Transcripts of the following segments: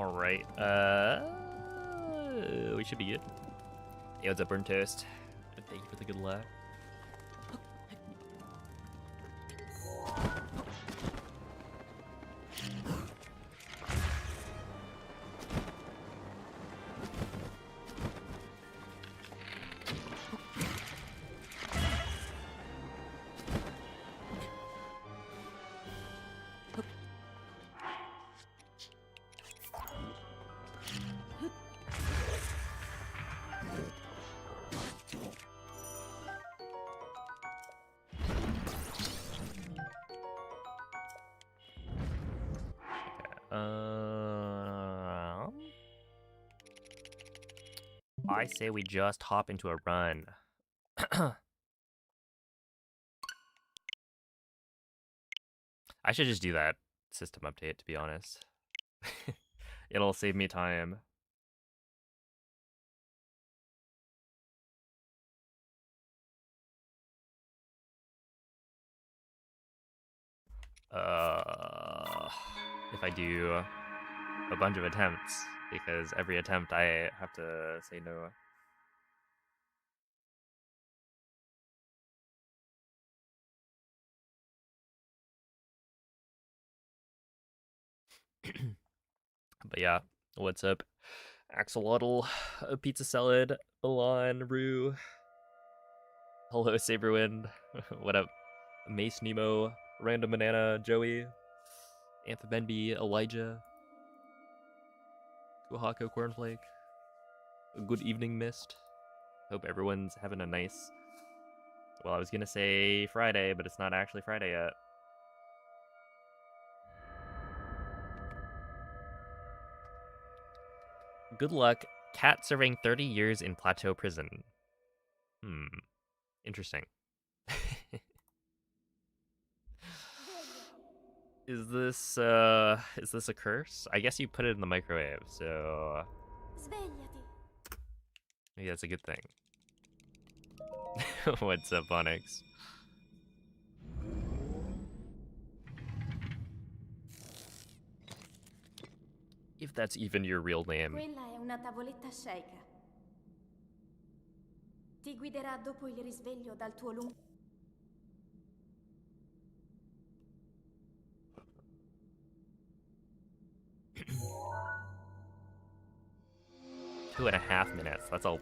Alright, we should be good. Hey, what's up, Burn Toast? Thank you for the good luck. I say we just hop into a run. I should just do that system update, to be honest. It'll save me time. If I do a bunch of attempts, because every attempt I have to say no. But yeah, what's up? Axolotl, Pizza Salad, Milan, Rue. Hello, Saberwind. What up? Mace Nemo, Random Banana, Joey, Amphibenby, Elijah, Oaxaca Cornflake. Good evening, Mist. Hope everyone's having a nice... Well, I was gonna say Friday, but it's not actually Friday yet. Good luck. Cat serving 30 years in Plateau Prison. Interesting. Is this a curse? I guess you put it in the microwave, so maybe that's a good thing. What's up, Onyx? If that's even your real name. Quella è una tavoletta sceicca. Ti guiderà dopo il risveglio dal tuo lungo... 2.5 minutes. That's all.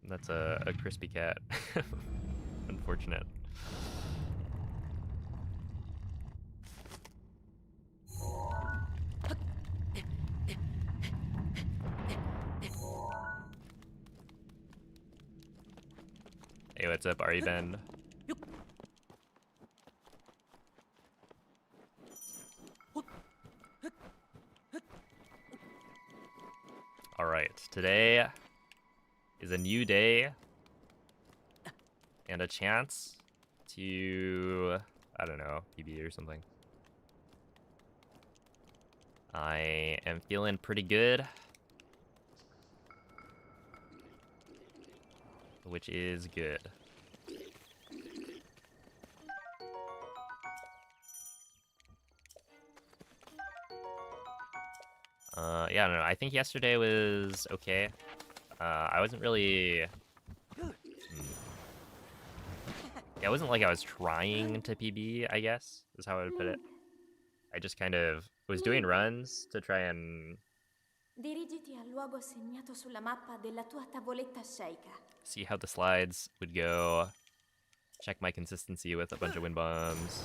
That's a crispy cat. Unfortunate. Hey, what's up, Ari Ben? Alright, today is a new day and a chance to, I don't know, PB or something. I am feeling pretty good, which is good. Yeah, I don't know. I think yesterday was okay. I wasn't really... Yeah, it wasn't like I was trying to PB, I guess, is how I would put it. I just kind of was doing runs to try and... Dirigiti al luogo segnato sulla mappa della tua tavoletta sceicca. See how the slides would go. Check my consistency with a bunch of wind bombs.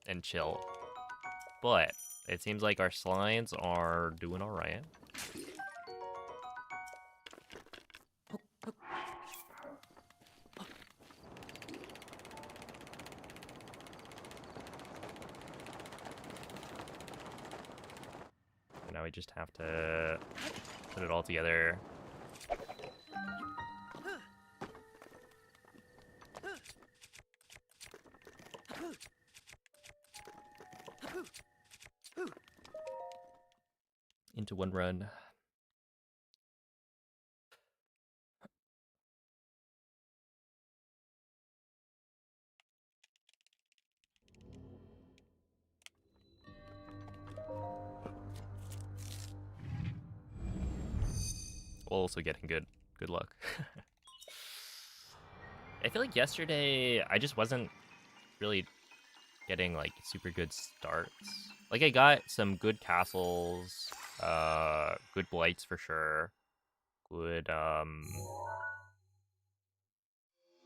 And chill. But it seems like our slides are doing all right. And now we just have to put it all together. Into one run. while also getting good luck. I feel like yesterday I just wasn't really getting like super good starts. Like I got some good castles, good blights for sure. Good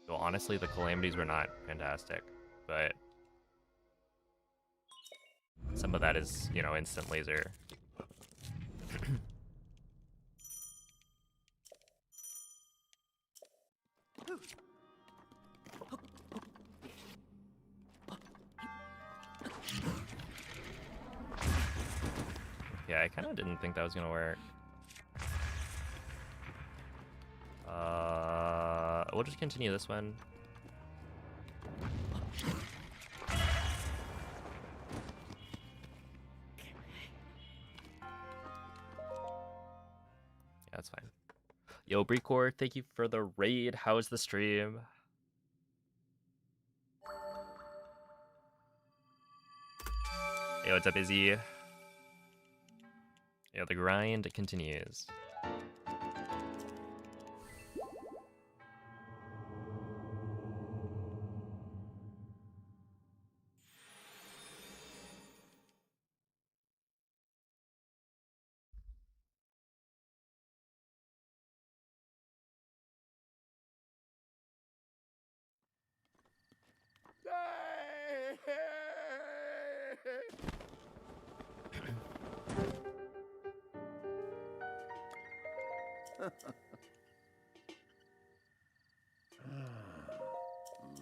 well, honestly the calamities were not fantastic, but some of that is, you know, instant laser. Yeah, I kind of didn't think that was gonna work. We'll just continue this one. Yeah, that's fine. Yo, Brecor, thank you for the raid. How is the stream? Yo, what's up, Izzy? Yo, the grind continues.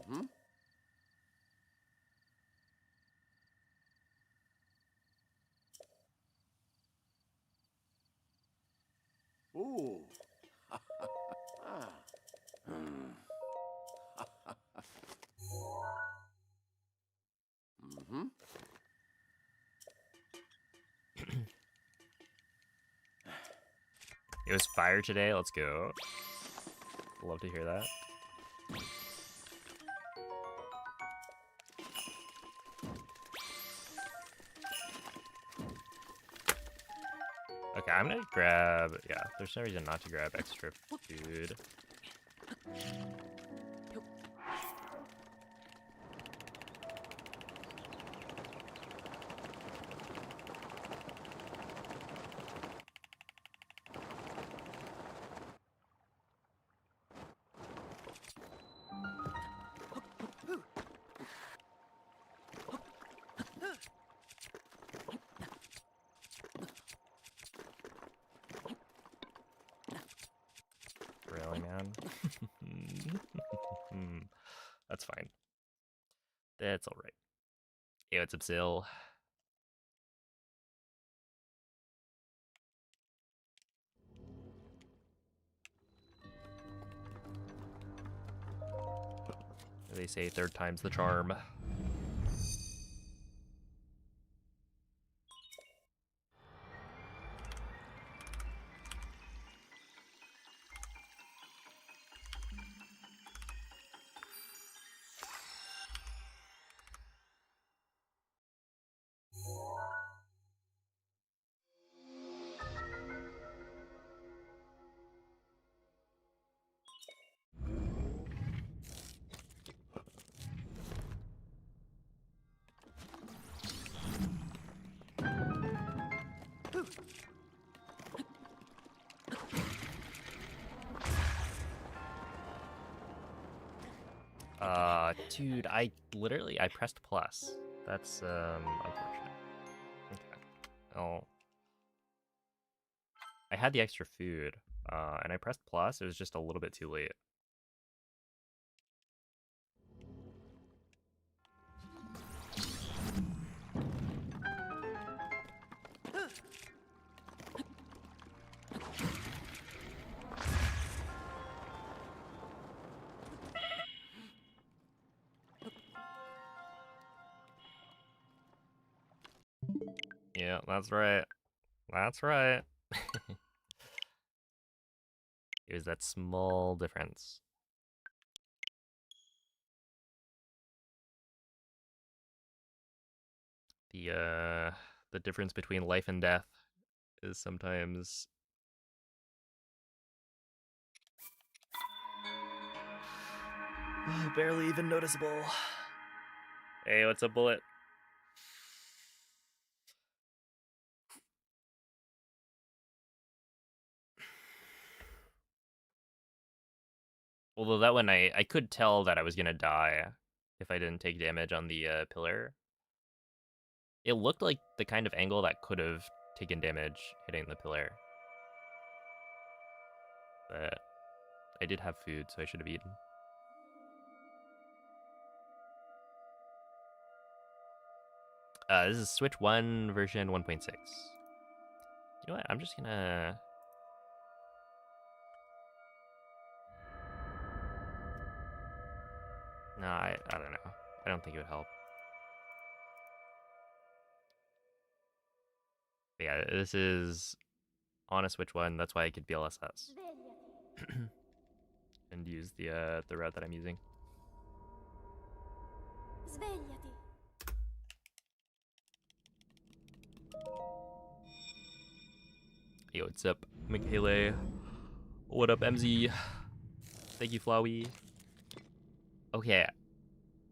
Mm-hmm. Ooh. Mm-hmm. It was fire today. Let's go. Love to hear that. Okay, I'm gonna grab... Yeah, there's no reason not to grab extra food. Really, man? That's fine. That's alright. Hey, what's up, Sil? They say third time's the charm. Dude, I pressed plus. That's, unfortunate. Okay. Oh. I had the extra food, and I pressed plus. It was just a little bit too late. Yeah, that's right. That's right. Here's that small difference. The difference between life and death is sometimes Barely even noticeable. Hey, what's up, Bullet? Although that one, I could tell that I was gonna die if I didn't take damage on the pillar. It looked like the kind of angle that could have taken damage hitting the pillar. But I did have food, so I should have eaten. This is Switch 1 version 1.6. You know what? I'm just gonna... No, I don't know. I don't think it would help. But yeah, this is on a Switch 1. That's why I could BLSS. And use the route that I'm using. Svegliati. Yo, what's up, Michele? What up, MZ? Thank you, Flowey. Okay,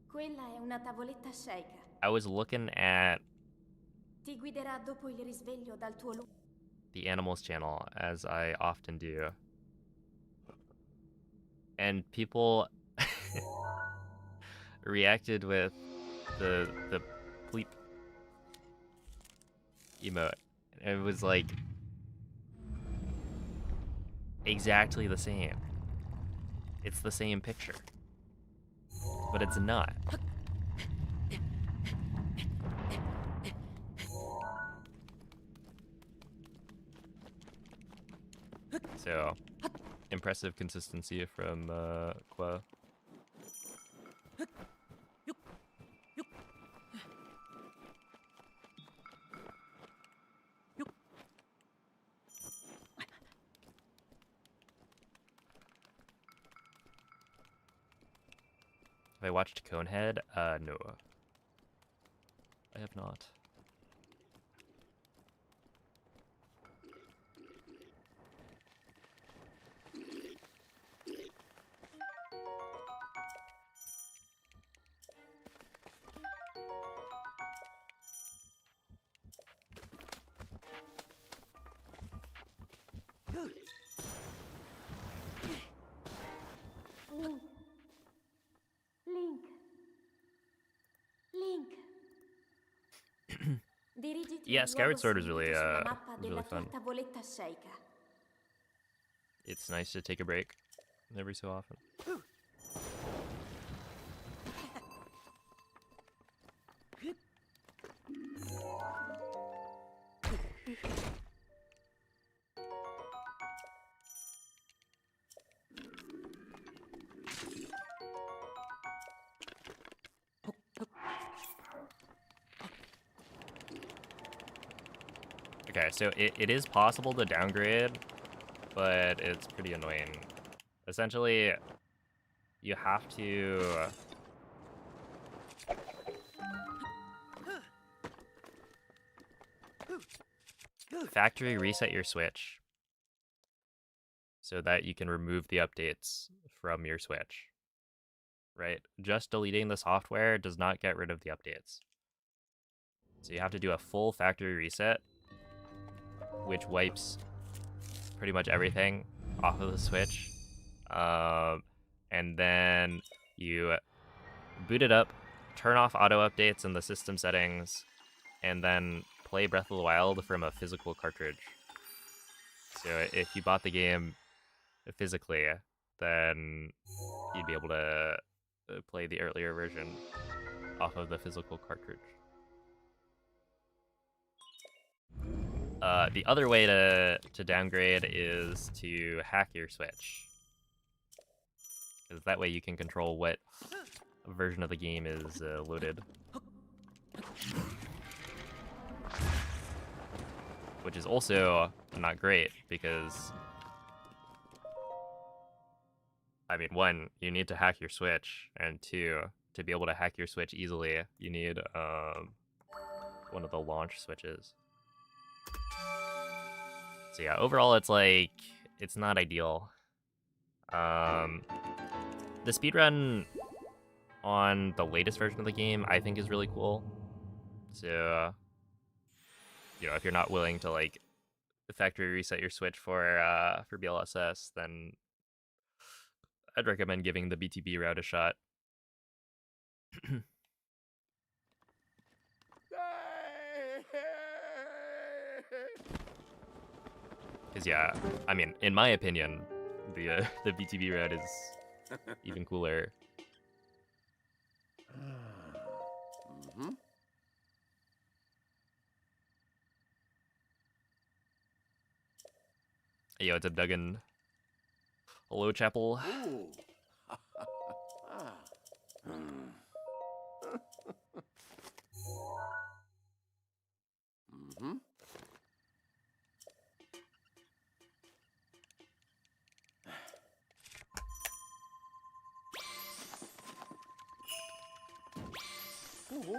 Quella è una tavoletta sceicca. I was looking at Ti guiderà dopo il risveglio dal tuo the animals channel, as I often do. And people reacted with the bleep emote. And it was like exactly the same. It's the same picture. But it's not. So, impressive consistency from Qua. Have I watched Conehead? No. I have not. Link. Link. Dirigiti Yeah, al Skyward luogo Sword is segnato really sulla mappa was della really tua fun. tavoletta sceicca. It's nice to take a break every so often. Okay, so it is possible to downgrade, but it's pretty annoying. Essentially, you have to factory reset your Switch so that you can remove the updates from your Switch. Right? Just deleting the software does not get rid of the updates. So you have to do a full factory reset, which wipes pretty much everything off of the Switch. And then you boot it up, turn off auto updates in the system settings, and then play Breath of the Wild from a physical cartridge. So if you bought the game physically, then you'd be able to play the earlier version off of the physical cartridge. The other way to downgrade is to hack your Switch, because that way you can control what version of the game is loaded. Which is also not great, because I mean, one, you need to hack your Switch, and two, to be able to hack your Switch easily, you need one of the launch switches. So yeah, overall it's like, it's not ideal. The speedrun on the latest version of the game, I think is really cool. So, you know, if you're not willing to like factory reset your Switch for BLSS, then I'd recommend giving the BTB route a shot. Because yeah, I mean, in my opinion, the BTB route is even cooler. Mm-hmm. Yo, it's a Duggan. Hello, Chapel. Ooh. Ah. Mm-hmm. Ooh.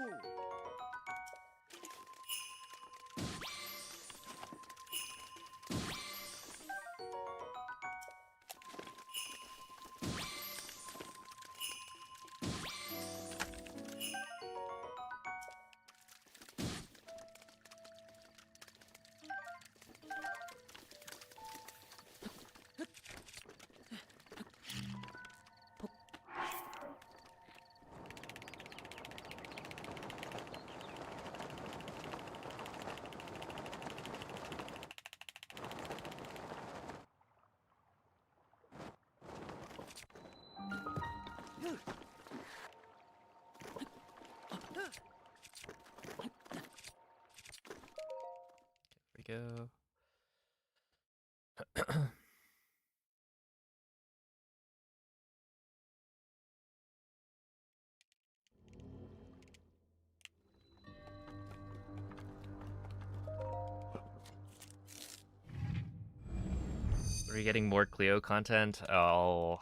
Here we go. Are we getting more Cleo content? I'll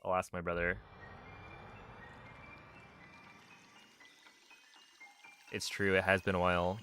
ask my brother. It's true, it has been a while.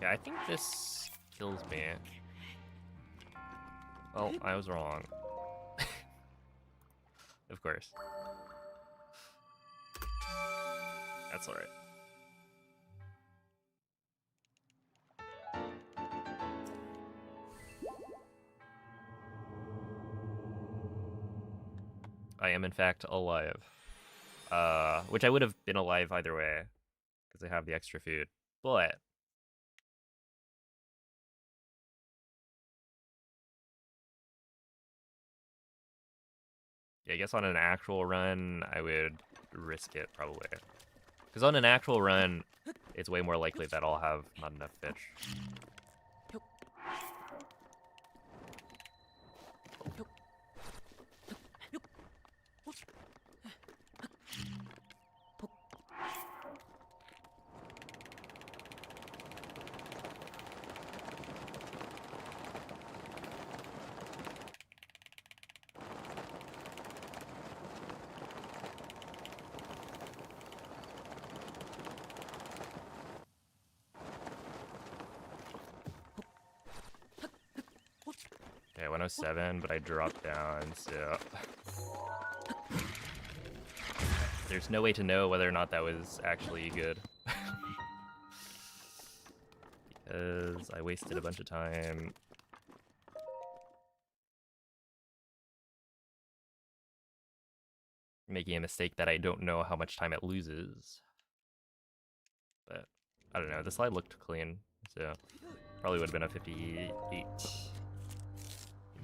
Yeah, I think this kills me. Oh, I was wrong. Of course. That's alright. I am in fact alive. Which I would have been alive either way, because I have the extra food. But yeah, I guess on an actual run, I would risk it probably. Because on an actual run, it's way more likely that I'll have not enough fish. Okay, 107, but I dropped down, so... There's no way to know whether or not that was actually good. Because I wasted a bunch of time. Making a mistake that I don't know how much time it loses. But, I don't know, the slide looked clean, so... Probably would have been a 58.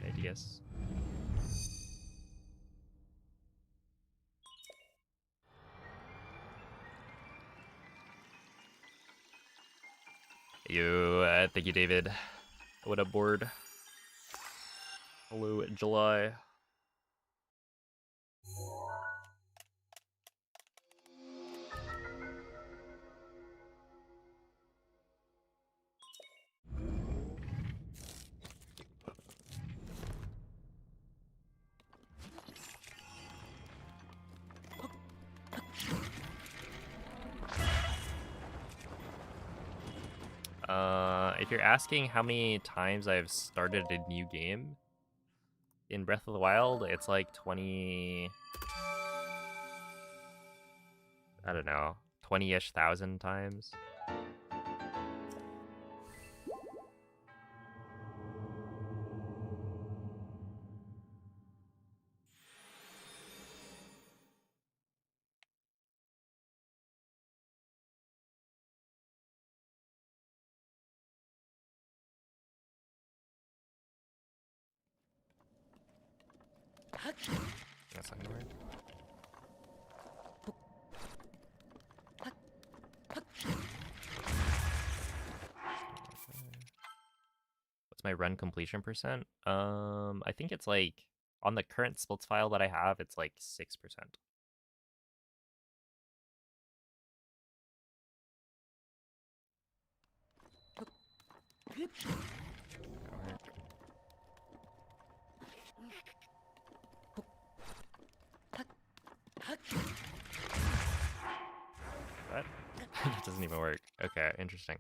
I guess. Thank you, David. What up, board? Hello, July. If you're asking how many times I've started a new game in Breath of the Wild, it's like 20... I don't know, 20-ish thousand times. That's not gonna work. What's my run completion percent? I think it's like, on the current splits file that I have, it's like 6%. What? That doesn't even work. Okay, interesting.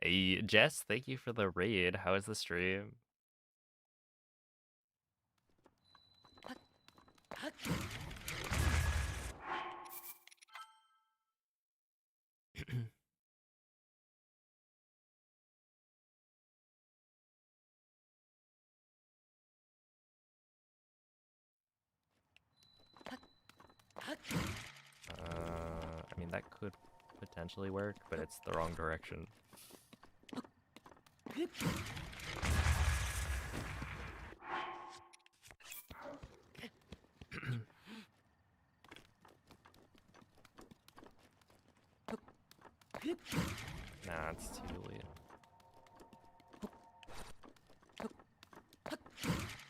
Hey, Jess, thank you for the raid. How is the stream? I mean, that could potentially work, but it's the wrong direction. Nah, it's too late.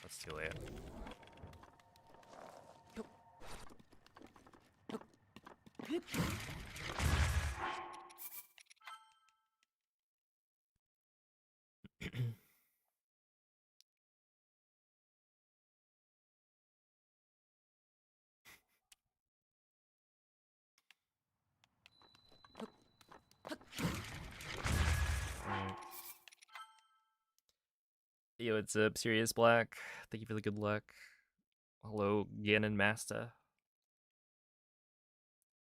That's too late. Yo, it's Serious Black. Thank you for the good luck. Hello, Ganon Masta.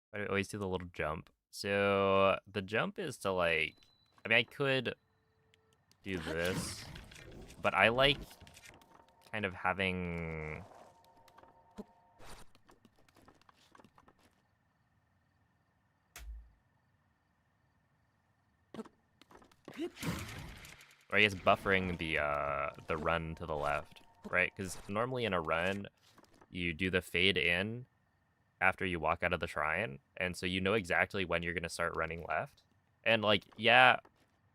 Why do I always do the little jump? So the jump is to like, I mean, I could do this, but I like kind of having or I guess buffering the run to the left, right? Because normally in a run, you do the fade in after you walk out of the shrine, and so you know exactly when you're gonna start running left. And like, yeah,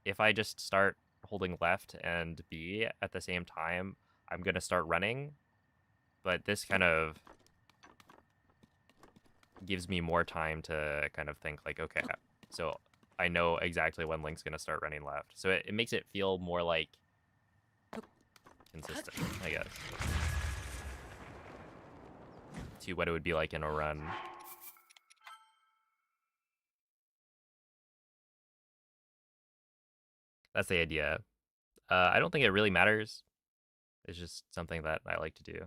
if I just start holding left and B at the same time, I'm gonna start running. But this kind of gives me more time to kind of think like, okay, so I know exactly when Link's gonna start running left. So it makes it feel more like consistent, I guess, to what it would be like in a run. That's the idea. I don't think it really matters. It's just something that I like to do.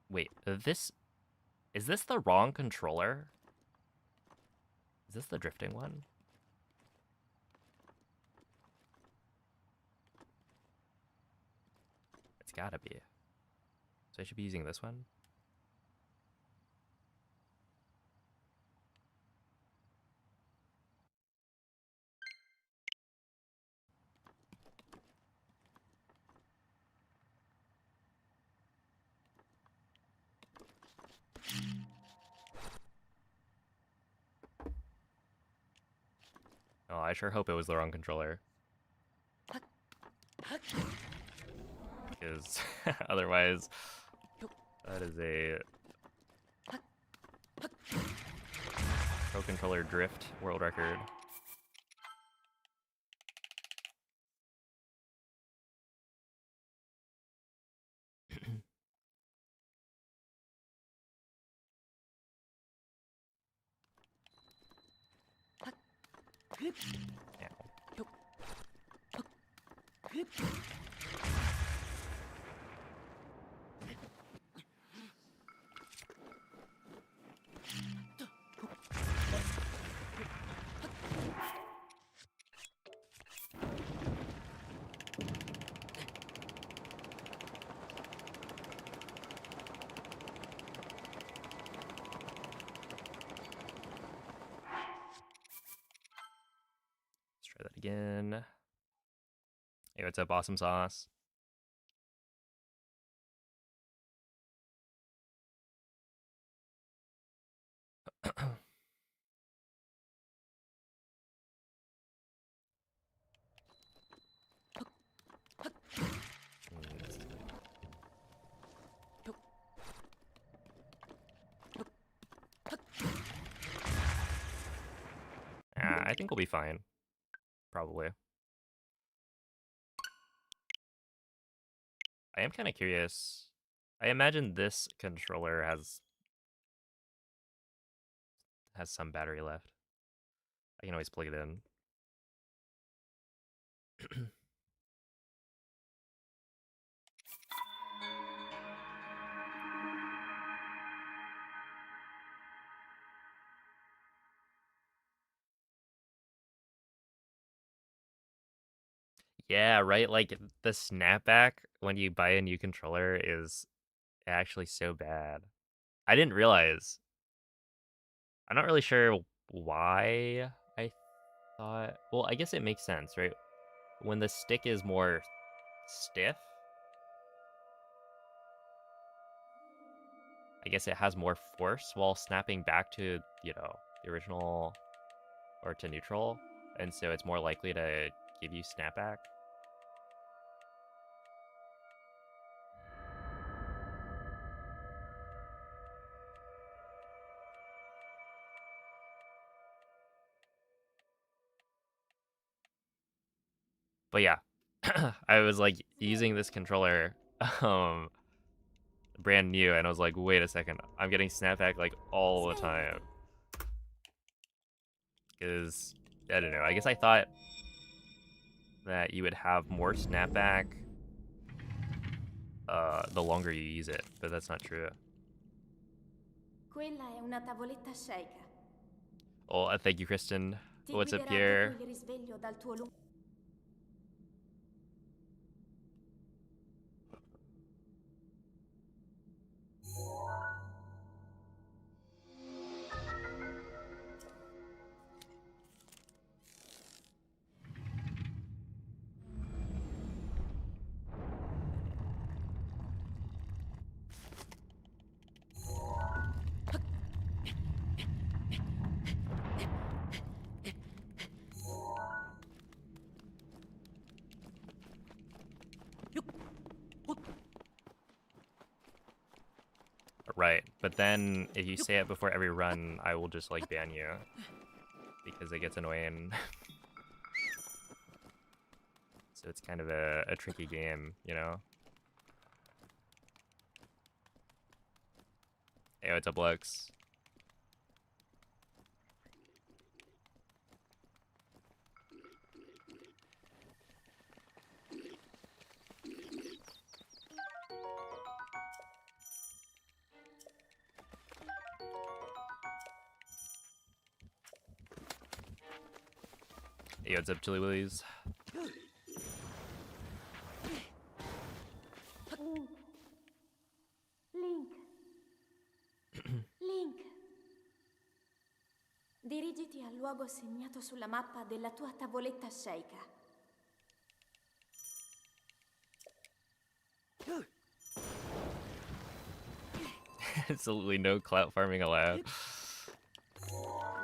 Wait, is this the wrong controller? Is this the drifting one? It's gotta be. So I should be using this one? Oh, I sure hope it was the wrong controller. Because otherwise, that is a pro controller drift world record. Ow. Let's try that again. Hey, what's up, awesome sauce? I think we'll be fine. Probably. I am kind of curious. I imagine this controller has some battery left. I can always plug it in. Yeah, right? Like, the snapback when you buy a new controller is actually so bad. I didn't realize. I'm not really sure why I thought... Well, I guess it makes sense, right? When the stick is more stiff, I guess it has more force while snapping back to, you know, the original or to neutral. And so it's more likely to give you snapback. But yeah, I was like using this controller brand new, and I was like, wait a second, I'm getting snapback like all the time. Because, I don't know, I guess I thought that you would have more snapback the longer you use it, but that's not true. Quella è una tavoletta sceicca. Oh, thank you, Kristen. Ti What's up guiderà here? dopo il risveglio dal tuo lungo... Right, but then if you say it before every run, I will just like ban you because it gets annoying. So it's kind of a tricky game, you know? Hey, what's up, Lux? Hey, what's up, Chili Willies? Link. Link. Dirigiti al luogo segnato sulla mappa della tua tavoletta sceicca. Absolutely no clout farming allowed.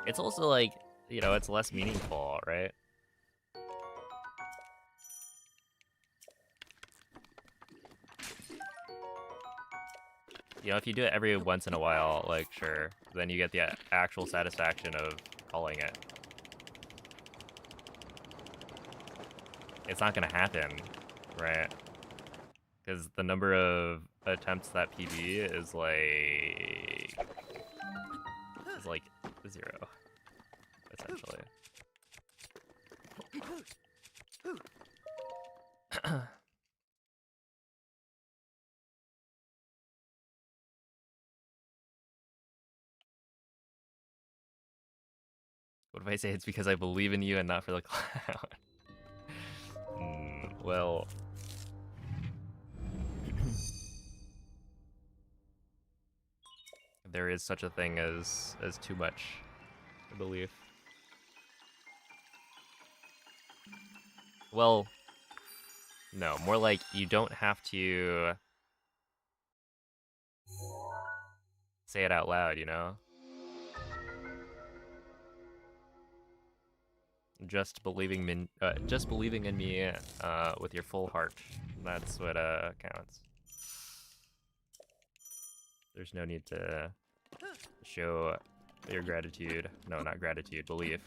It's also like, you know, it's less meaningful, right? You know, if you do it every once in a while, like, sure, then you get the actual satisfaction of calling it. It's not gonna happen, right? Because the number of attempts that PB is like 0, essentially. What if I say it's because I believe in you and not for the cloud? Well... there is such a thing as too much, I believe. Well, no, more like you don't have to say it out loud, you know? Just believing in me with your full heart. That's what counts. There's no need to show your gratitude. No, not gratitude, belief.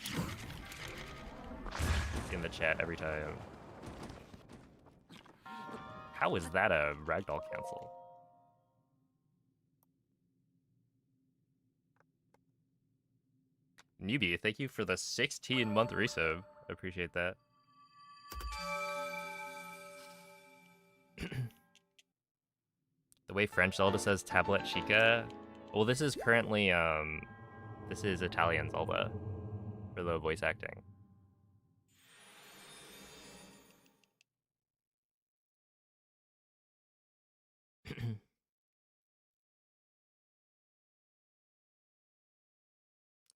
In the chat every time. How is that a ragdoll cancel? Newbie, thank you for the 16-month resub. I appreciate that. The way French Zelda says tablet chica. Well, this is currently this is Italian Zelda for the voice acting.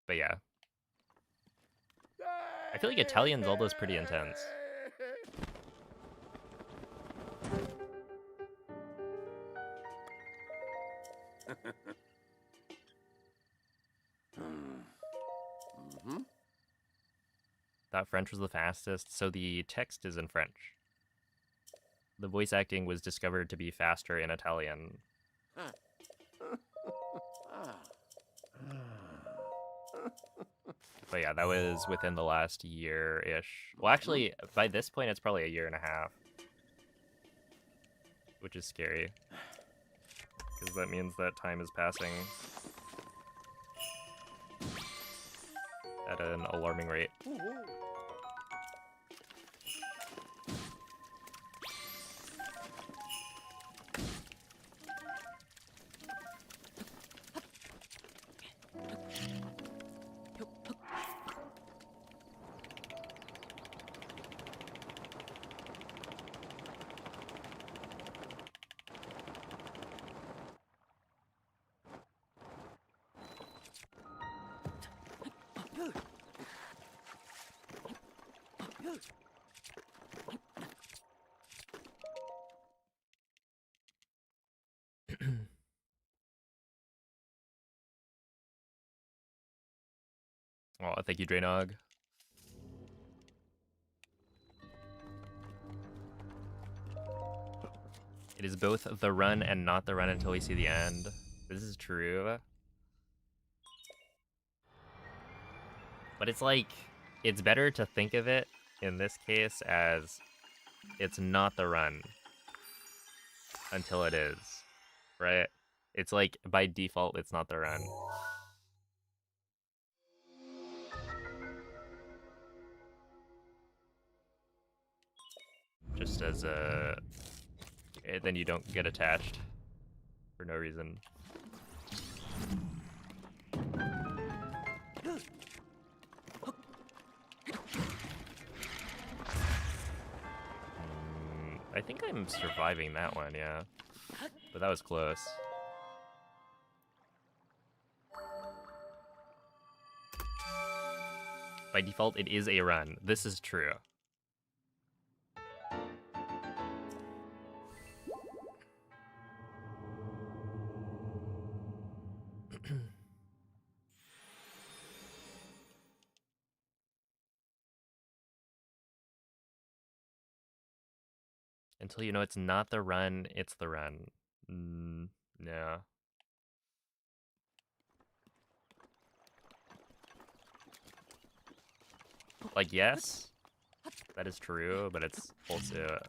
But yeah. I feel like Italian Zelda is pretty intense. Thought French was the fastest, so the text is in French. The voice acting was discovered to be faster in Italian. But yeah, that was within the last year-ish. Well, actually, by this point, it's probably a year and a half. Which is scary. Because that means that time is passing at an alarming rate. Oh, thank you, Draynog. It is both the run and not the run until we see the end. This is true. But it's like, it's better to think of it, in this case, as it's not the run until it is, right? It's like, by default, it's not the run. Just as a... then you don't get attached for no reason. I think I'm surviving that one, yeah. But that was close. By default, it is a run. This is true. Until you know it's not the run, it's the run. No. Like, yes, that is true, but it's also...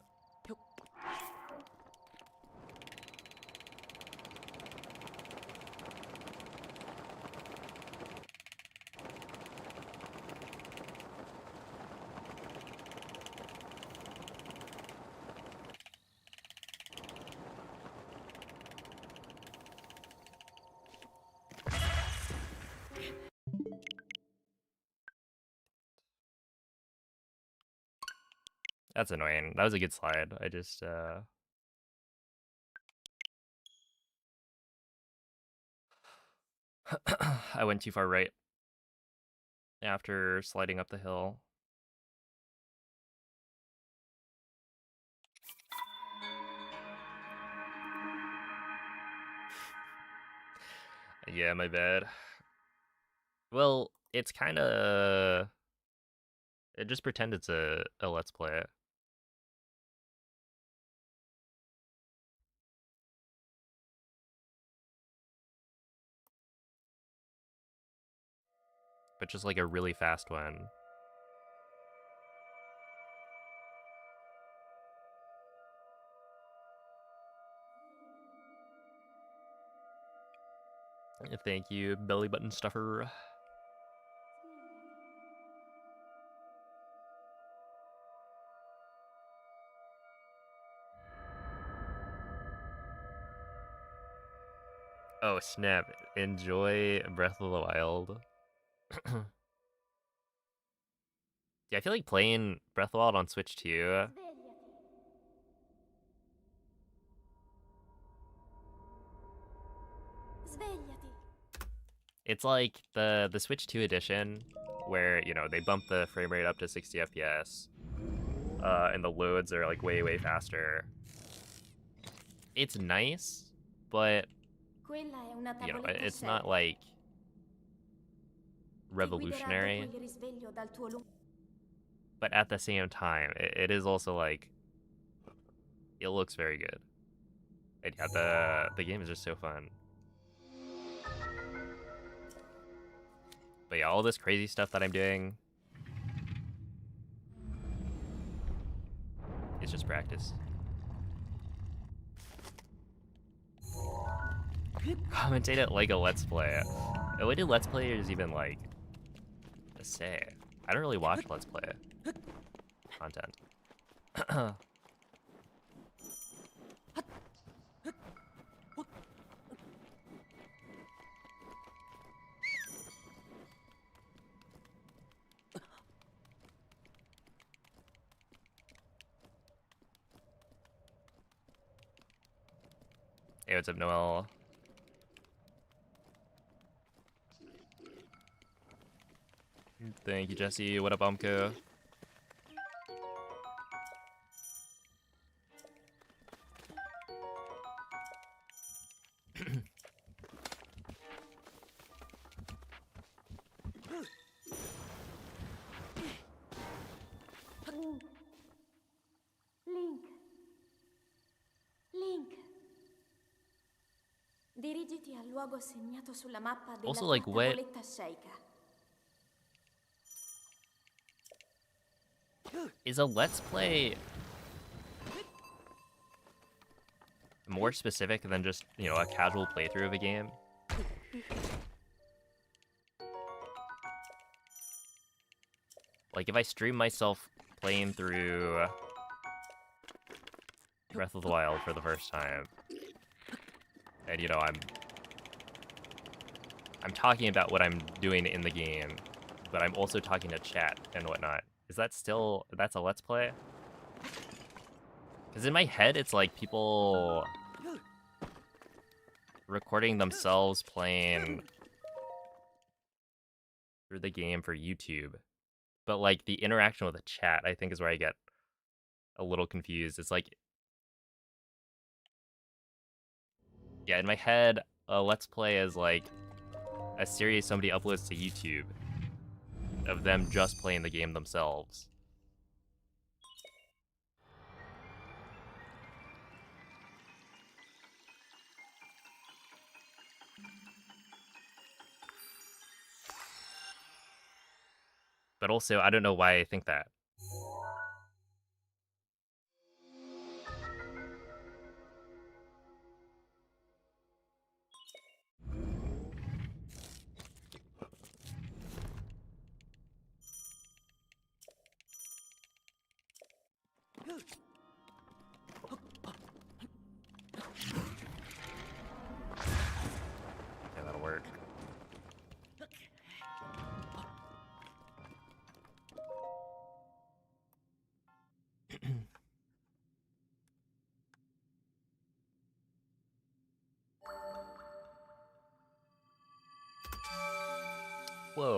That's annoying. That was a good slide. I just I went too far right after sliding up the hill. Yeah, my bad. Well, it's kind of... Just pretend it's a Let's Play. But just like a really fast one. Thank you, belly button stuffer. Oh, snap. Enjoy Breath of the Wild. Yeah, I feel like playing Breath of the Wild on Switch too. Svegliati. It's like the Switch 2 edition, where, you know, they bump the frame rate up to 60 FPS, and the loads are like way faster. It's nice, but Quella è una you know, tavoletta it's not scelta. like Ti guiderà dopo revolutionary. il risveglio dal tuo But at the same time, it is also like, it looks very good. And yeah, the game is just so fun. But yeah, all this crazy stuff that I'm doing is just practice. Commentate it like a Let's Play. What do Let's Players even like say? I don't really watch Let's Play content. Hey, what's up, Noel? Thank you, Jesse. What up, Umko? Link. Link. Dirigiti al luogo segnato sulla mappa della Also, tua like, what tavoletta sceicca. is a Let's Play more specific than just, you know, a casual playthrough of a game? Like, if I stream myself playing through Breath of the Wild for the first time, and, you know, I'm talking about what I'm doing in the game, but I'm also talking to chat and whatnot. Is that still... that's a Let's Play? Because in my head, it's like people recording themselves playing through the game for YouTube. But, like, the interaction with the chat, I think, is where I get a little confused. It's like... yeah, in my head, a Let's Play is like a series somebody uploads to YouTube of them just playing the game themselves. But also, I don't know why I think that. Yeah, that'll work.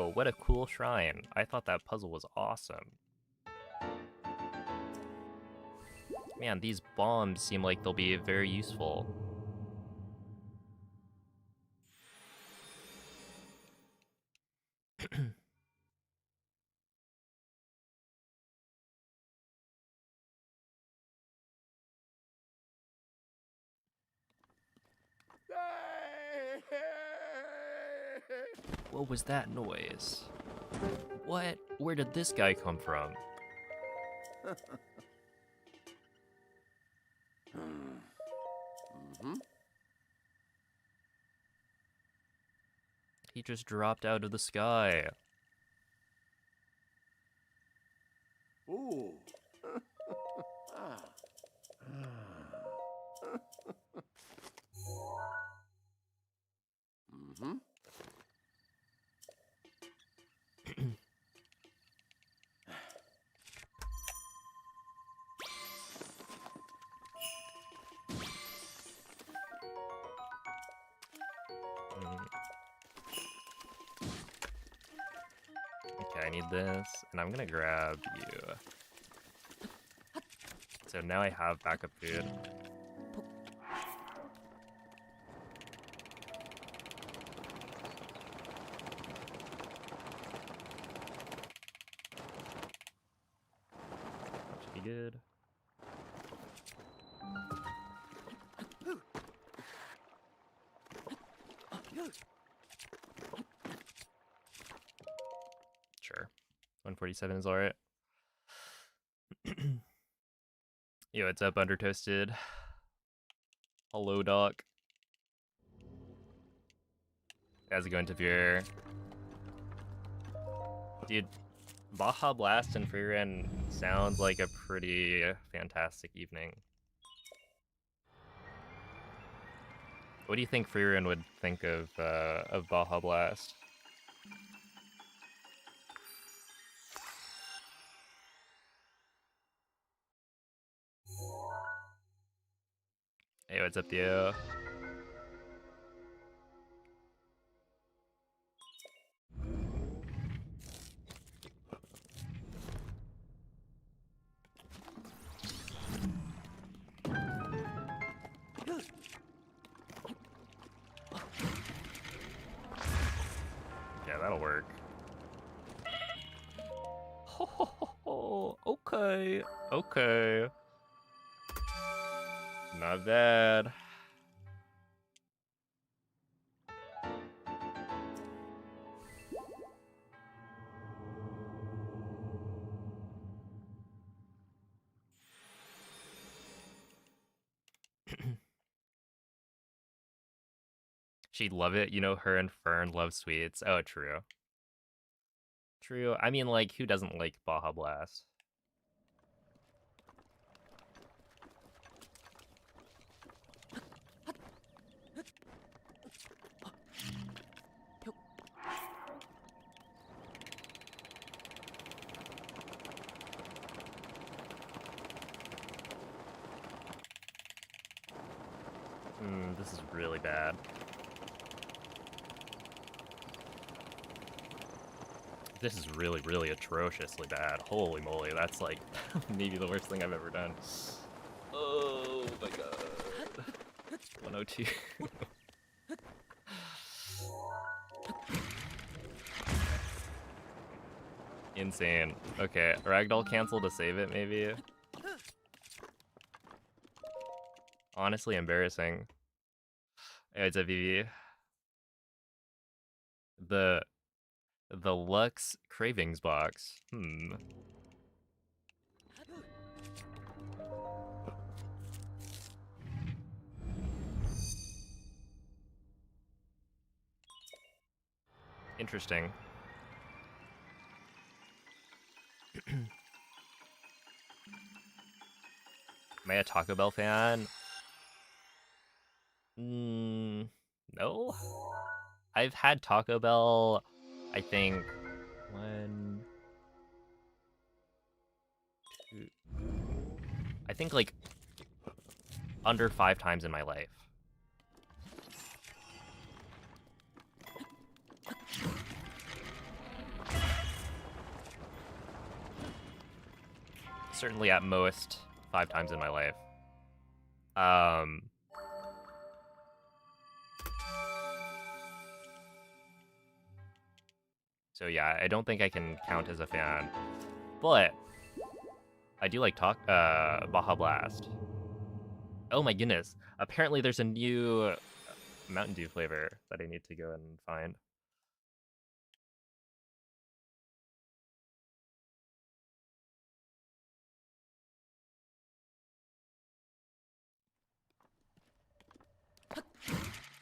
Whoa, what a cool shrine. I thought that puzzle was awesome. Man, these bombs seem like they'll be very useful. What was that noise? What? Where did this guy come from? He just dropped out of the sky. Ooh. Ah. Okay, I need this, and I'm gonna grab you. So now I have backup food. Should be good. Sure. 147 is alright. Yo, what's up, Undertoasted? Hello, Doc. How's it going, Tavir? Dude, Baja Blast and Freerun sounds like a pretty fantastic evening. What do you think Freerun would think of Baja Blast? Hey, what's up, Theo? Yeah, that'll work. Ho, ho, ho, ho. Okay, okay. Not bad. She'd love it. You know, her and Fern love sweets. Oh, true. True. I mean, like, who doesn't like Baja Blast? This is really bad. This is really, really atrociously bad. Holy moly, that's like maybe the worst thing I've ever done. Oh my god. 102. Insane. Okay, Ragdoll cancel to save it, maybe? Honestly embarrassing. Hey, it's a VV. The Lux Cravings box. Interesting. Am I a Taco Bell fan? No. I've had Taco Bell, I think, I think like under 5 times in my life. certainly at most 5 times in my life. So yeah, I don't think I can count as a fan, but I do like Baja Blast. Oh my goodness! Apparently, there's a new Mountain Dew flavor that I need to go and find.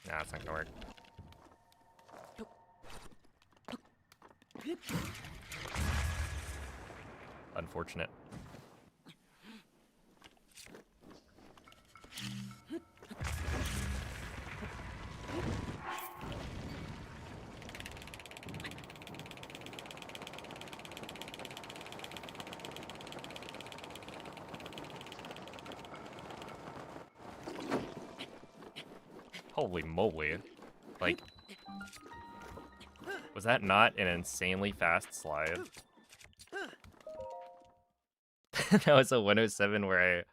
Nah, it's not gonna work. Unfortunate. Holy moly. Like, was that not an insanely fast slide? That was a 107 where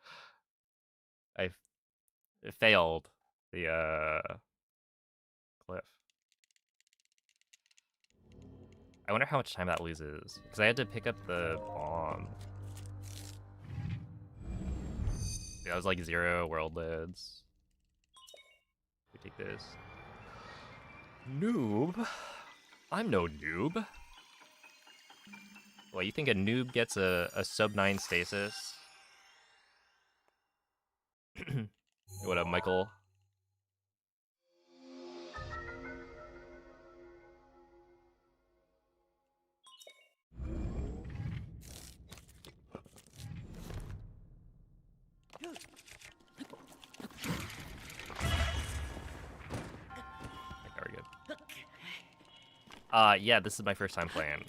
I failed the cliff. I wonder how much time that loses, because I had to pick up the bomb. Yeah, that was like 0 world lids. We take this. Noob? I'm no noob. Well, you think a noob gets a sub 9 stasis? What up, Michael? Very good. Yeah, this is my first time playing.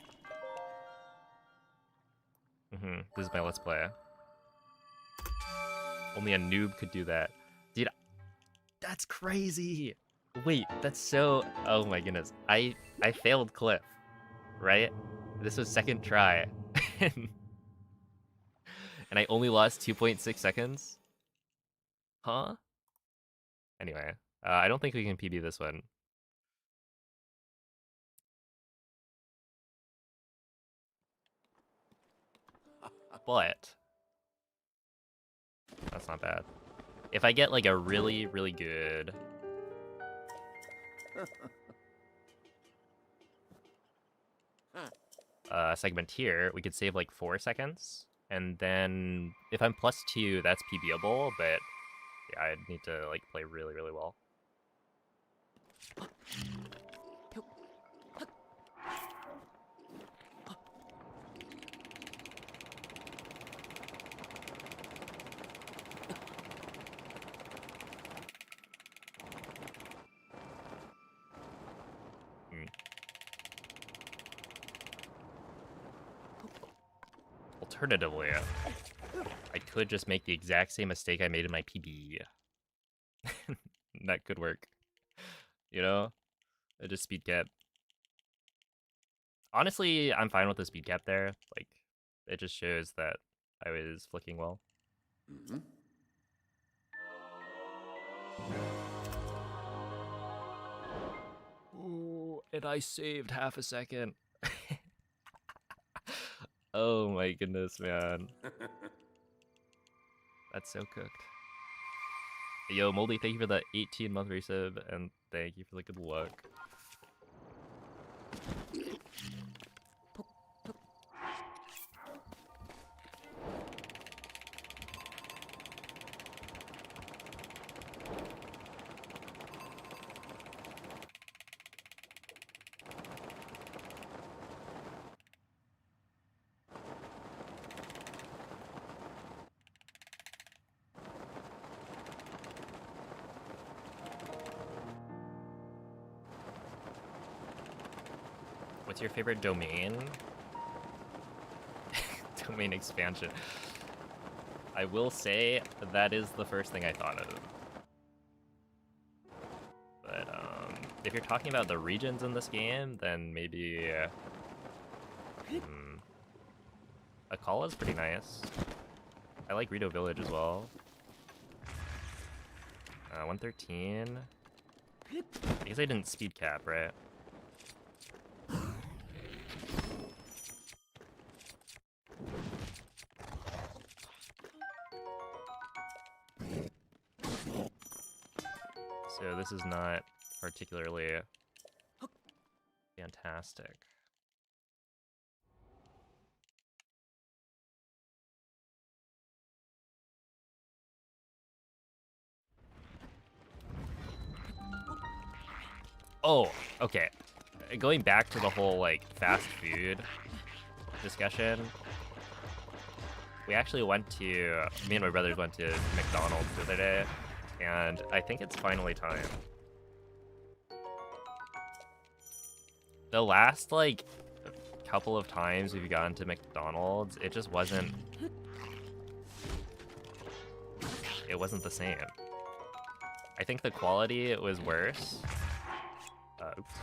This is my let's play. Only a noob could do that. Dude, that's crazy! Wait, that's so... Oh my goodness. I failed Cliff, right? This was second try. And I only lost 2.6 seconds? Huh? Anyway, I don't think we can PB this one. But that's not bad. If I get like a really, really good segment here, we could save like 4 seconds. And then if I'm +2, that's PBable, but yeah, I'd need to like play really, really well. Alternatively, I could just make the exact same mistake I made in my PB. That could work. You know? I just speed cap. Honestly, I'm fine with the speed cap there. Like, it just shows that I was flicking well. Ooh, and I saved half a second. Oh my goodness, man. That's so cooked. Yo, Moldy, thank you for the 18-month resub, and thank you for the good luck. What's your favorite domain? Domain expansion. I will say that is the first thing I thought of. But if you're talking about the regions in this game, then maybe Akala's pretty nice. I like Rito Village as well. 113. I guess I didn't speed cap, right? So this is not particularly fantastic. Oh, okay. Going back to the whole, like, fast food discussion, we actually went to, me and my brothers went to McDonald's the other day, and I think it's finally time. The last, like, couple of times we've gone to McDonald's, it just wasn't, it wasn't the same. I think the quality was worse. Oops.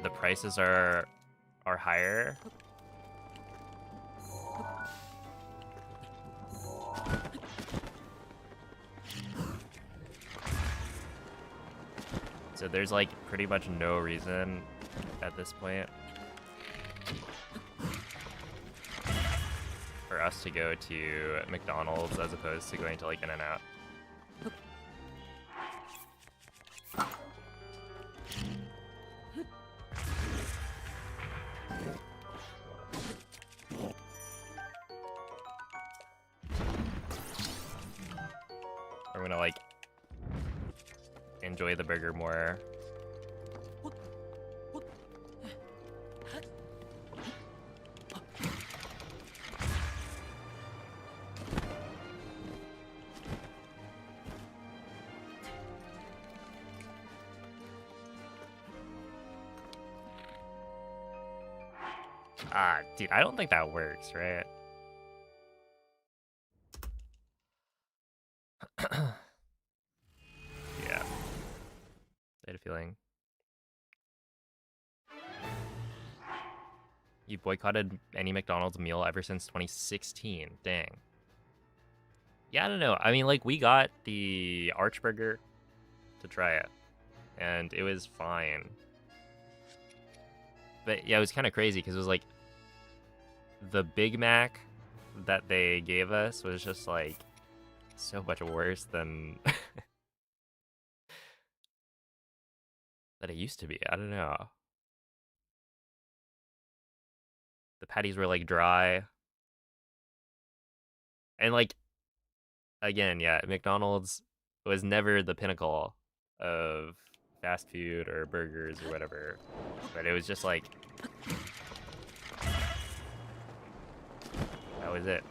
The prices are higher. So there's like pretty much no reason at this point for us to go to McDonald's as opposed to going to like In-N-Out. I'm gonna like enjoy the burger more. Dude, I don't think that works, right? Yeah. I had a feeling. You boycotted any McDonald's meal ever since 2016. Dang. Yeah, I don't know. I mean, like, we got the Archburger to try it, and it was fine. But yeah, it was kind of crazy because it was like the Big Mac that they gave us was just like so much worse than that it used to be. I don't know. The patties were like dry. And like, again, yeah, McDonald's was never the pinnacle of fast food or burgers or whatever. But it was just like, that was it.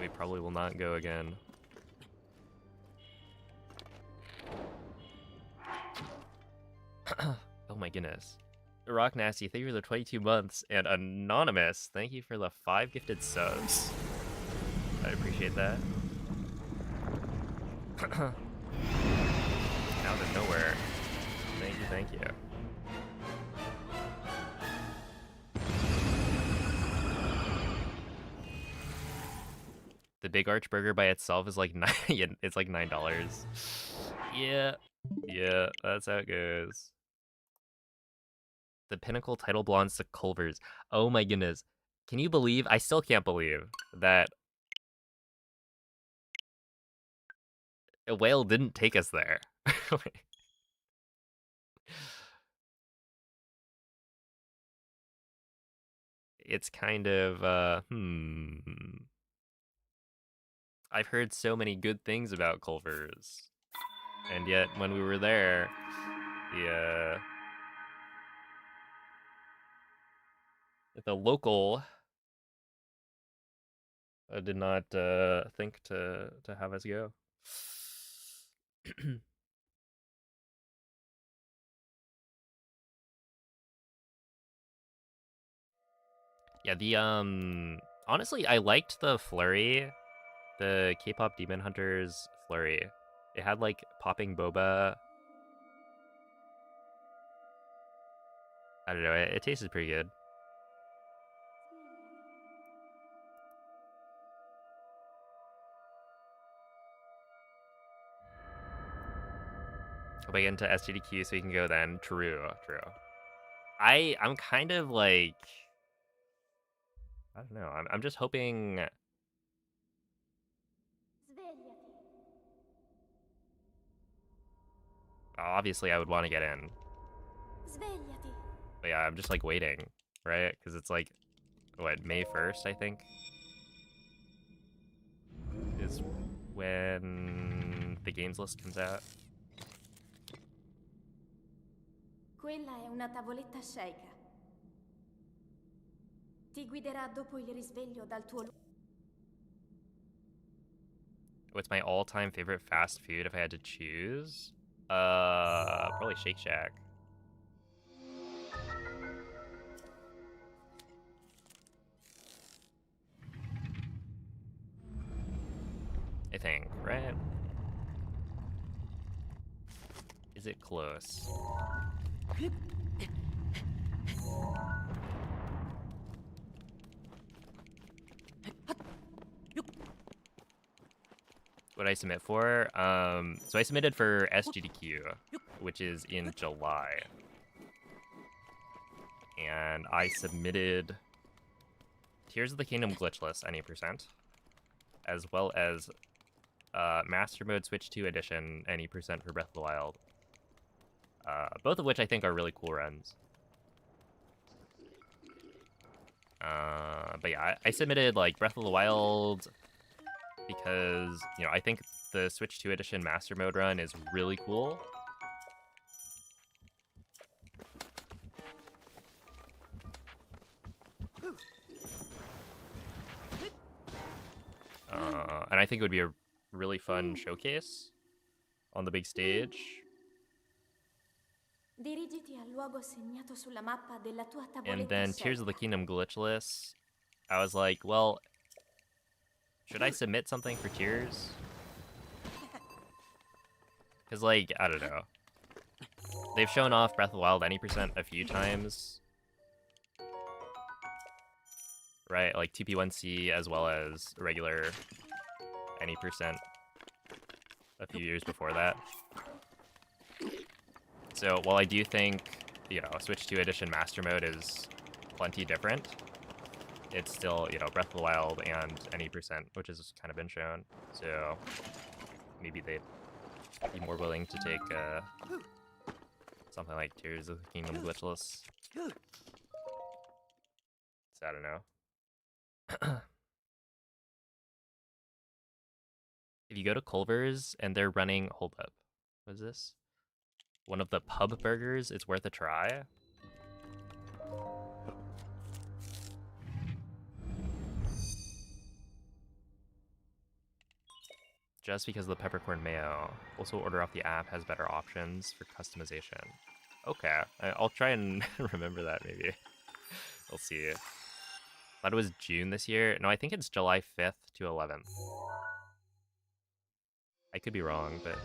We probably will not go again. Oh my goodness. Rock Nasty, thank you for the 22 months. And Anonymous, thank you for the 5 gifted subs. I appreciate that. Out of nowhere. Thank you, thank you. The Big Arch Burger by itself is like it's like $9. Yeah, that's how it goes. The Pinnacle title belongs to Culver's. Oh my goodness. Can you believe? I still can't believe that a whale didn't take us there. It's kind of, I've heard so many good things about Culver's. And yet, when we were there, the local did not think to have us go. Yeah, the honestly, I liked the flurry, the K-pop Demon Hunters flurry. It had like popping boba. I don't know, it tasted pretty good. Hope I get into SGDQ so we can go then. True. I'm kind of like, I don't know. I'm just hoping. Obviously, I would want to get in. Svegliati. But yeah, I'm just like waiting, right? Because it's like, what, May 1st, I think? Is when the games list comes out. Quella è una tavoletta sceicca. Ti guiderà dopo il risveglio dal tuo What's my all-time favorite fast food if I had to choose? Probably Shake Shack. I think, right? Is it close? What did I submit for? So I submitted for SGDQ, which is in July. And I submitted Tears of the Kingdom glitchless, any %, as well as Master Mode Switch 2 Edition, any % for Breath of the Wild. Both of which I think are really cool runs. But yeah, I submitted like Breath of the Wild because, you know, I think the Switch 2 Edition Master Mode run is really cool. And I think it would be a really fun showcase on the big stage. Dirigiti al luogo segnato sulla mappa della tua tavoletta And then Tears of the scelta. Kingdom glitchless. I was like, well, should I submit something for Tears? Because, like, I don't know. They've shown off Breath of the Wild any % a few times. Right, like 2P1C as well as regular any % a few years before that. So while I do think, you know, Switch 2 Edition Master Mode is plenty different, it's still, you know, Breath of the Wild and any %, which has kind of been shown. So maybe they'd be more willing to take something like Tears of the Kingdom glitchless. So I don't know. If you go to Culver's and they're running, hold up, what is this? One of the pub burgers, it's worth a try. Just because of the peppercorn mayo. Also, order off the app has better options for customization. Okay, I'll try and remember that maybe. We'll see. Thought it was June this year. No, I think it's July 5th to 11th. I could be wrong, but...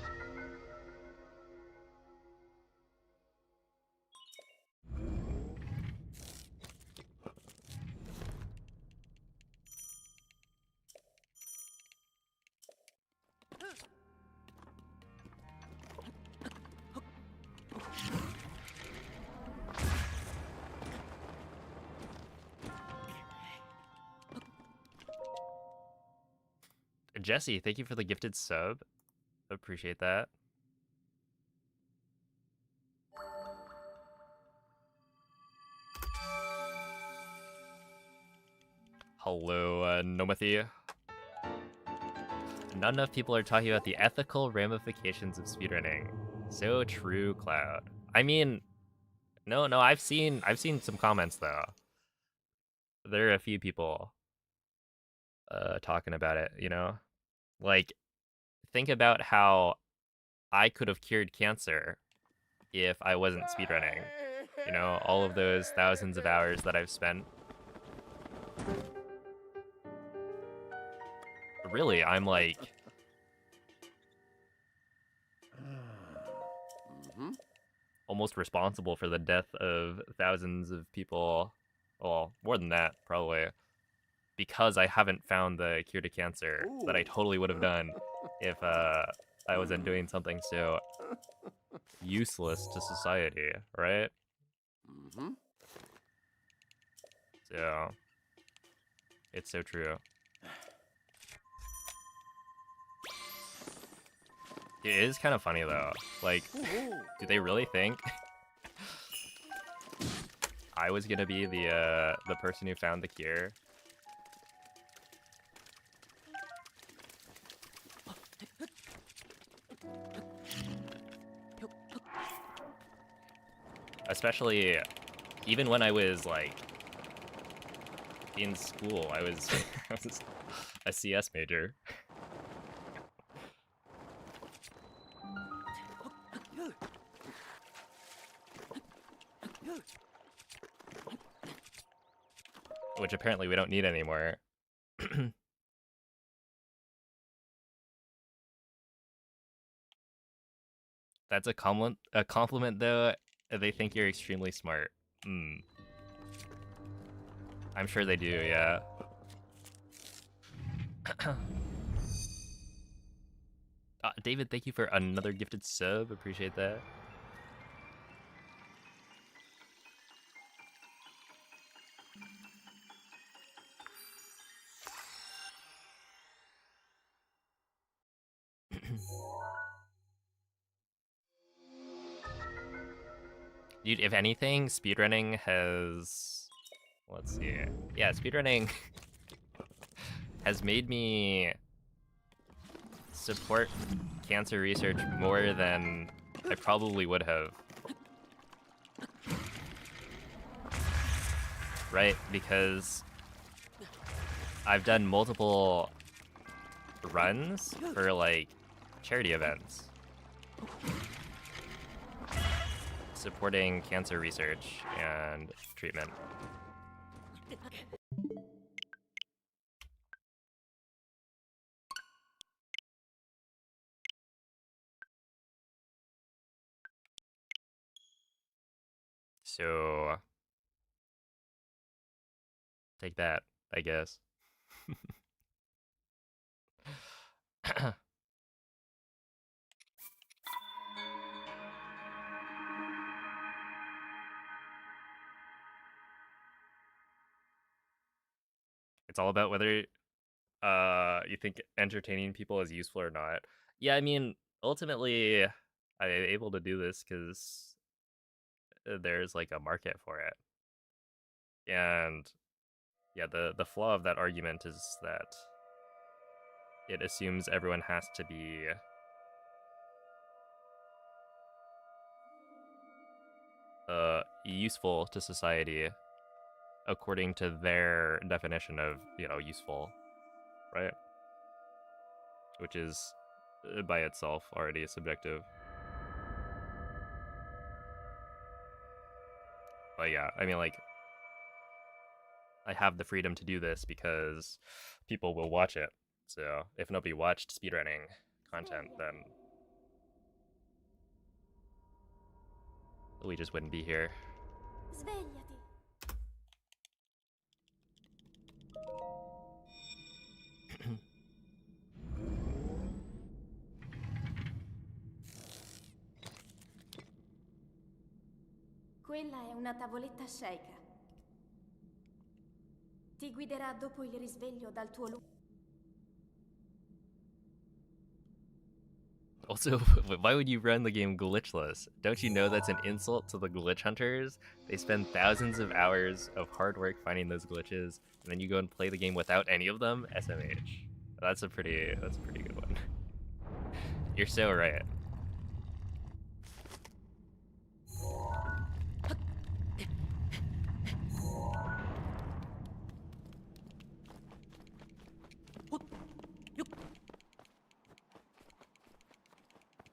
Jesse, thank you for the gifted sub. Appreciate that. Hello, Nomathy. Not enough people are talking about the ethical ramifications of speedrunning. So true, Cloud. I mean, no, I've seen some comments though. There are a few people talking about it, you know? Like, think about how I could have cured cancer if I wasn't speedrunning. You know, all of those thousands of hours that I've spent. Really, I'm like almost responsible for the death of thousands of people. Well, more than that, probably. Because I haven't found the cure to cancer that I totally would have done if I wasn't doing something so useless to society, right? Mm-hmm. So, it's so true. It is kind of funny though. Like, do they really think I was gonna be the person who found the cure? Especially, even when I was like in school, I was, I was a CS major. Which apparently we don't need anymore. That's a compliment though. They think you're extremely smart. I'm sure they do, yeah. David, thank you for another gifted sub. Appreciate that. Dude, if anything, speedrunning has... Let's see. Yeah, speedrunning has made me support cancer research more than I probably would have. Right? Because I've done multiple runs for, like, charity events supporting cancer research and treatment. So, take that, I guess. It's all about whether you think entertaining people is useful or not. Yeah, I mean, ultimately, I'm able to do this because there's like a market for it. And yeah, the flaw of that argument is that it assumes everyone has to be useful to society according to their definition of, you know, useful, right? Which is by itself already subjective. But yeah, I mean, like, I have the freedom to do this because people will watch it. So if nobody watched speedrunning content, then we just wouldn't be here. Svegliati. Quella è una tavoletta sceicca. Ti guiderà dopo il risveglio dal tuo luogo. Also, why would you run the game glitchless? Don't you know that's an insult to the glitch hunters? They spend thousands of hours of hard work finding those glitches, and then you go and play the game without any of them? SMH. That's a pretty good one. You're so right.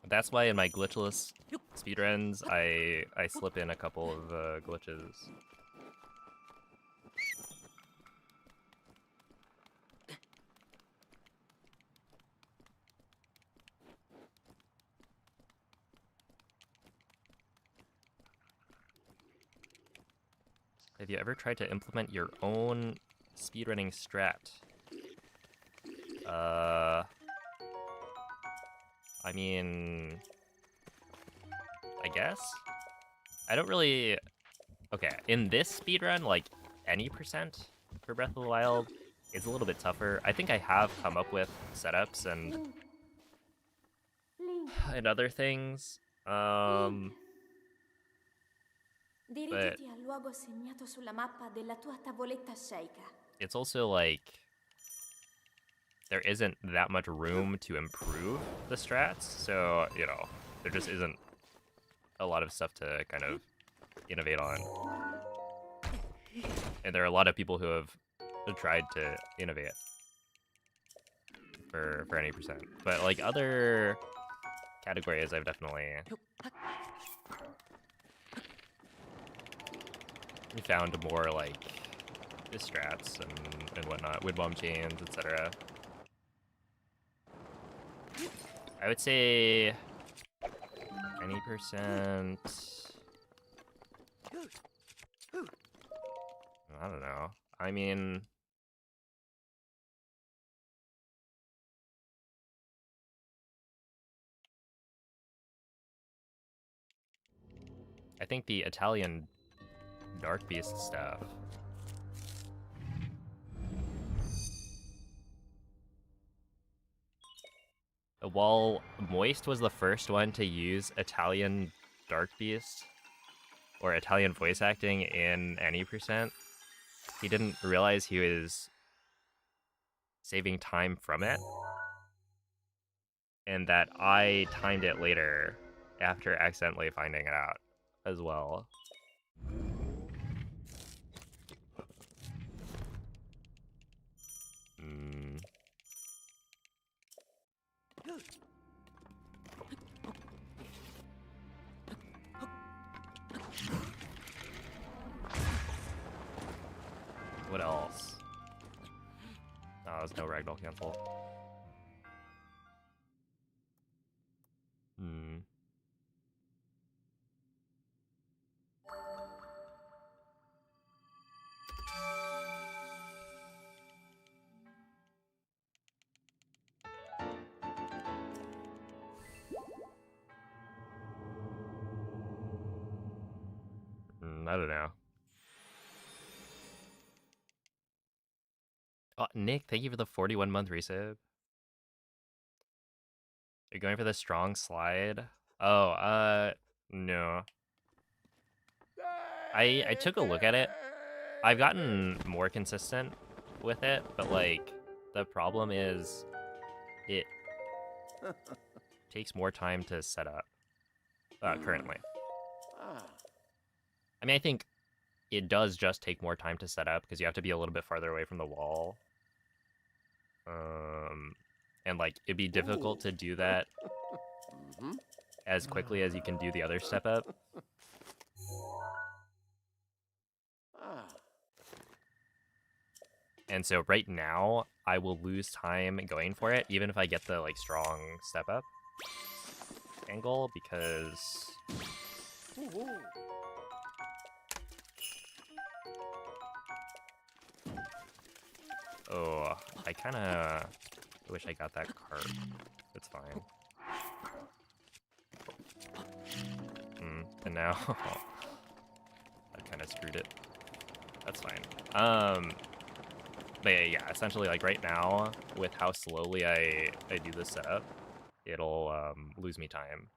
That's why in my glitchless speedruns, I slip in a couple of glitches. Have you ever tried to implement your own speedrunning strat? I mean, I guess? I don't really... Okay, in this speedrun, like, any percent for Breath of the Wild is a little bit tougher. I think I have come up with setups and Link, other things. Link. But Dirigiti al luogo segnato sulla mappa della tua tavoletta sceicca. it's also like there isn't that much room to improve the strats, so, you know, there just isn't a lot of stuff to kind of innovate on. And there are a lot of people who have tried to innovate for any percent. But like other categories, I've definitely found more like the strats and whatnot, wind bomb chains, etc. I would say any percent. I don't know. I mean, I think the Italian Dark Beast stuff. While Moist was the first one to use Italian Dark Beast, or Italian voice acting in any percent, he didn't realize he was saving time from it, and that I timed it later after accidentally finding it out as well. What else? Oh, there's no ragdoll cancel. I don't know. Oh, Nick, thank you for the 41-month resub. You're going for the strong slide? Oh, no. I took a look at it. I've gotten more consistent with it, but like, the problem is it takes more time to set up currently. I mean, I think it does just take more time to set up because you have to be a little bit farther away from the wall. And like, it'd be difficult to do that as quickly as you can do the other step up. And so right now, I will lose time going for it, even if I get the like strong step up angle, because oh, I kind of wish I got that card. It's fine. And now I kind of screwed it. That's fine. But yeah, essentially, like right now, with how slowly I do this setup, it'll lose me time.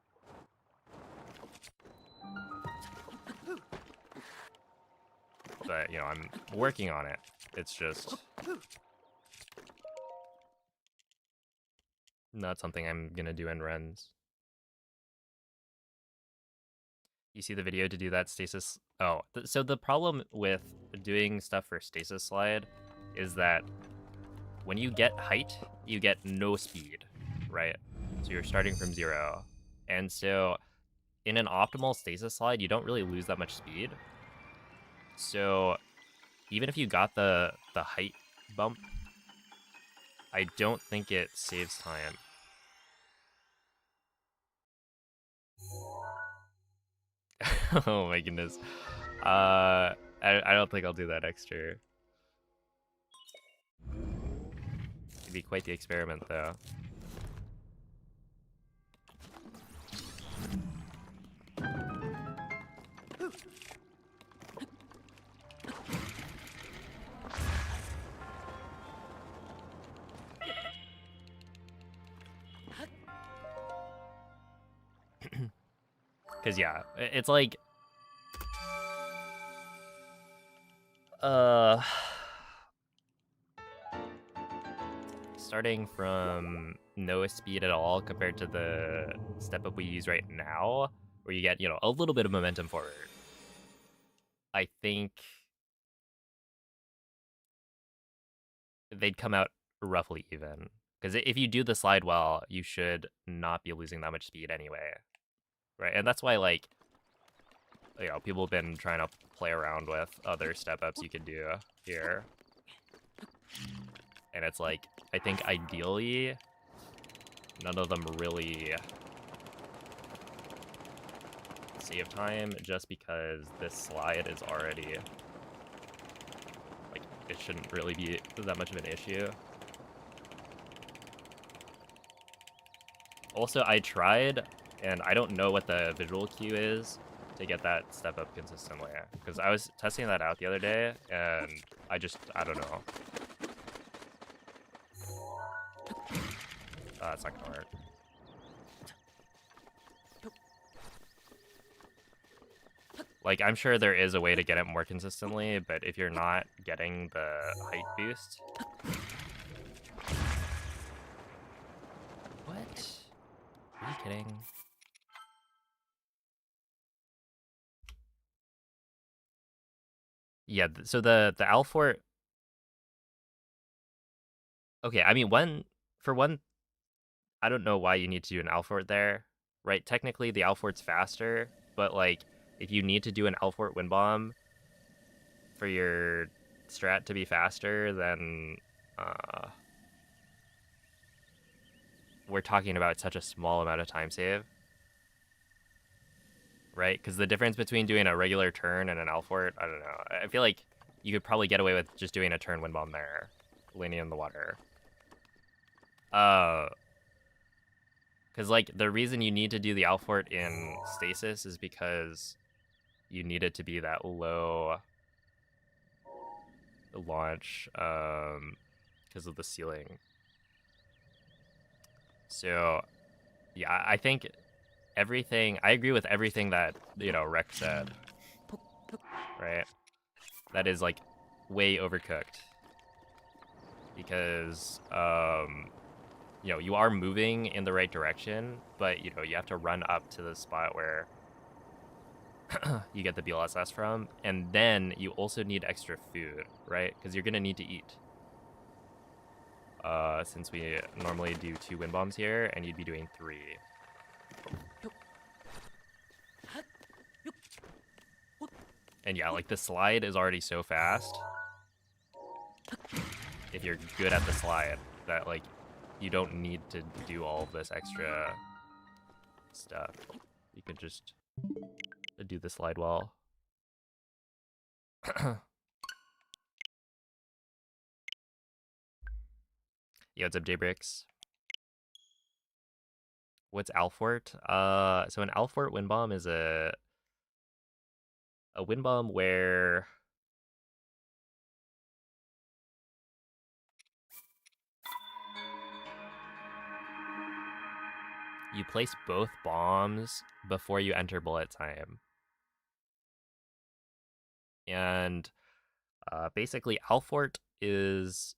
But, you know, I'm working on it. It's just not something I'm gonna do in runs. You see the video to do that stasis? Oh, so the problem with doing stuff for stasis slide is that when you get height, you get no speed, right? So you're starting from 0. And so in an optimal stasis slide, you don't really lose that much speed. So even if you got the height bump, I don't think it saves time. Oh my goodness. I don't think I'll do that extra. It'd be quite the experiment, though. Because, yeah, it's like... starting from no speed at all compared to the step up we use right now, where you get, you know, a little bit of momentum forward. I think they'd come out roughly even. Because if you do the slide well, you should not be losing that much speed anyway. Right? And that's why, like, you know, people have been trying to play around with other step-ups you could do here. And it's like, I think ideally, none of them really save time just because this slide is already, like, it shouldn't really be that much of an issue. Also, I tried, and I don't know what the visual cue is to get that step up consistently, because I was testing that out the other day, and I don't know. That's not gonna work. Like, I'm sure there is a way to get it more consistently, but if you're not getting the height boost... What? Are you kidding? Yeah, so the Alfort... Okay, I mean, for one, I don't know why you need to do an Alfort there, right? Technically, the Alfort's faster, but, like, if you need to do an Alfort wind bomb for your strat to be faster, then we're talking about such a small amount of time save, right? Because the difference between doing a regular turn and an Alfort, I don't know. I feel like you could probably get away with just doing a turn wind bomb there, landing in the water. Because, like, the reason you need to do the Alfort in stasis is because you need it to be that low launch because of the ceiling. So, yeah, I think everything... I agree with everything that, you know, Rex said. Right? That is, like, way overcooked. Because, you know, you are moving in the right direction, but, you know, you have to run up to the spot where you get the BLSS from, and then you also need extra food, right? Because you're going to need to eat. Since we normally do 2 wind bombs here, and you'd be doing 3. And yeah, like, the slide is already so fast. If you're good at the slide, that, like, you don't need to do all of this extra stuff. You can just do the slide well. Yo, what's up, Jbricks? What's Alfort? So an Alfort wind bomb is a wind bomb where you place both bombs before you enter bullet time. And basically, Alfort is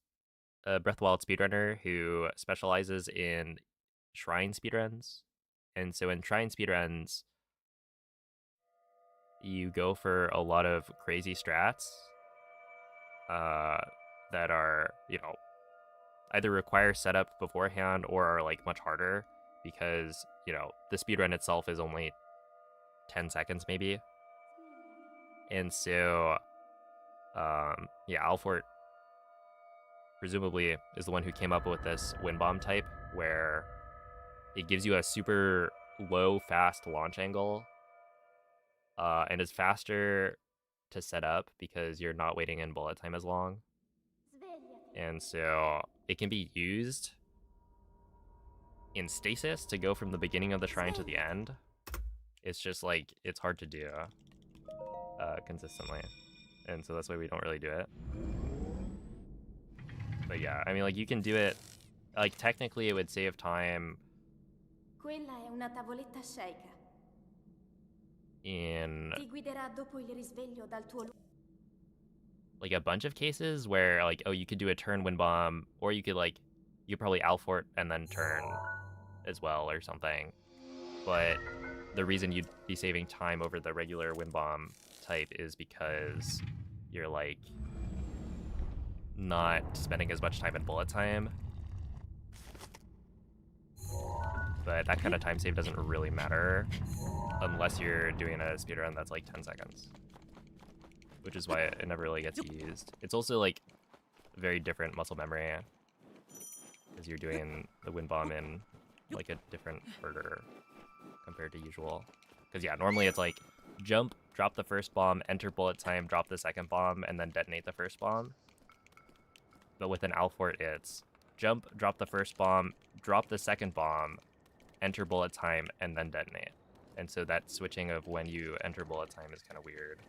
a Breath of the Wild speedrunner who specializes in shrine speedruns. And so in shrine speedruns, you go for a lot of crazy strats that are, you know, either require setup beforehand or are, like, much harder because, you know, the speedrun itself is only 10 seconds maybe. And so, yeah, Alfort presumably is the one who came up with this wind bomb type where it gives you a super low, fast launch angle and is faster to set up because you're not waiting in bullet time as long. Svegliati. And so it can be used in stasis to go from the beginning of the shrine to the end. It's just like, it's hard to do consistently. And so that's why we don't really do it. But yeah, I mean, like, you can do it, like, technically it would save time Quella è una tavoletta sceicca. in Ti guiderà dopo il risveglio dal tuo like a bunch of cases where like, oh, you could do a turn wind bomb, or you could like, you could probably Alfort and then turn as well or something. But the reason you'd be saving time over the regular wind bomb type is because you're like not spending as much time in bullet time. But that kind of time save doesn't really matter unless you're doing a speedrun that's like 10 seconds. Which is why it never really gets used. It's also like very different muscle memory because you're doing the wind bomb in like a different order compared to usual. Because yeah, normally it's like jump, drop the first bomb, enter bullet time, drop the second bomb, and then detonate the first bomb. But with an Alfort, it's jump, drop the first bomb, drop the second bomb, enter bullet time, and then detonate. And so that switching of when you enter bullet time is kind of weird.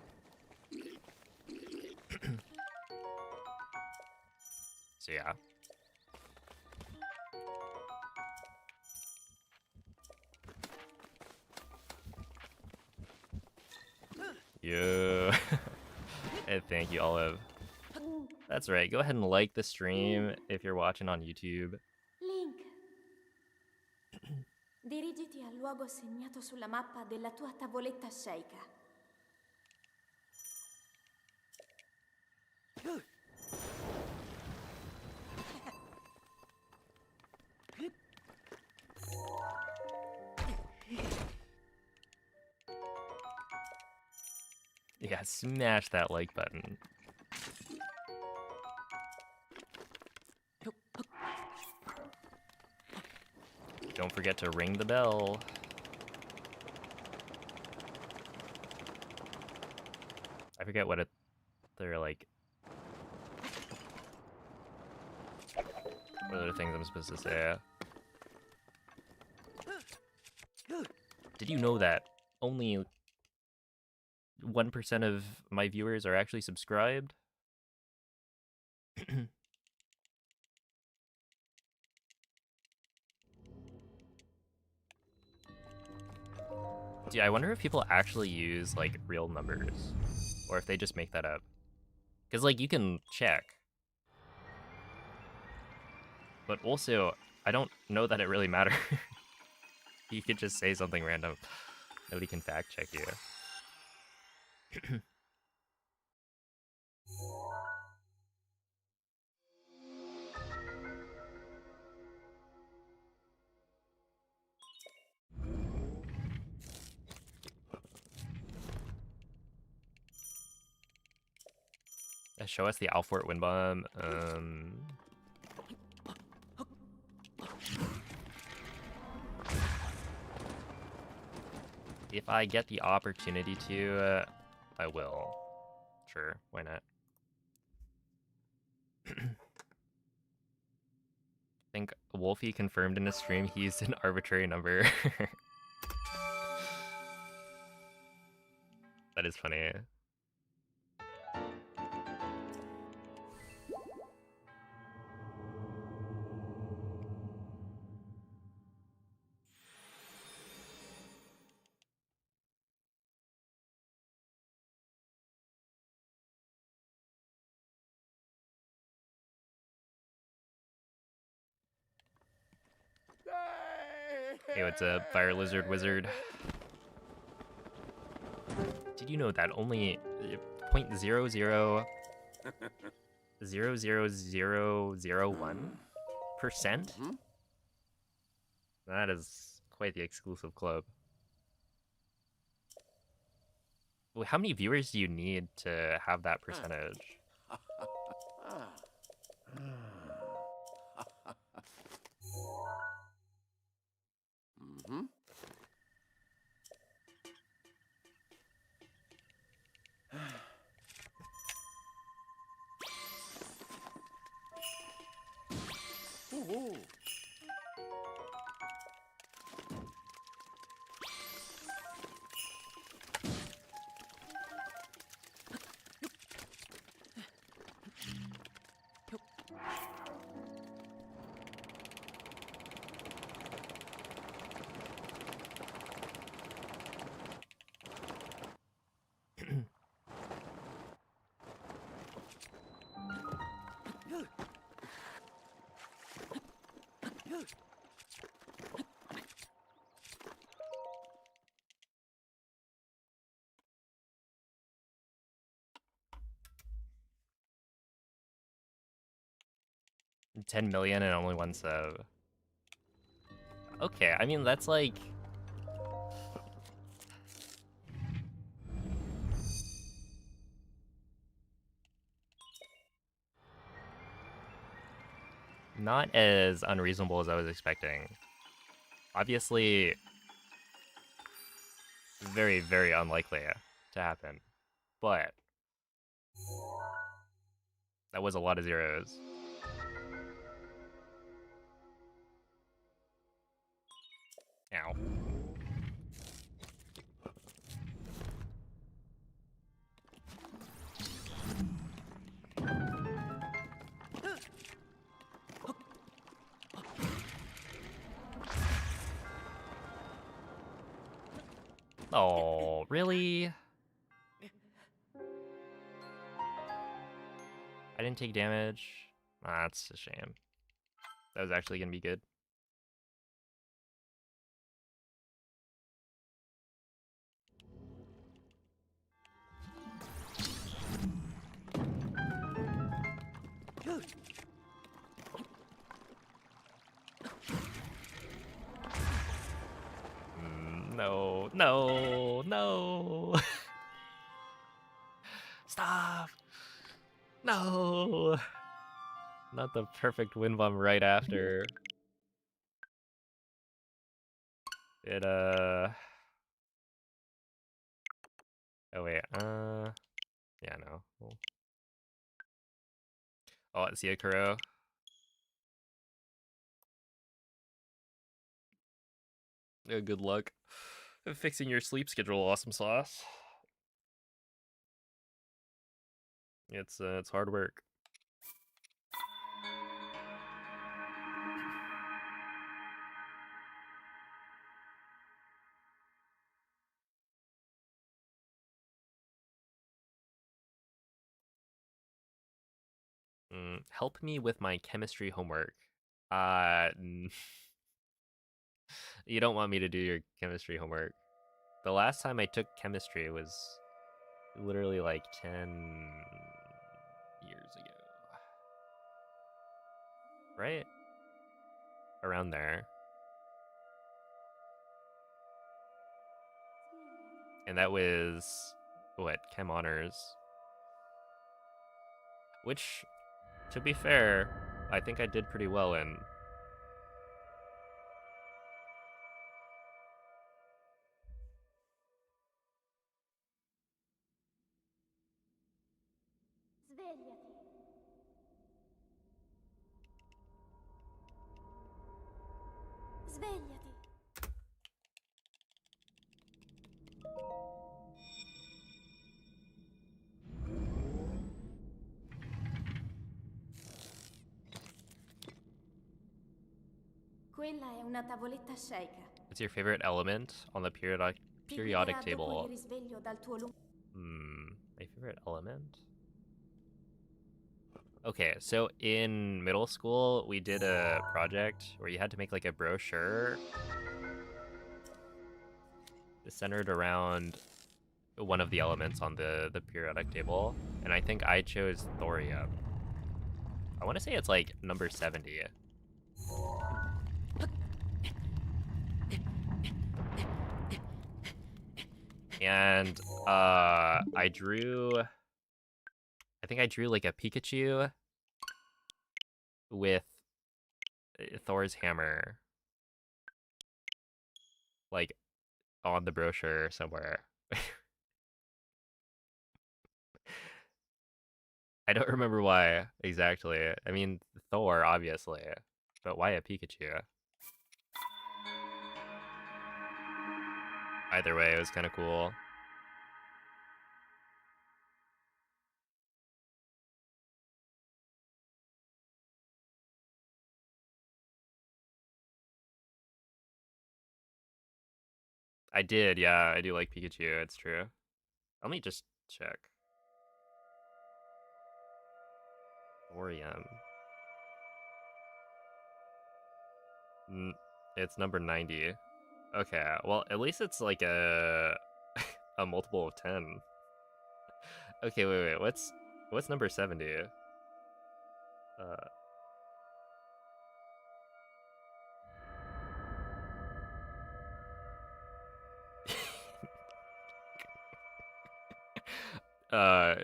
So yeah. Yeah. And thank you, Olive. That's right. Go ahead and like the stream if you're watching on YouTube. Link. Dirigiti al luogo segnato sulla mappa della tua tavoletta sceicca. Yeah, smash that like button. Don't forget to ring the bell. I forget what they're like. What are the things I'm supposed to say? Did you know that only 1% of my viewers are actually subscribed? Dude, I wonder if people actually use like real numbers or if they just make that up. Because like you can check. But also, I don't know that it really matters. You could just say something random. Nobody can fact check you. Show us the Alfort wind bomb. If I get the opportunity to, I will. Sure, why not? I think Wolfie confirmed in a stream he used an arbitrary number. That is funny. Hey, what's up, Fire Lizard Wizard? Did you know that only 0.0000001%? That is quite the exclusive club. Well, how many viewers do you need to have that percentage? Ooh. $10 million and only one sub. Okay, I mean, that's like... not as unreasonable as I was expecting. Obviously, very, very unlikely to happen. But that was a lot of zeros. Ow. Oh, really? I didn't take damage? Ah, that's a shame. That was actually gonna be good. No, no, no. Stop. No. Not the perfect wind bomb right after. It, oh wait, yeah, no. Oh, it's Yakuro. Good luck fixing your sleep schedule, Awesome Sauce. It's hard work. Help me with my chemistry homework. You don't want me to do your chemistry homework. The last time I took chemistry was literally like 10 years ago. Right? Around there. And that was, what, Chem Honors. Which, to be fair, I think I did pretty well in. Svegliati. Svegliati. Quella è una tavoletta shake. What's your favorite element on the periodic Ti guiderà dopo table? il risveglio dal tuo My favorite element? Okay, so in middle school, we did a project where you had to make like a brochure centered around one of the elements on the periodic table, and I think I chose thorium. I want to say it's like number 70. And I think I drew like a Pikachu with Thor's hammer, like on the brochure somewhere. I don't remember why exactly. I mean, Thor, obviously. But why a Pikachu? Either way, it was kind of cool. I did, yeah, I do like Pikachu, it's true. Let me just check. Thorium. It's number 90. Okay, well, at least it's like a a multiple of 10. Okay, wait, what's number 70? Uh,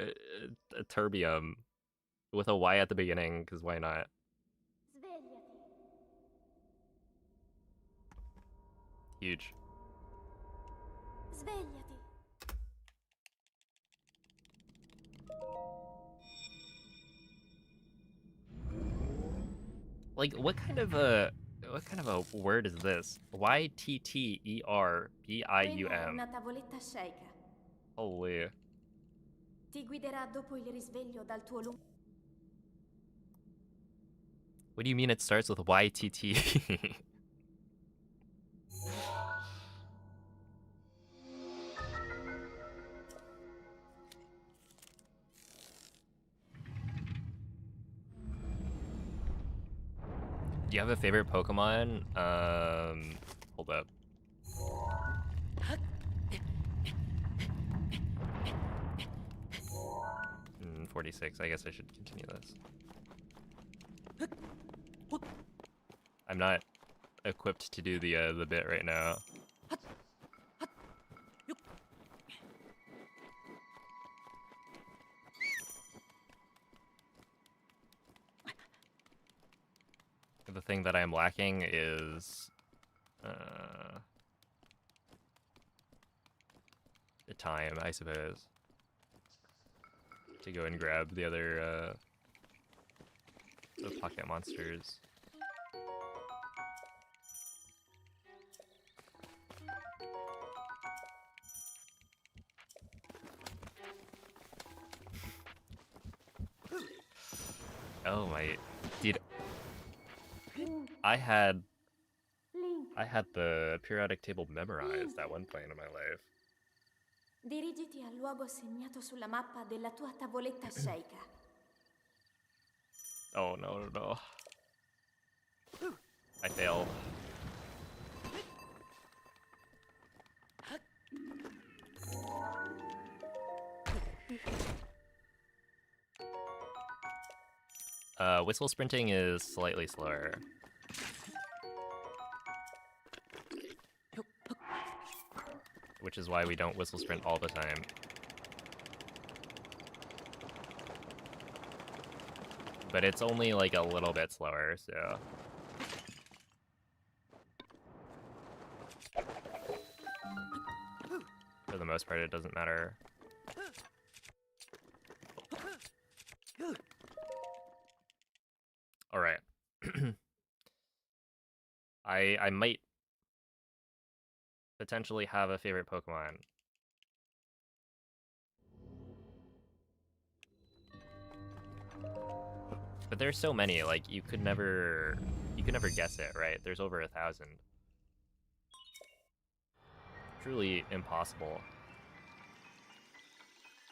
Terbium with a Y at the beginning, because why not? Svegliati. Huge. Svegliati. Like, what kind of a word is this? YTTERBIUM. Quella è una tavoletta sceicca. Holy. Ti guiderà dopo il risveglio dal tuo lungo. What do you mean it starts with YTT? Do you have a favorite Pokemon? Hold up. 46. I guess I should continue this. I'm not equipped to do the bit right now. The thing that I'm lacking is the time, I suppose, to go and grab the other the pocket monsters. Oh my, dude, I had the periodic table memorized at one point in my life. Dirigiti al luogo segnato sulla mappa della tua tavoletta sceicca. Oh no. I failed. Whistle sprinting is slightly slower. Which is why we don't whistle sprint all the time. But it's only like a little bit slower, so... For the most part, it doesn't matter. Alright. I might potentially have a favorite Pokemon. But there's so many, like, you could never guess it, right? There's over 1,000. Truly impossible.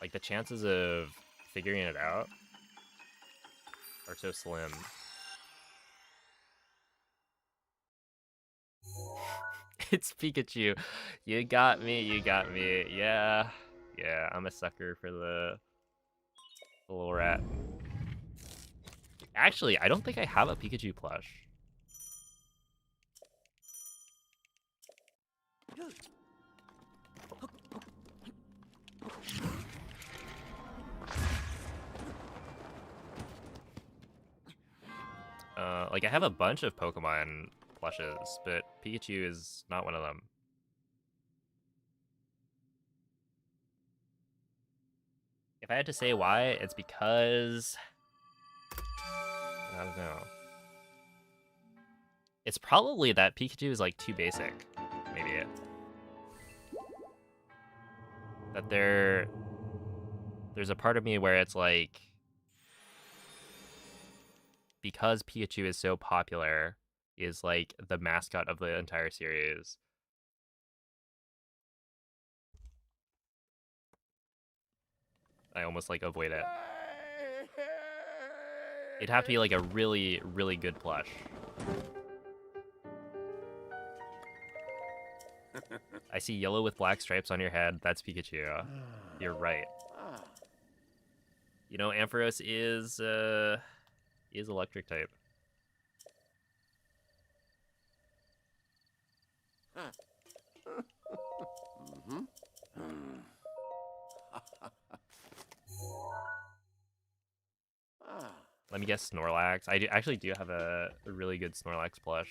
Like, the chances of figuring it out are so slim. It's Pikachu. You got me. Yeah, I'm a sucker for the little rat. Actually, I don't think I have a Pikachu plush. Like, I have a bunch of Pokemon plushes, but Pikachu is not one of them. If I had to say why, it's because... I don't know. It's probably that Pikachu is like too basic, maybe. That there's a part of me where it's like, because Pikachu is so popular, is like the mascot of the entire series. I almost like avoid it. It'd have to be like a really, really good plush. I see yellow with black stripes on your head. That's Pikachu. You're right. You know, Ampharos is electric type. Let me guess, Snorlax. I actually do have a really good Snorlax plush.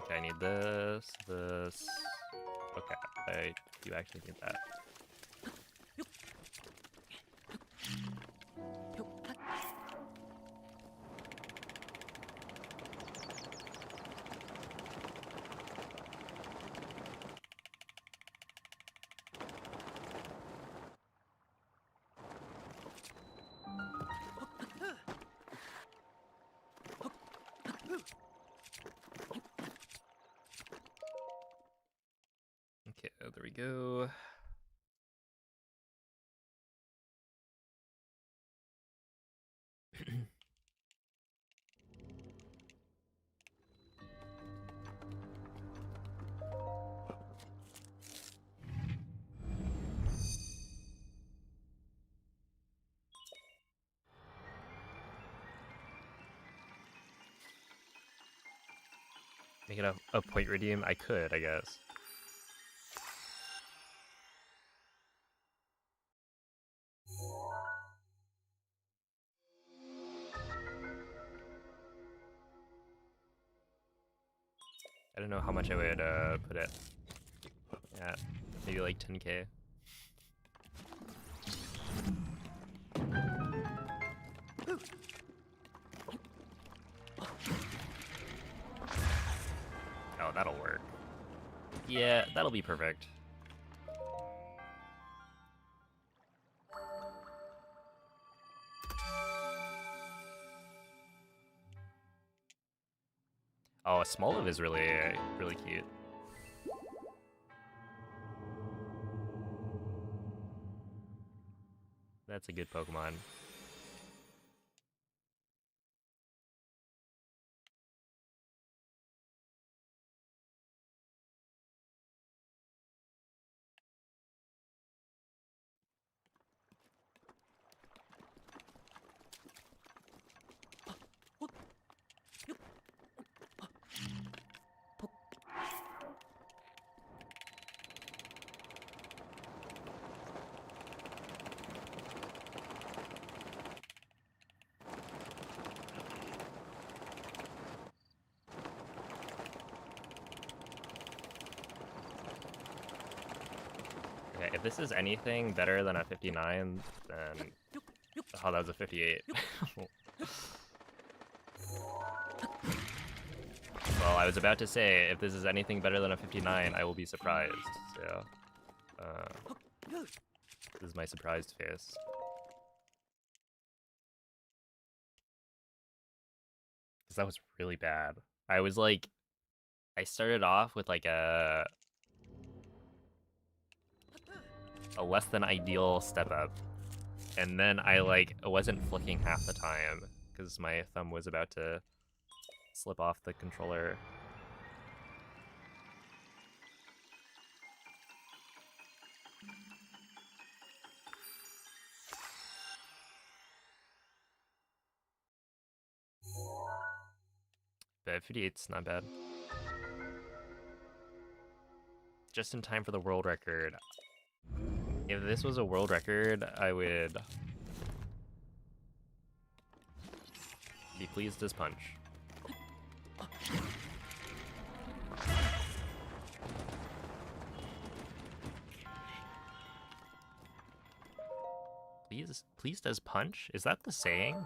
Okay, I need this. Okay, I do actually need that. Okay, there we go. Make it a point redeem? I could, I guess. I don't know how much I would put it at. Maybe like 10k. Oh, that'll work. Yeah, that'll be perfect. Oh, a Smoliv is really cute. That's a good Pokemon. Okay, if this is anything better than a 59, then... Oh, that was a 58. Well, I was about to say, if this is anything better than a 59, I will be surprised, so... this is my surprised face. Because that was really bad. I was like... I started off with like a less than ideal step up. And then I like wasn't flicking half the time because my thumb was about to slip off the controller. But 58's not bad. Just in time for the world record. If this was a world record, I would be pleased as punch. Pleased as punch? Is that the saying?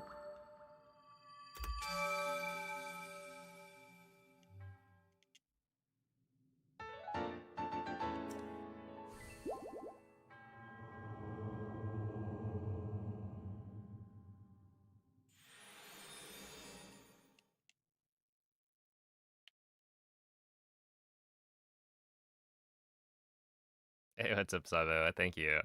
Hey, what's up, Savo? Thank you.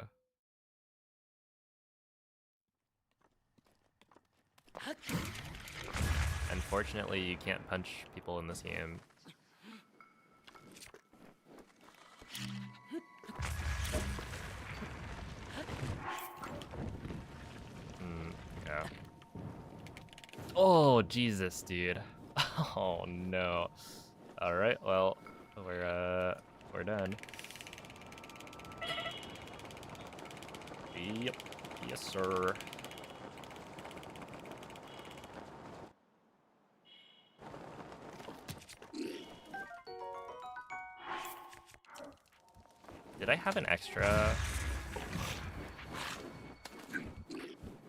Unfortunately, you can't punch people in this game. Yeah. Oh, Jesus, dude. Oh, no. Alright, well, we're done. Yep. Yes, sir. Did I have an extra?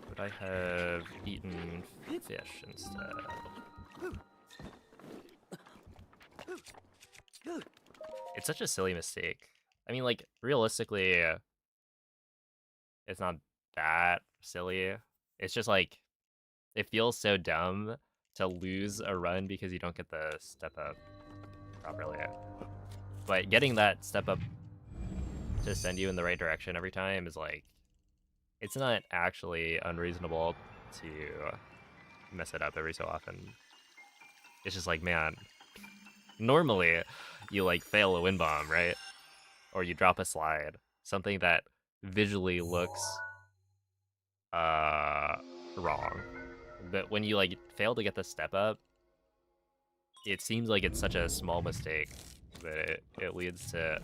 Would I have eaten fish instead? It's such a silly mistake. I mean, like, realistically, it's not that silly. It's just like, it feels so dumb to lose a run because you don't get the step up properly. But getting that step up to send you in the right direction every time is like, it's not actually unreasonable to mess it up every so often. It's just like, man, normally you like fail a wind bomb, right? Or you drop a slide, something that visually looks wrong. But when you like fail to get the step up, it seems like it's such a small mistake that it leads to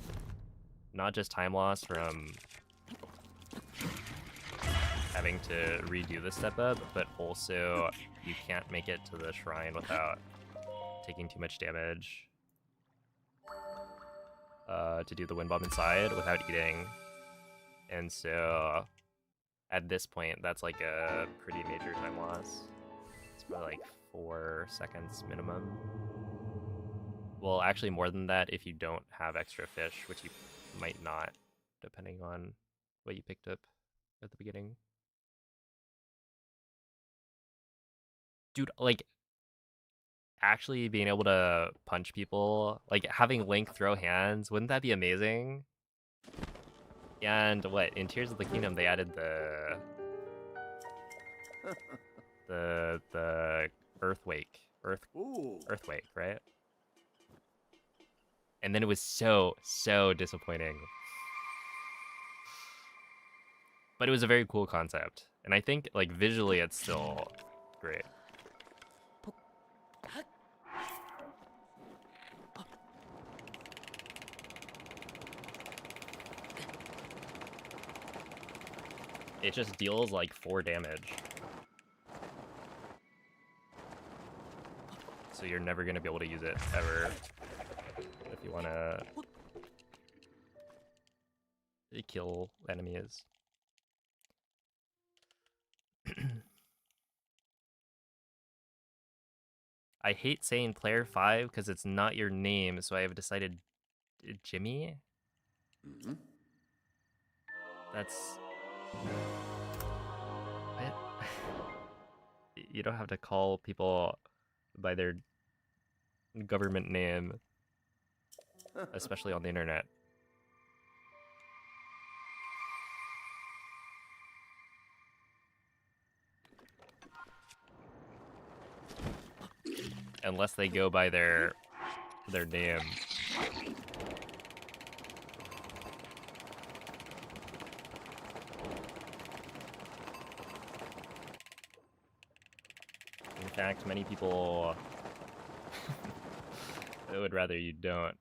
not just time loss from having to redo the step up, but also you can't make it to the shrine without taking too much damage to do the wind bomb inside without eating. And so at this point, that's like a pretty major time loss. It's probably like 4 seconds minimum. Well, actually more than that if you don't have extra fish, which you might not, depending on what you picked up at the beginning. Dude, like, actually being able to punch people, like having Link throw hands, wouldn't that be amazing? And what, in Tears of the Kingdom they added the Earthquake, right? And then it was so disappointing. But it was a very cool concept. And I think like visually it's still great. It just deals like 4 damage. So you're never gonna be able to use it ever if you wanna kill enemies. I hate saying player 5 because it's not your name, so I have decided Jimmy? Mm-hmm. That's... What? You don't have to call people by their government name, especially on the internet. Unless they go by their name. In fact, many people would rather you don't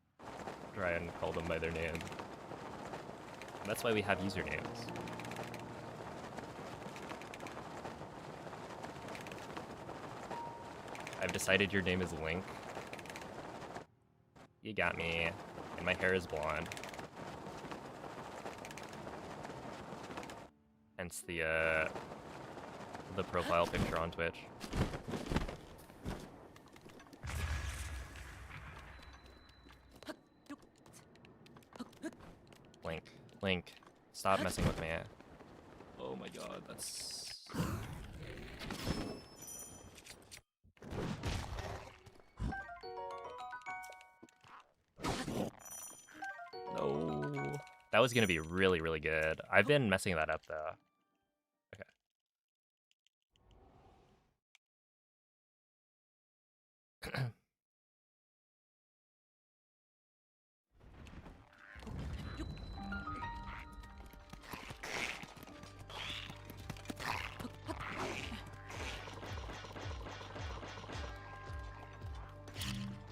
try and call them by their name. And that's why we have usernames. I've decided your name is Link. You got me. And my hair is blonde. hence the profile picture on Twitch. Link, stop messing with me. Oh my god, that's... No. That was gonna be really, really good. I've been messing that up though. Okay.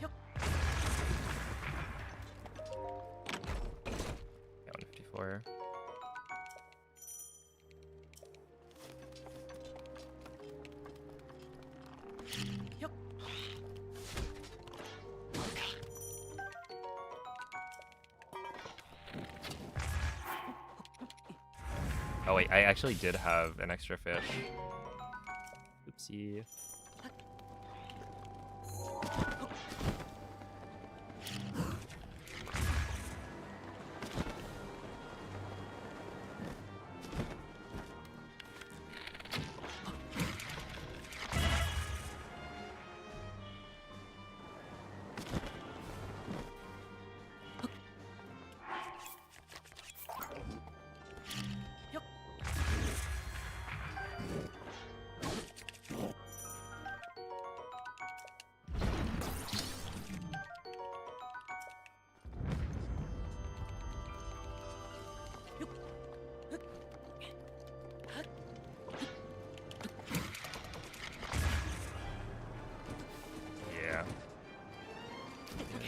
Yeah, 154. Oh wait, I actually did have an extra fish. Oopsie.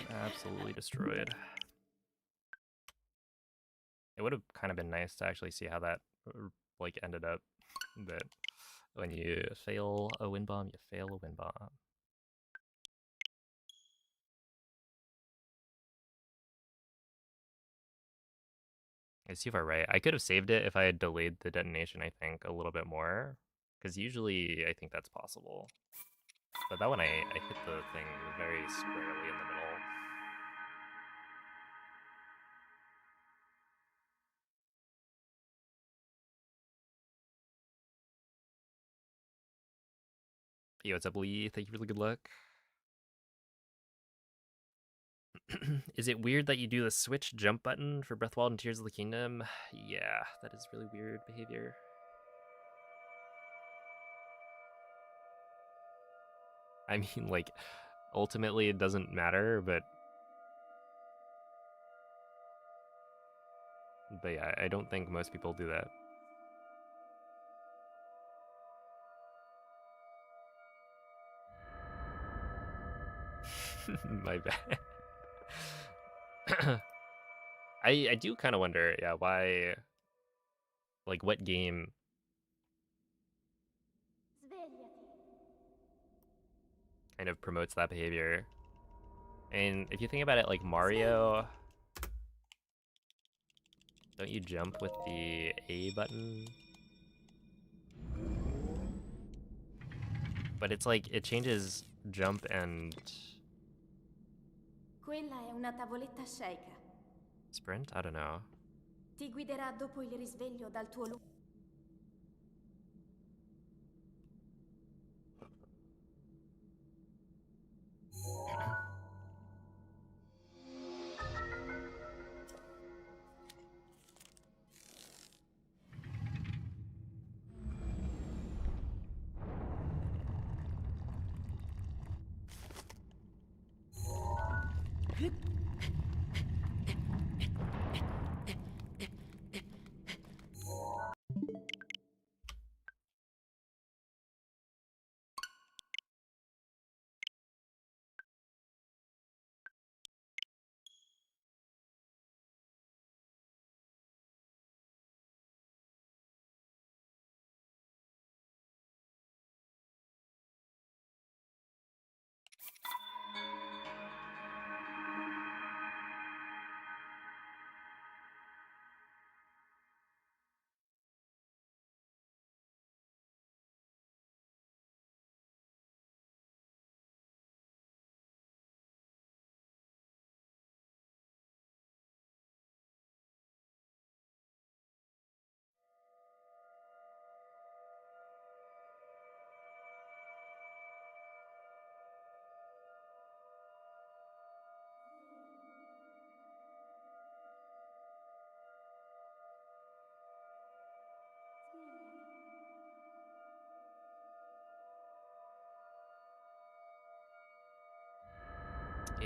Absolutely destroyed. It would have kind of been nice to actually see how that like ended up, but when you fail a wind bomb, you fail a wind bomb. Let's see if I'm right. I could have saved it if I had delayed the detonation, I think, a little bit more, because usually I think that's possible. But that one I hit the thing very squarely in the middle. Yo, what's up, Lee? Thank you for the good luck. Is it weird that you do the switch jump button for Breath of the Wild and Tears of the Kingdom? Yeah, that is really weird behavior. I mean, like, ultimately it doesn't matter, but yeah, I don't think most people do that. My bad. I do kind of wonder, yeah, why, like, what game kind of promotes that behavior. And if you think about it, like Mario, don't you jump with the A button? But it's like, it changes jump and Quella è una tavoletta sceicca. sprint? I don't know. Ti guiderà dopo il risveglio dal tuo luogo.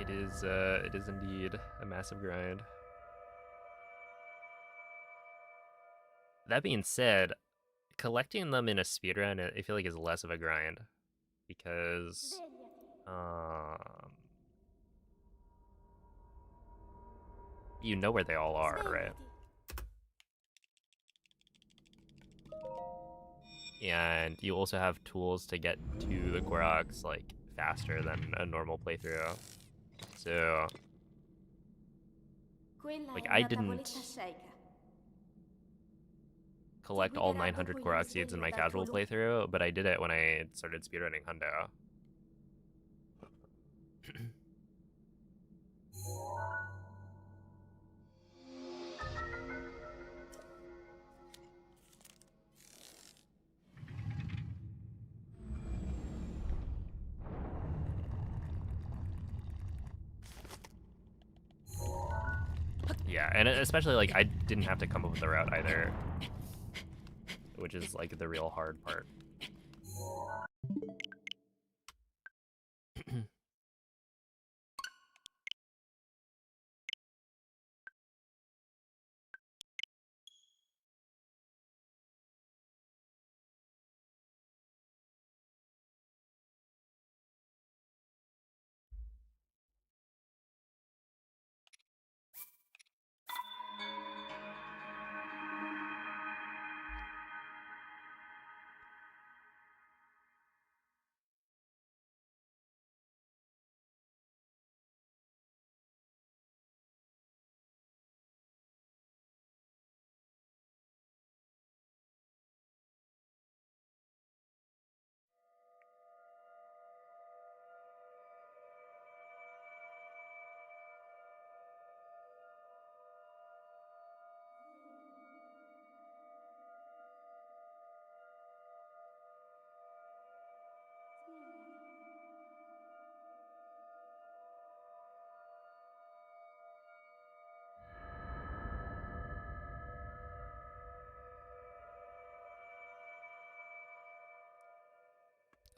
It is indeed a massive grind. That being said, collecting them in a speedrun, I feel like is less of a grind because you know where they all are, right? And you also have tools to get to the Koroks like faster than a normal playthrough. So like I didn't collect all 900 Korok seeds in my casual playthrough, but I did it when I started speedrunning Hundo. Yeah, and especially like I didn't have to come up with a route either, which is like the real hard part.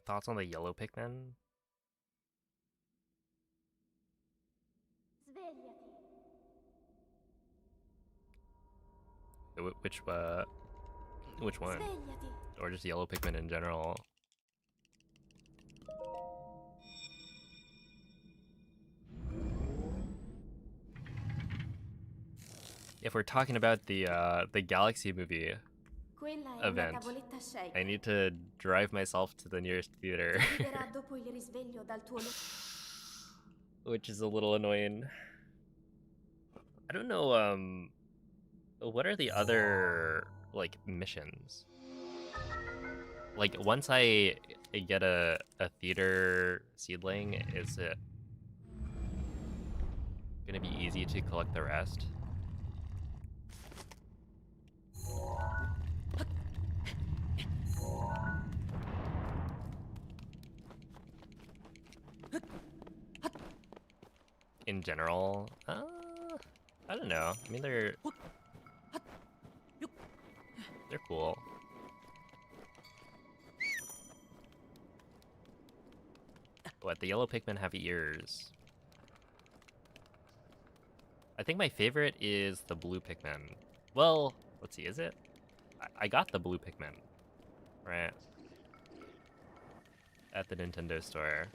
Thoughts on the yellow Pikmin? Which one? Or just yellow Pikmin in general? If we're talking about the Galaxy movie event, I need to drive myself to the nearest theater, which is a little annoying. I don't know. What are the other like missions? Like once I get a theater seedling, is it gonna be easy to collect the rest? In general, I don't know. I mean, they're cool. What, the yellow Pikmin have ears? I think my favorite is the blue Pikmin. Well, let's see, is it? I got the blue Pikmin, right? At the Nintendo store.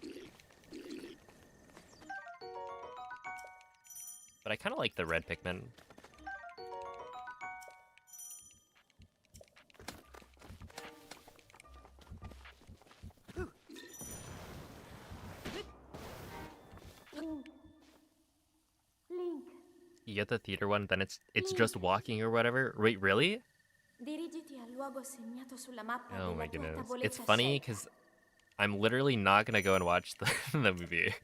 But I kind of like the red Pikmin. You get the theater one, then it's just walking or whatever. Wait, really? Oh my goodness. It's funny because I'm literally not gonna go and watch the movie.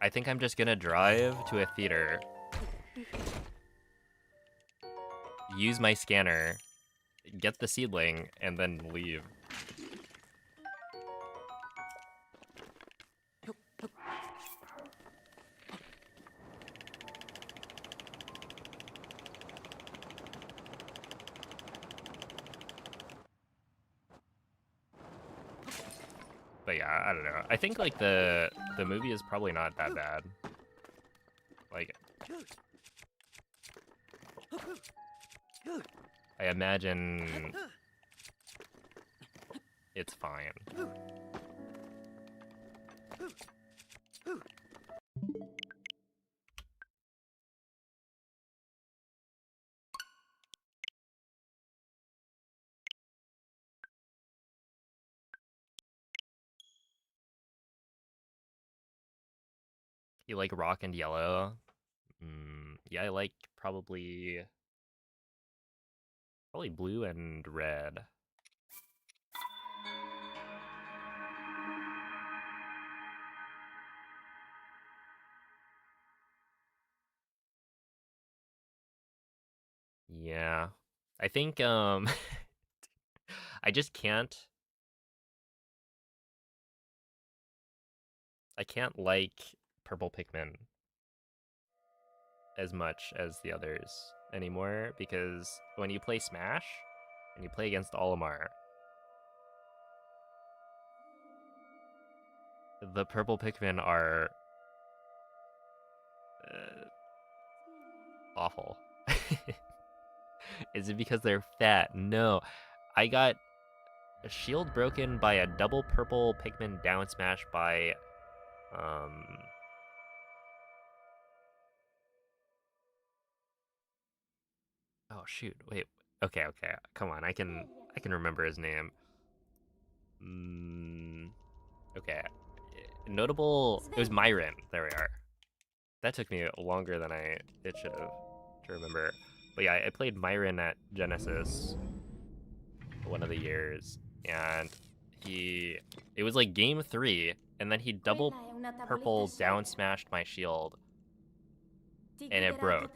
I think I'm just gonna drive to a theater, use my scanner, get the seedling, and then leave. But yeah, I don't know. I think like the movie is probably not that bad. Like, I imagine it's fine. You like rock and yellow? Yeah, I like probably blue and red. Yeah. I think I just can't like purple Pikmin as much as the others anymore because when you play Smash and you play against Olimar, the purple Pikmin are awful. Is it because they're fat? No. I got a shield broken by a double purple Pikmin down smash by oh shoot, wait. Okay. Come on, I can remember his name. Okay. Notable, it was Myron. There we are. That took me longer than it should have to remember. But yeah, I played Myron at Genesis one of the years, and it was like game 3, and then he double purple down smashed my shield, and it broke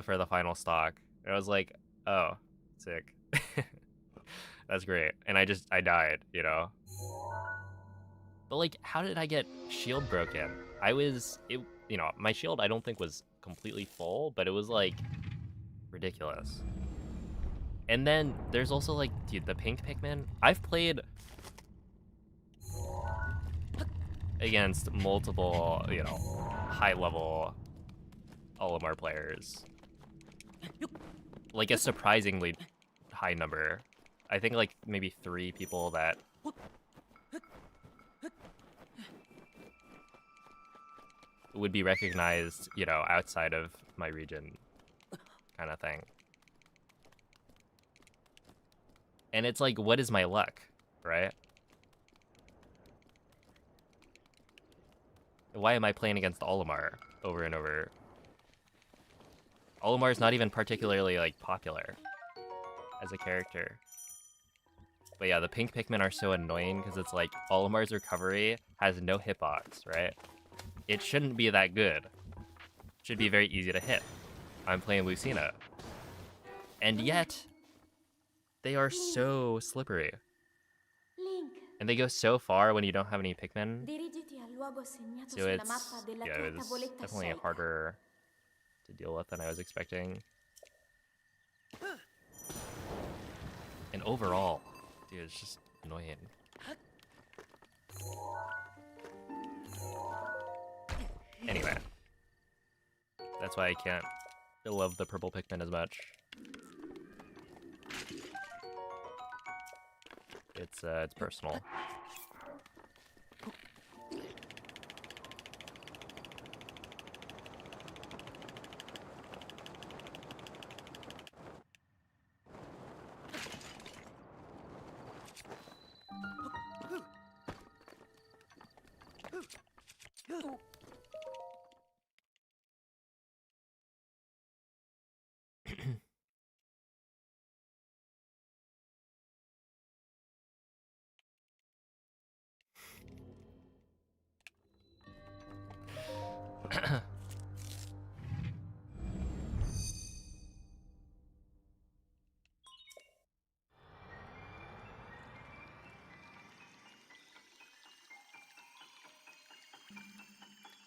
for the final stock. And I was like, oh, sick. That's great. And I died, you know? But like, how did I get shield broken? My shield I don't think was completely full, but it was like ridiculous. And then there's also like, dude, the pink Pikmin. I've played against multiple, high level Olimar players. Like a surprisingly high number. I think like maybe 3 people that would be recognized, outside of my region kind of thing. And it's like, what is my luck, right? Why am I playing against Olimar over and over? Olimar's not even particularly, like, popular as a character. But yeah, the pink Pikmin are so annoying because it's like, Olimar's recovery has no hitbox, right? It shouldn't be that good. It should be very easy to hit. I'm playing Lucina. And yet, they are so slippery. And they go so far when you don't have any Pikmin. So it's definitely harder to deal with than I was expecting. And overall, dude, it's just annoying. Anyway, that's why I can't love the purple Pikmin as much. It's personal.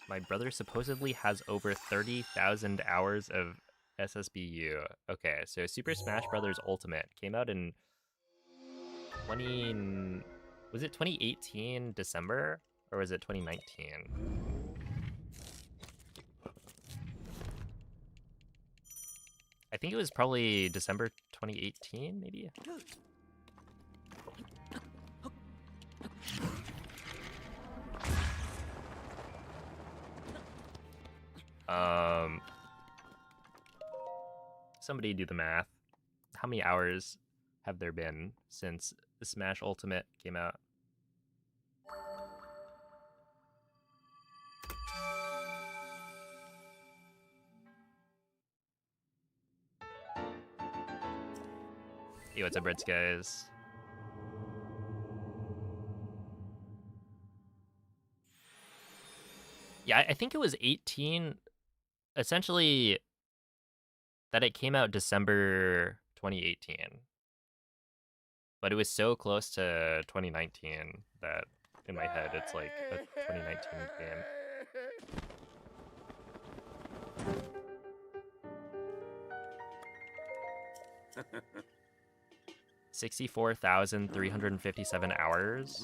My brother supposedly has over 30,000 hours of SSBU. Okay, so Super Smash Bros. Ultimate came out in Was it 2018 December or was it 2019? I think it was probably December 2018, maybe? Somebody do the math. How many hours have there been since Smash Ultimate came out? Hey, what's up, Reds, guys? Yeah, I think it was 18. Essentially, that it came out December 2018. But it was so close to 2019 that in my head it's like a 2019 game. 64,357 hours.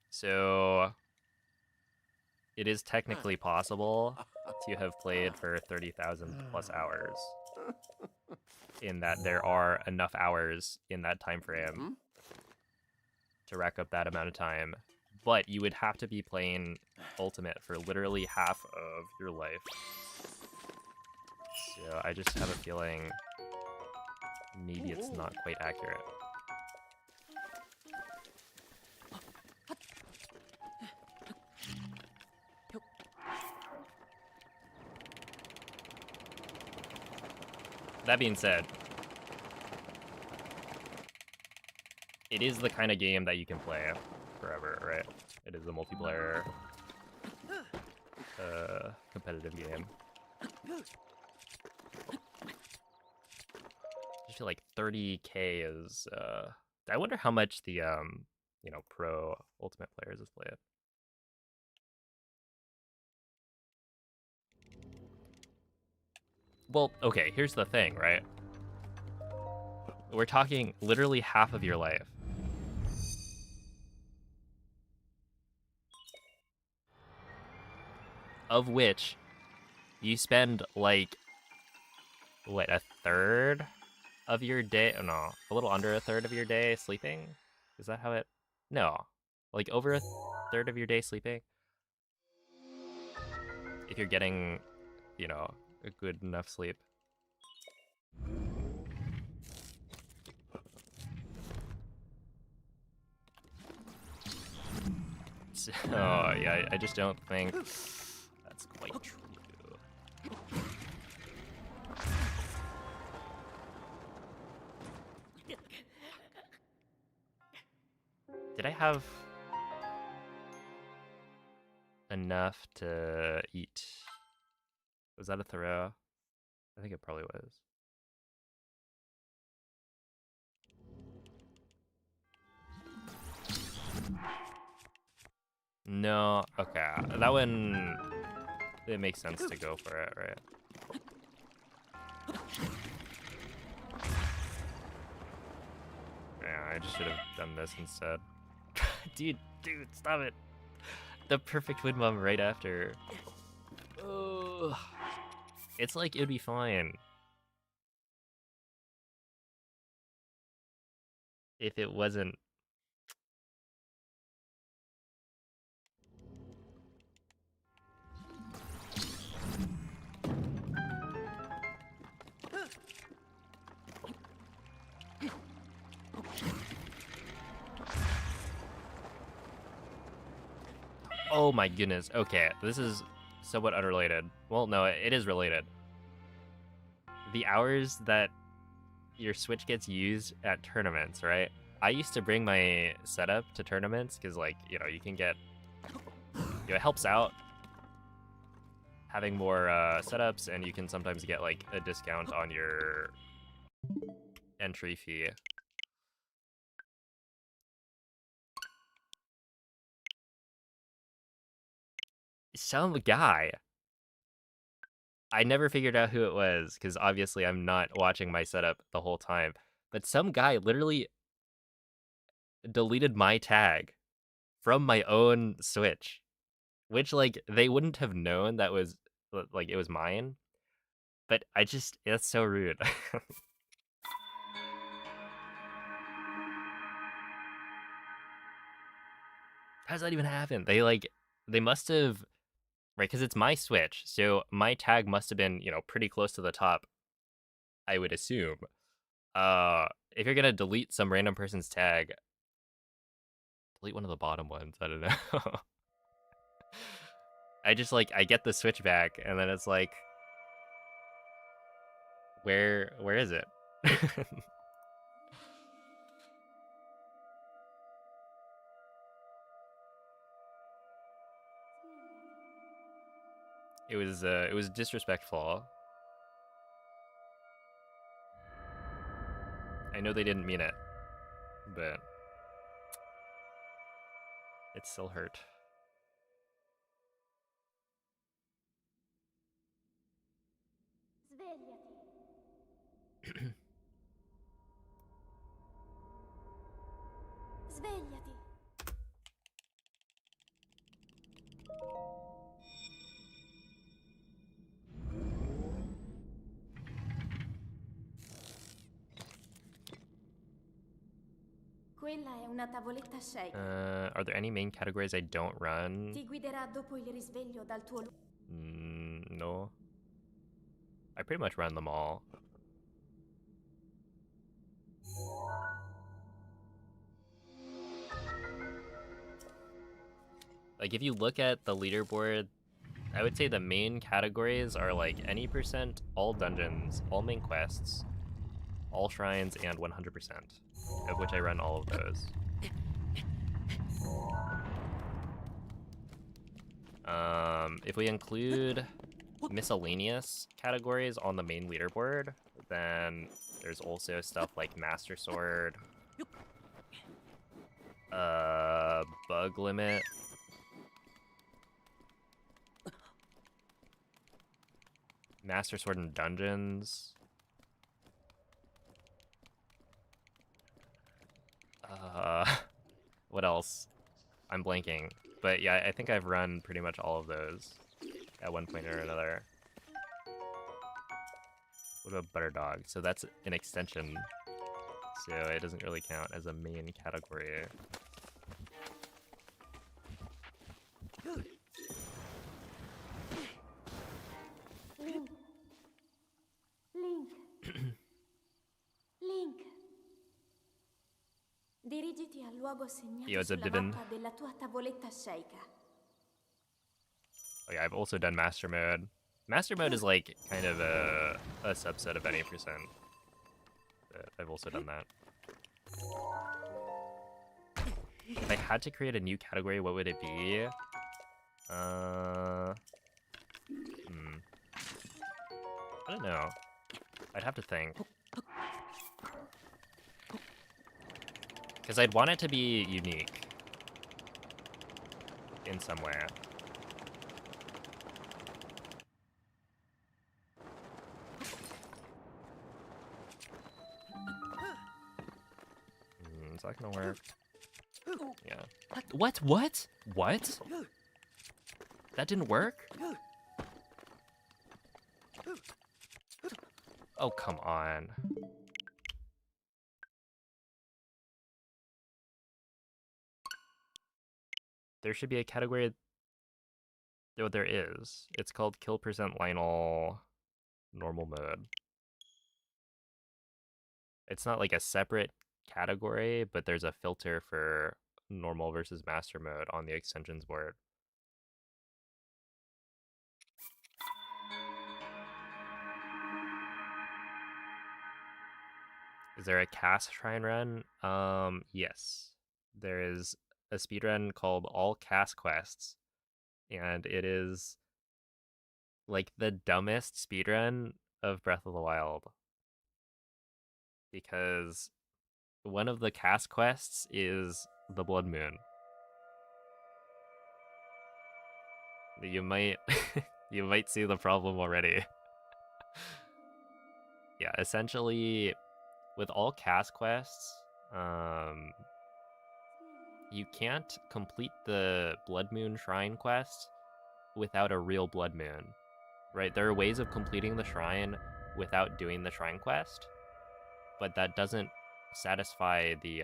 So it is technically possible to have played for 30,000 plus hours, in that there are enough hours in that time frame to rack up that amount of time. But you would have to be playing Ultimate for literally half of your life. So I just have a feeling maybe it's not quite accurate. That being said, it is the kind of game that you can play forever, right? It is a multiplayer, competitive game. I feel like 30K is, I wonder how much the, you know, pro Ultimate players has played. Well, okay, here's the thing, right? We're talking literally half of your life. Of which you spend like, what, a third of your day? Oh, no, a little under a third of your day sleeping? Is that how it? No, like over a third of your day sleeping. If you're getting, you know, a good enough sleep. So, yeah, I just don't think that's quite true. Did I have enough to eat? Was that a throw? I think it probably was. No, okay. That one, it makes sense to go for it, right? Yeah, I just should have done this instead. Dude, stop it. The perfect win bomb right after. Ugh. It's like, it'd be fine if it wasn't. Oh my goodness. Okay, this is somewhat unrelated. Well, no, it is related. The hours that your Switch gets used at tournaments, right? I used to bring my setup to tournaments because, like, you know, you can get, you know, it helps out having more setups, and you can sometimes get like a discount on your entry fee. Some guy I never figured out who it was, because obviously I'm not watching my setup the whole time. But some guy literally deleted my tag from my own Switch, which, like, they wouldn't have known that was, like, it was mine. But that's so rude. How does that even happen? They must have, right, because it's my Switch, so my tag must have been, pretty close to the top, I would assume. If you're gonna delete some random person's tag, delete one of the bottom ones. I don't know. I get the Switch back, and then it's like, where is it? It was disrespectful. I know they didn't mean it, but it still hurt. Svegliati. Svegliati. Quella è una tavoletta shake. Are there any main categories I don't run? Ti guiderà dopo il risveglio dal tuo No. I pretty much run them all. Like, if you look at the leaderboard, I would say the main categories are like any percent, all dungeons, all main quests, all shrines, and 100%, of which I run all of those. If we include miscellaneous categories on the main leaderboard, then there's also stuff like Master Sword, Bug Limit, Master Sword in Dungeons, what else? I'm blanking. But yeah, I think I've run pretty much all of those at one point or another. What about Butter Dog? So that's an extension, so it doesn't really count as a main category. Link. Link. Dirigiti al luogo segnato sulla mappa della tua tavoletta shake. Oh yeah, I've also done Master Mode. Master Mode is like kind of a subset of any percent. But I've also done that. If I had to create a new category, what would it be? I don't know. I'd have to think. Because I'd want it to be unique in some way. Is that gonna work? Yeah. What? What? That didn't work? Oh, come on. There should be a category. Oh, there is. It's called Kill Percent Lionel Normal Mode. It's not like a separate category, but there's a filter for normal versus master mode on the extensions board. Is there a cast shrine run? Yes. There is a speedrun called All Cast Quests, and it is like the dumbest speedrun of Breath of the Wild. Because one of the cast quests is the Blood Moon. You might you might see the problem already. Yeah, essentially, with all cast quests, you can't complete the Blood Moon Shrine quest without a real Blood Moon, right? There are ways of completing the shrine without doing the shrine quest, but that doesn't satisfy the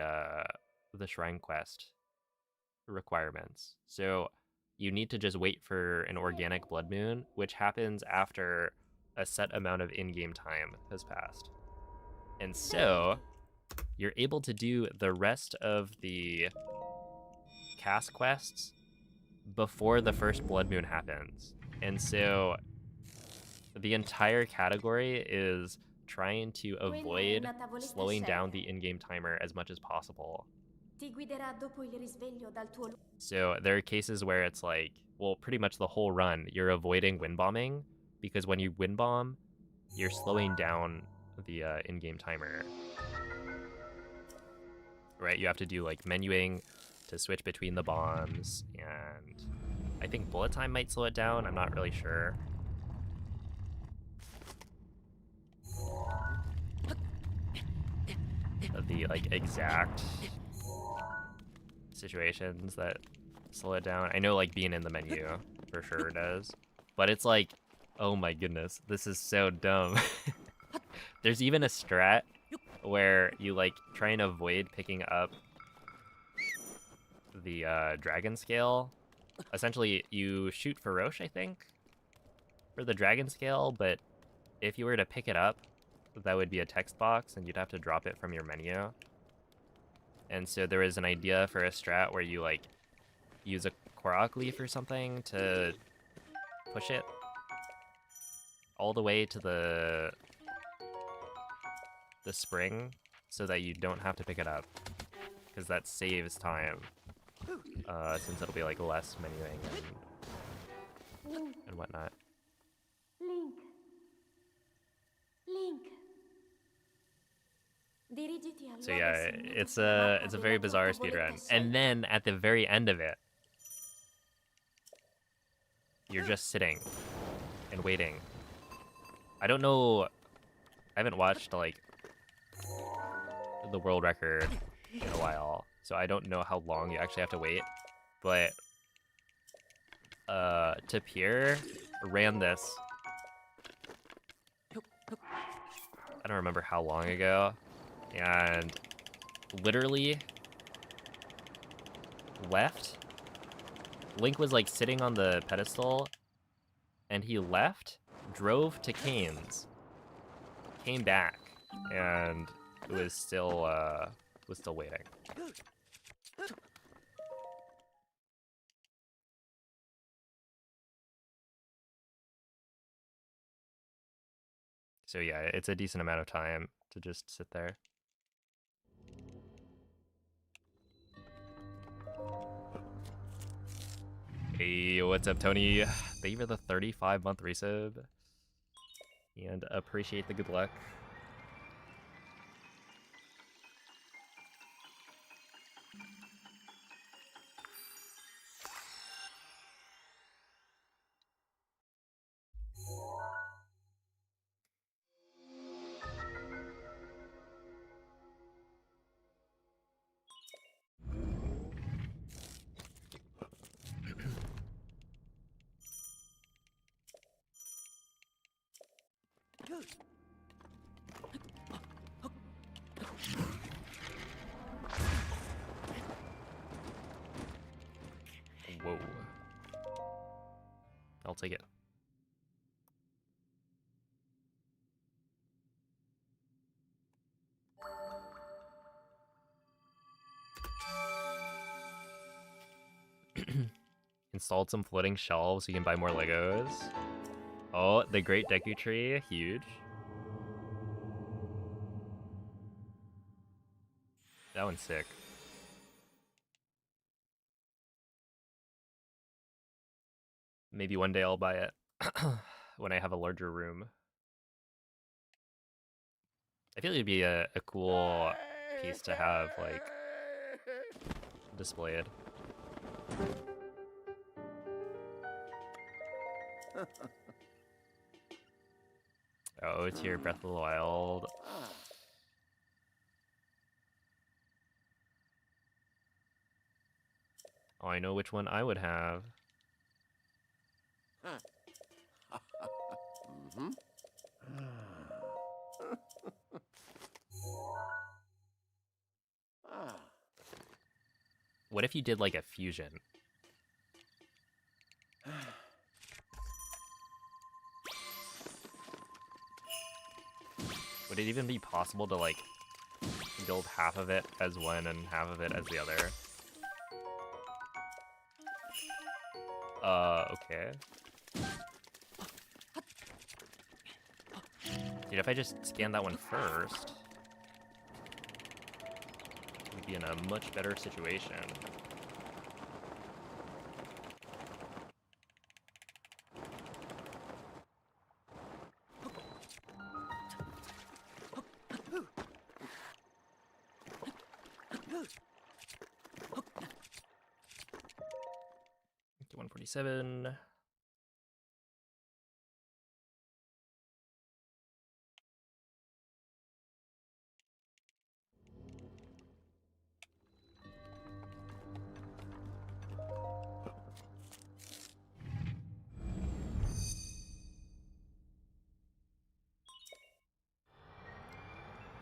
shrine quest requirements. So you need to just wait for an organic Blood Moon, which happens after a set amount of in-game time has passed. And so you're able to do the rest of the cast quests before the first Blood Moon happens. And so the entire category is trying to avoid slowing down the in-game timer as much as possible. So there are cases where it's like, well, pretty much the whole run, you're avoiding wind bombing, because when you wind bomb, you're slowing down the in-game timer. Right? You have to do like menuing to switch between the bombs, and I think bullet time might slow it down. I'm not really sure. Of the like exact situations that slow it down. I know like being in the menu for sure does, but it's like, oh my goodness, this is so dumb. There's even a strat where you like try and avoid picking up the dragon scale. Essentially, you shoot for Roche, I think, for the dragon scale, but if you were to pick it up, that would be a text box, and you'd have to drop it from your menu. And so there was an idea for a strat where you like use a Korok leaf or something to push it all the way to the spring so that you don't have to pick it up, because that saves time, since it'll be like less menuing and whatnot. Link. So yeah, it's a very bizarre speedrun. And then at the very end of it, you're just sitting and waiting. I don't know, I haven't watched like the world record in a while, so I don't know how long you actually have to wait, but Tapir ran this, I don't remember how long ago, and literally left. Link was like sitting on the pedestal, and he left, drove to Cane's, came back, and was still waiting. So yeah, it's a decent amount of time to just sit there. Hey, what's up, Tony? Thank you for the 35-month resub, and appreciate the good luck. Whoa. I'll take it. Installed some floating shelves so you can buy more Legos. Oh, the Great Deku Tree, huge. That one's sick. Maybe one day I'll buy it when I have a larger room. I feel it'd be a cool piece to have, like, displayed. Oh, it's here, Breath of the Wild. Ah. Oh, I know which one I would have. Mm-hmm. Ah. What if you did like a fusion? Would it even be possible to like build half of it as one and half of it as the other? Okay. Dude, if I just scan that one first, we'd be in a much better situation. Okay, 147.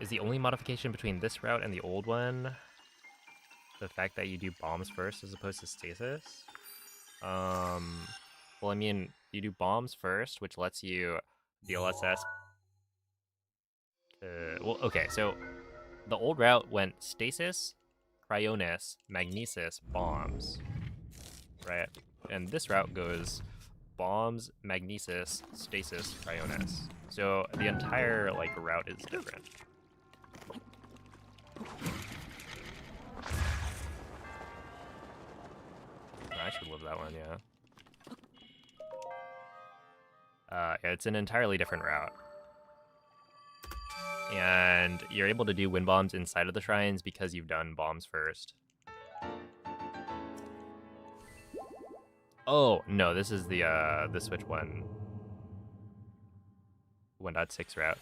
Is the only modification between this route and the old one the fact that you do bombs first as opposed to stasis? Well, I mean, you do bombs first, which lets you DLSS. Well, okay, so the old route went stasis, cryonis, magnesis, bombs, right? And this route goes bombs, magnesis, stasis, cryonis. So the entire like route is different. I should love that one, yeah. Yeah, it's an entirely different route. And you're able to do wind bombs inside of the shrines because you've done bombs first. Oh, no, this is the Switch 1.6 route.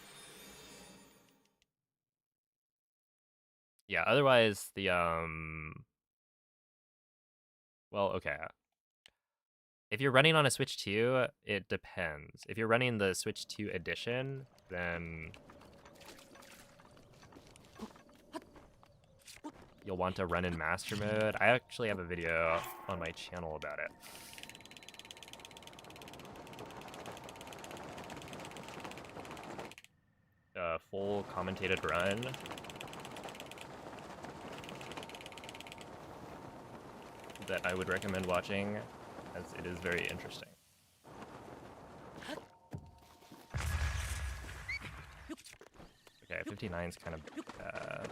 Yeah, otherwise the well, okay. If you're running on a Switch 2, it depends. If you're running the Switch 2 edition, then you'll want to run in master mode. I actually have a video on my channel about it. A full commentated run. That I would recommend watching, as it is very interesting. Okay, 59 is kind of bad.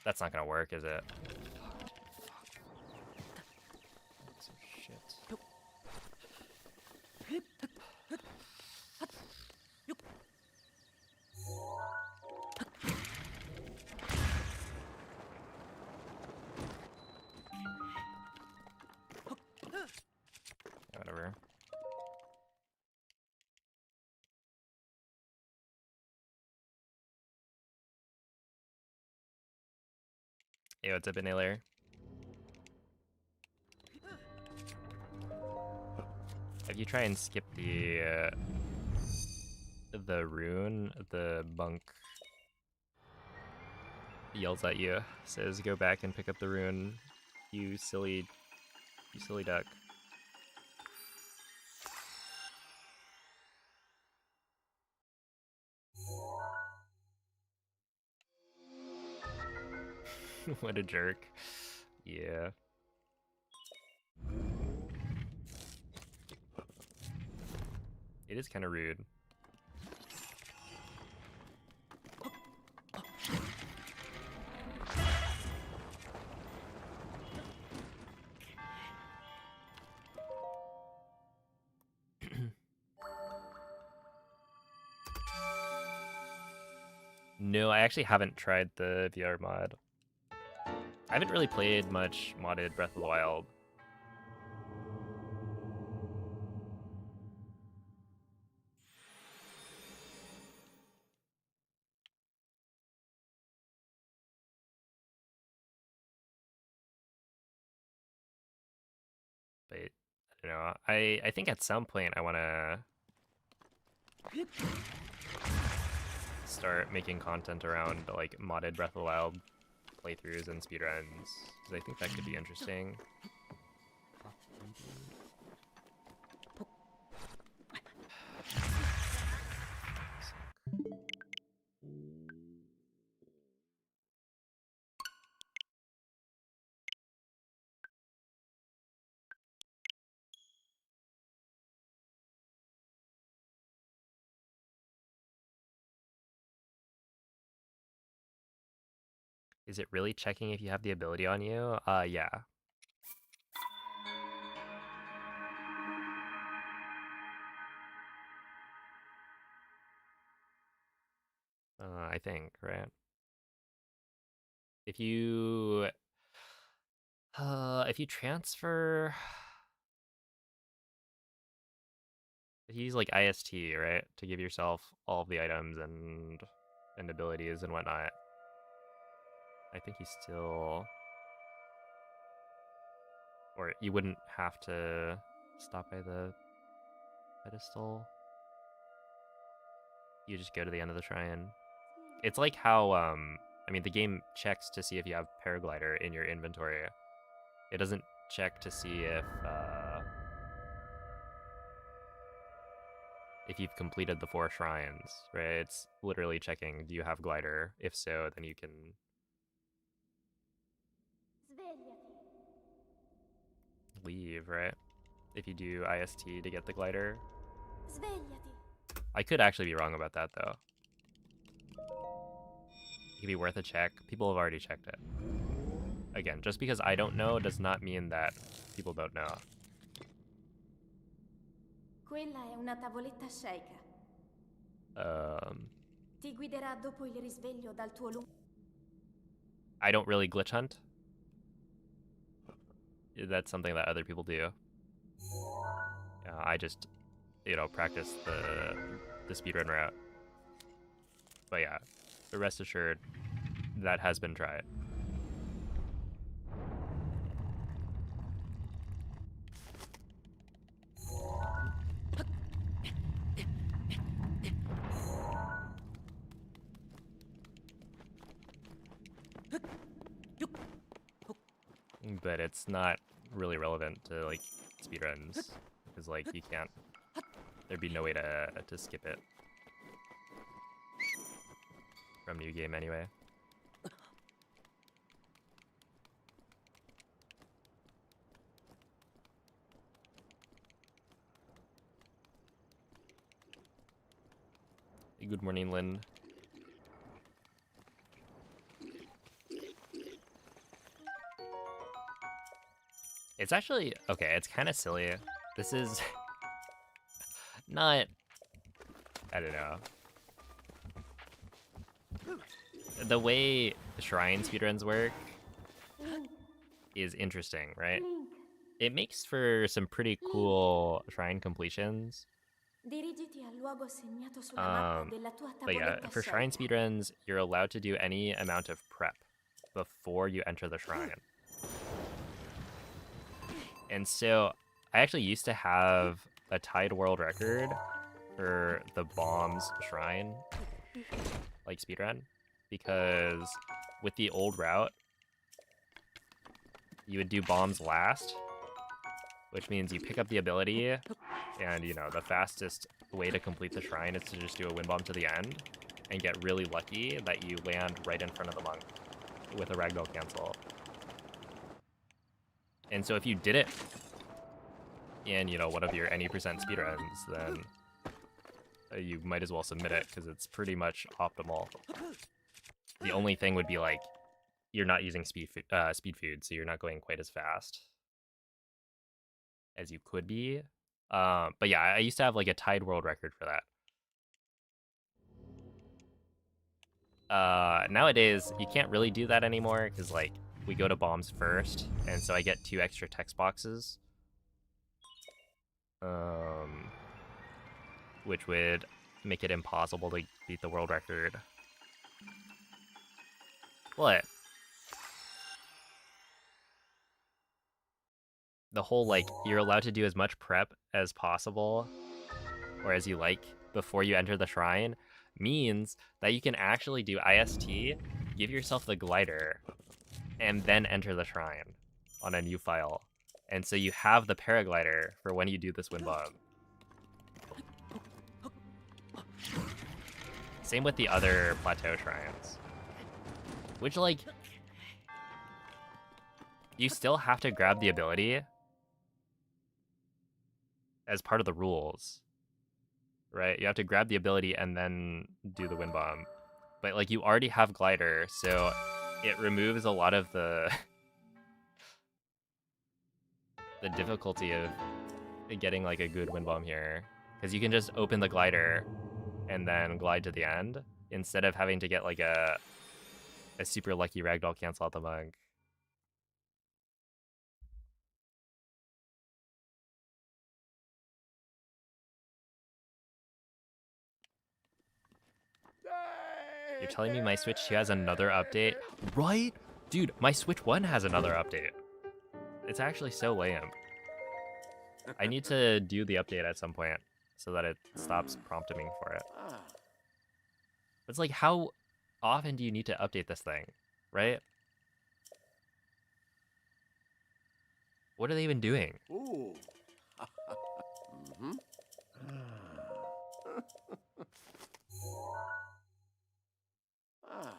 That's not gonna work, is it? Some shit. Whatever. Hey, what's up, Inhaler? If you try and skip the rune, the monk yells at you, says, "Go back and pick up the rune, you silly duck." What a jerk. Yeah. It is kind of rude. No, I actually haven't tried the VR mod. I haven't really played much modded Breath of the Wild. You know, I think at some point I want to start making content around like modded Breath of the Wild playthroughs and speedruns, because I think that could be interesting. Is it really checking if you have the ability on you? Yeah. I think, right? If you transfer, if you use like IST, right, to give yourself all of the items and abilities and whatnot, I think you still, or you wouldn't have to stop by the pedestal. You just go to the end of the shrine. It's like how I mean, the game checks to see if you have paraglider in your inventory. It doesn't check to see if you've completed the 4 shrines, right? It's literally checking, do you have glider? If so, then you can leave, right? If you do IST to get the glider. I could actually be wrong about that, though. It could be worth a check. People have already checked it. Again, just because I don't know does not mean that people don't know. Quella è una tavoletta sceicca. Ti guiderà dopo il risveglio dal tuo lungo. I don't really glitch hunt. That's something that other people do. I just, you know, practice the speedrun route. But yeah, rest assured, that has been tried. But it's not really relevant to like speedruns, because like you can't, there'd be no way to skip it from new game anyway. Hey, good morning, Lynn. It's actually, okay, it's kind of silly. This is not, I don't know. The way shrine speedruns work is interesting, right? It makes for some pretty cool shrine completions. Dirigiti al luogo segnato sulla mappa della tua But yeah, tavoletta for shrine sceicca. speedruns, you're allowed to do any amount of prep before you enter the shrine. And so I actually used to have a tied world record for the bombs shrine, like speedrun, because with the old route, you would do bombs last, which means you pick up the ability, and you know, the fastest way to complete the shrine is to just do a wind bomb to the end and get really lucky that you land right in front of the monk with a ragdoll cancel. And so if you did it in, you know, one of your any percent speedruns, then you might as well submit it, because it's pretty much optimal. The only thing would be like, you're not using speed food, so you're not going quite as fast as you could be. But yeah, I used to have like a tied world record for that. Nowadays, you can't really do that anymore, because like, we go to bombs first, and so I get 2 extra text boxes. Which would make it impossible to beat the world record. What? the whole, like, you're allowed to do as much prep as possible, or as you like, before you enter the shrine, means that you can actually do IST, give yourself the glider, and then enter the shrine on a new file. And so you have the paraglider for when you do this wind bomb. Same with the other plateau shrines. Which, like, you still have to grab the ability as part of the rules, right? You have to grab the ability and then do the wind bomb. But, like, you already have glider, so it removes a lot of the the difficulty of getting, like, a good wind bomb here. Because you can just open the glider and then glide to the end, instead of having to get, like, a super lucky ragdoll cancel out the monk. You're telling me my Switch 2 has another update? Right? Dude, my Switch 1 has another update. It's actually so lame. I need to do the update at some point so that it stops prompting me for it. It's like, how often do you need to update this thing, right? What are they even doing? Ooh. Mm-hmm. Ah.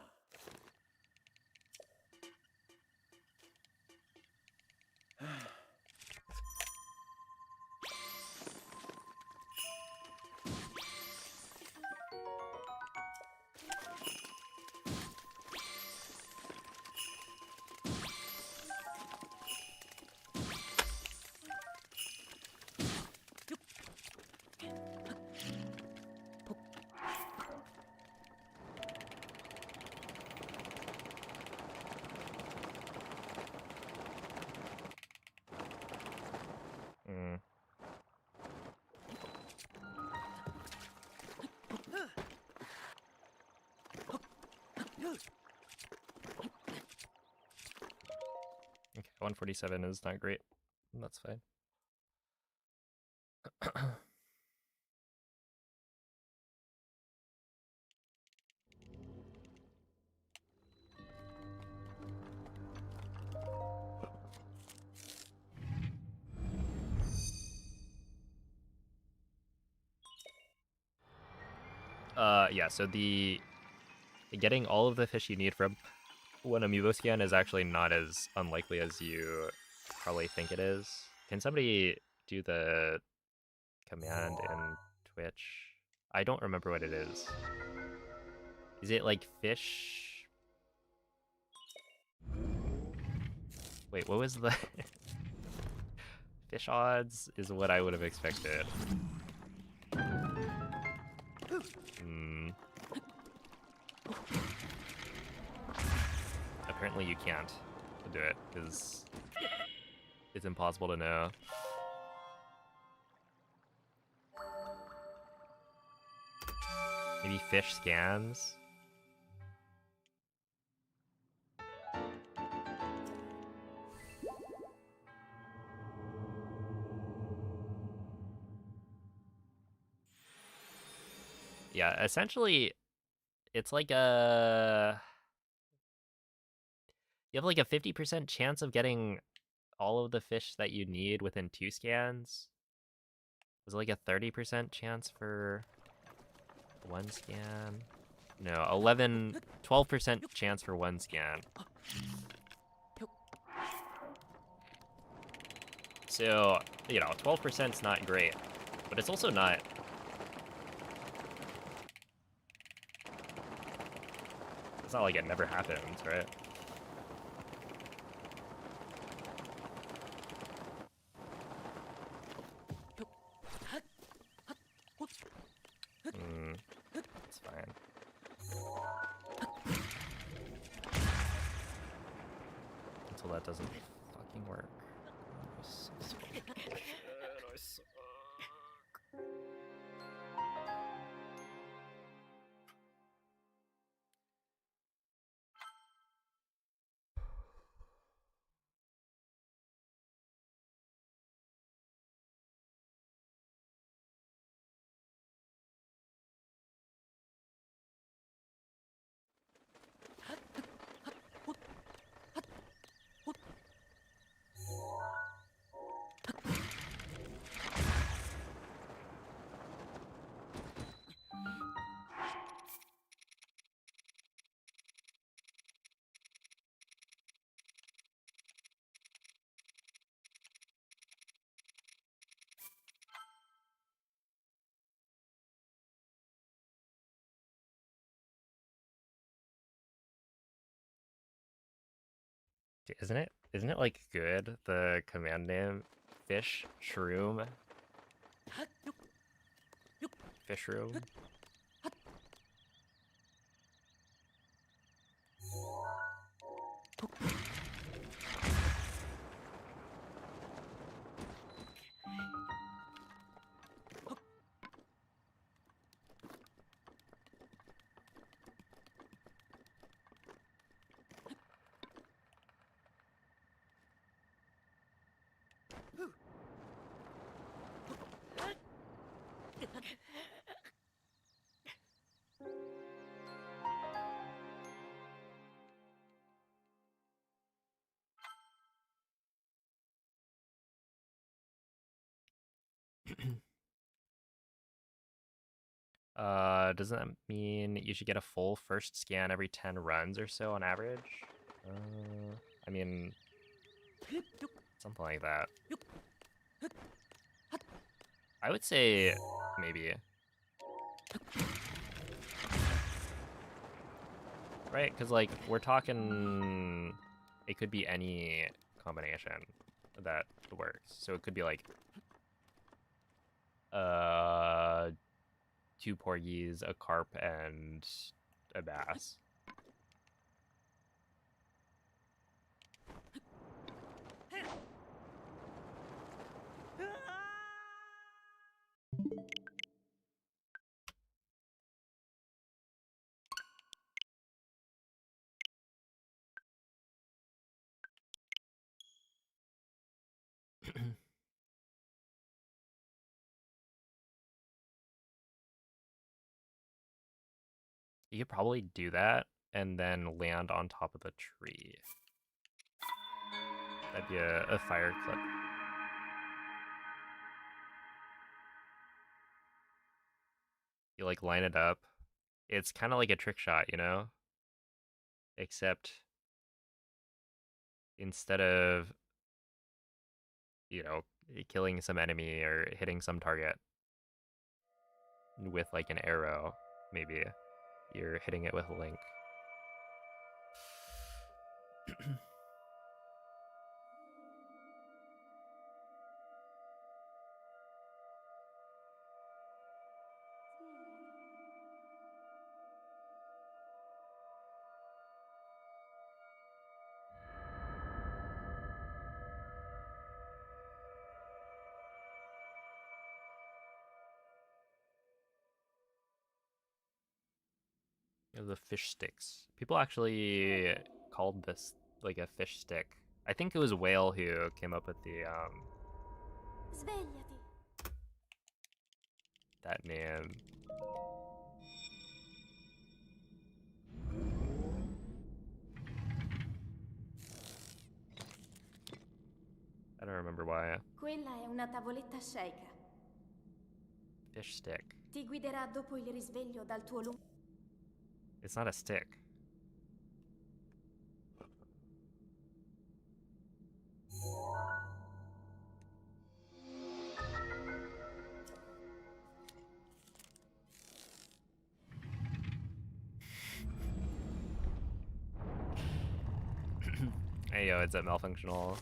Mm. Okay, 147 is not great. That's fine. Yeah, so the getting all of the fish you need from one amiibo scan is actually not as unlikely as you probably think it is. Can somebody do the command in Twitch? I don't remember what it is. Is it like fish? Wait, what was the... Fish odds is what I would have expected. Apparently you can't do it, because it's impossible to know. Maybe fish scans? Yeah, essentially, it's like a... You have like a 50% chance of getting all of the fish that you need within 2 scans. Was it like a 30% chance for 1 scan? No, 12% chance for 1 scan. So, you know, 12%'s not great, but it's also not... It's not like it never happens, right? It's fine. Until that doesn't fucking work. Dude, isn't it like good, the command name? Fish shroom. Fish room. Doesn't that mean you should get a full first scan every 10 runs or so on average? I mean, something like that. I would say maybe. Right, because like we're talking, it could be any combination that works. So it could be like 2 porgies, a carp, and a bass. You could probably do that and then land on top of the tree. That'd be a fire clip. You like line it up. It's kind of like a trick shot, you know? Except instead of, you know, killing some enemy or hitting some target with like an arrow, maybe you're hitting it with a link. The fish sticks. People actually called this like a fish stick. I think it was Whale who came up with the Svegliati. that name. I don't remember why. Quella è una tavoletta sceicca. Fish stick. Ti guiderà dopo il risveglio dal tuo lungo... It's not a stick. Hey yo, it's a malfunctional.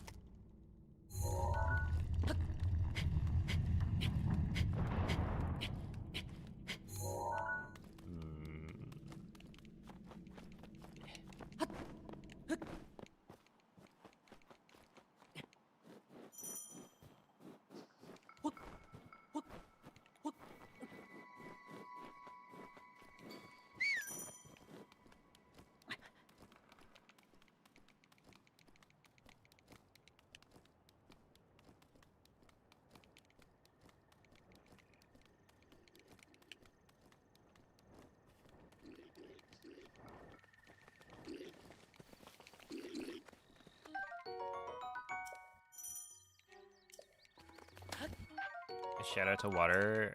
Shout out to Water.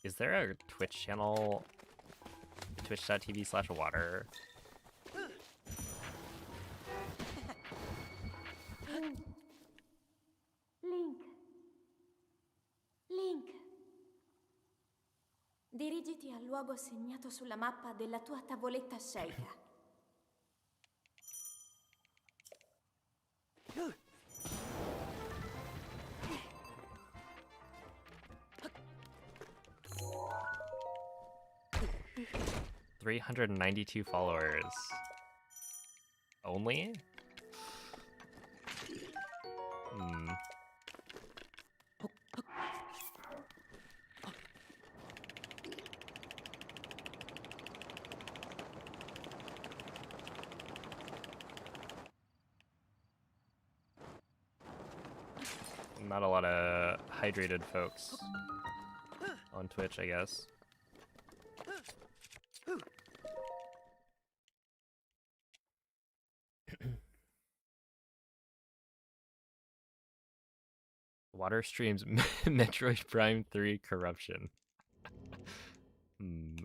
Is there a Twitch channel? Twitch.tv/water. Link. Link. Dirigiti al luogo segnato sulla mappa della tua tavoletta sceicca. $392 followers. Only? Hmm. Not a lot of hydrated folks on Twitch, I guess. Water streams Metroid Prime 3 corruption. Hmm.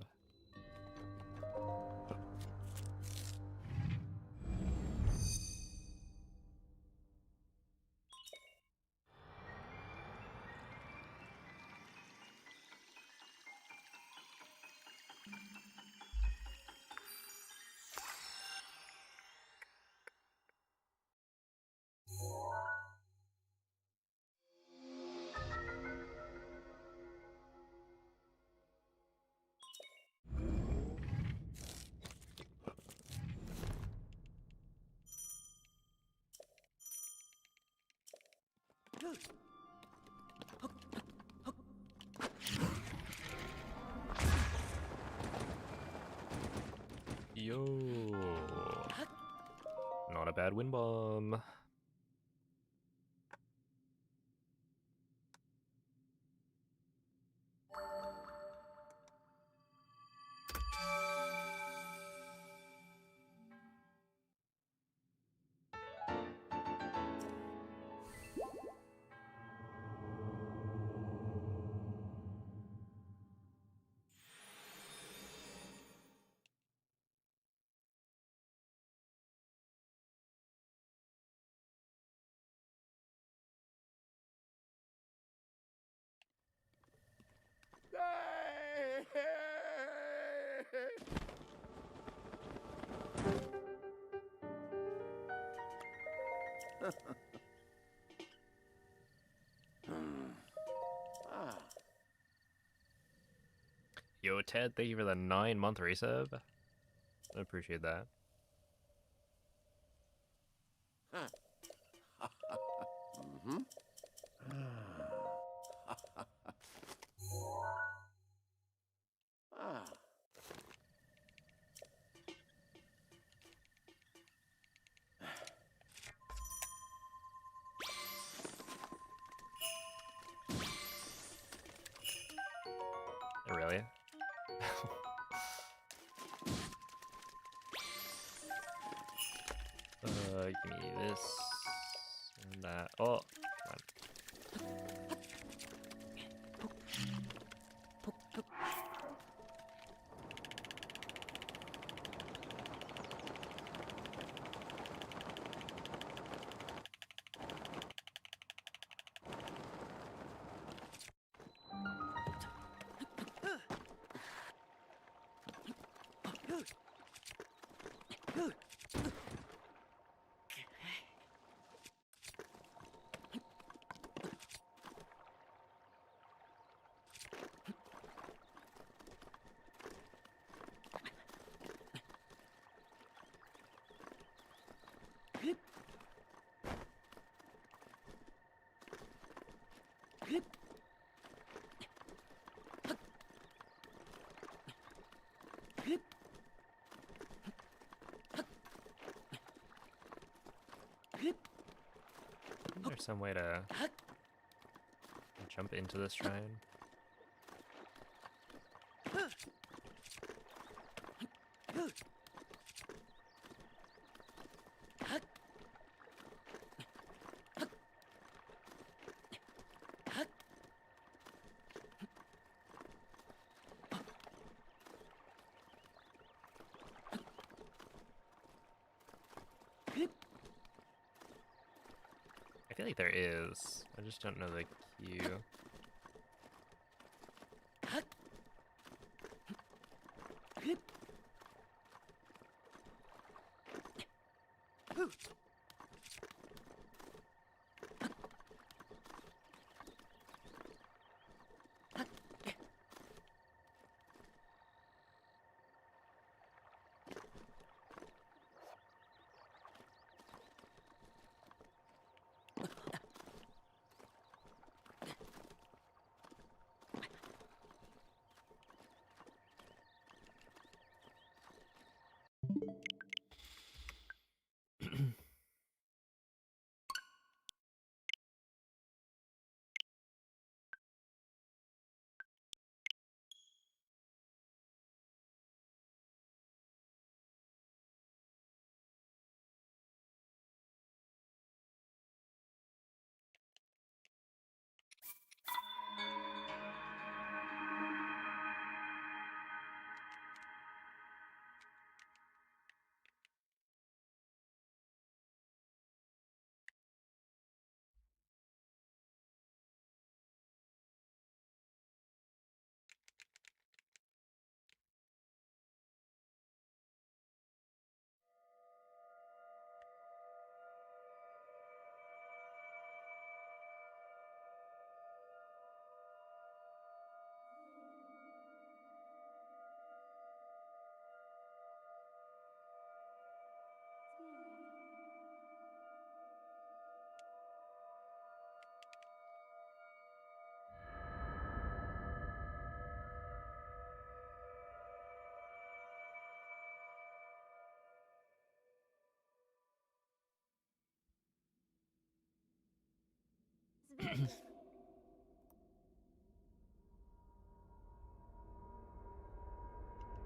Yo. Not a bad win bomb. Yo, Ted, thank you for the 9-month resub. I appreciate that. Mm-hmm. Ah. Oh, really? Give me this and that. Oh, come on. There's some way to jump into this shrine. I feel like there is. I just don't know the queue.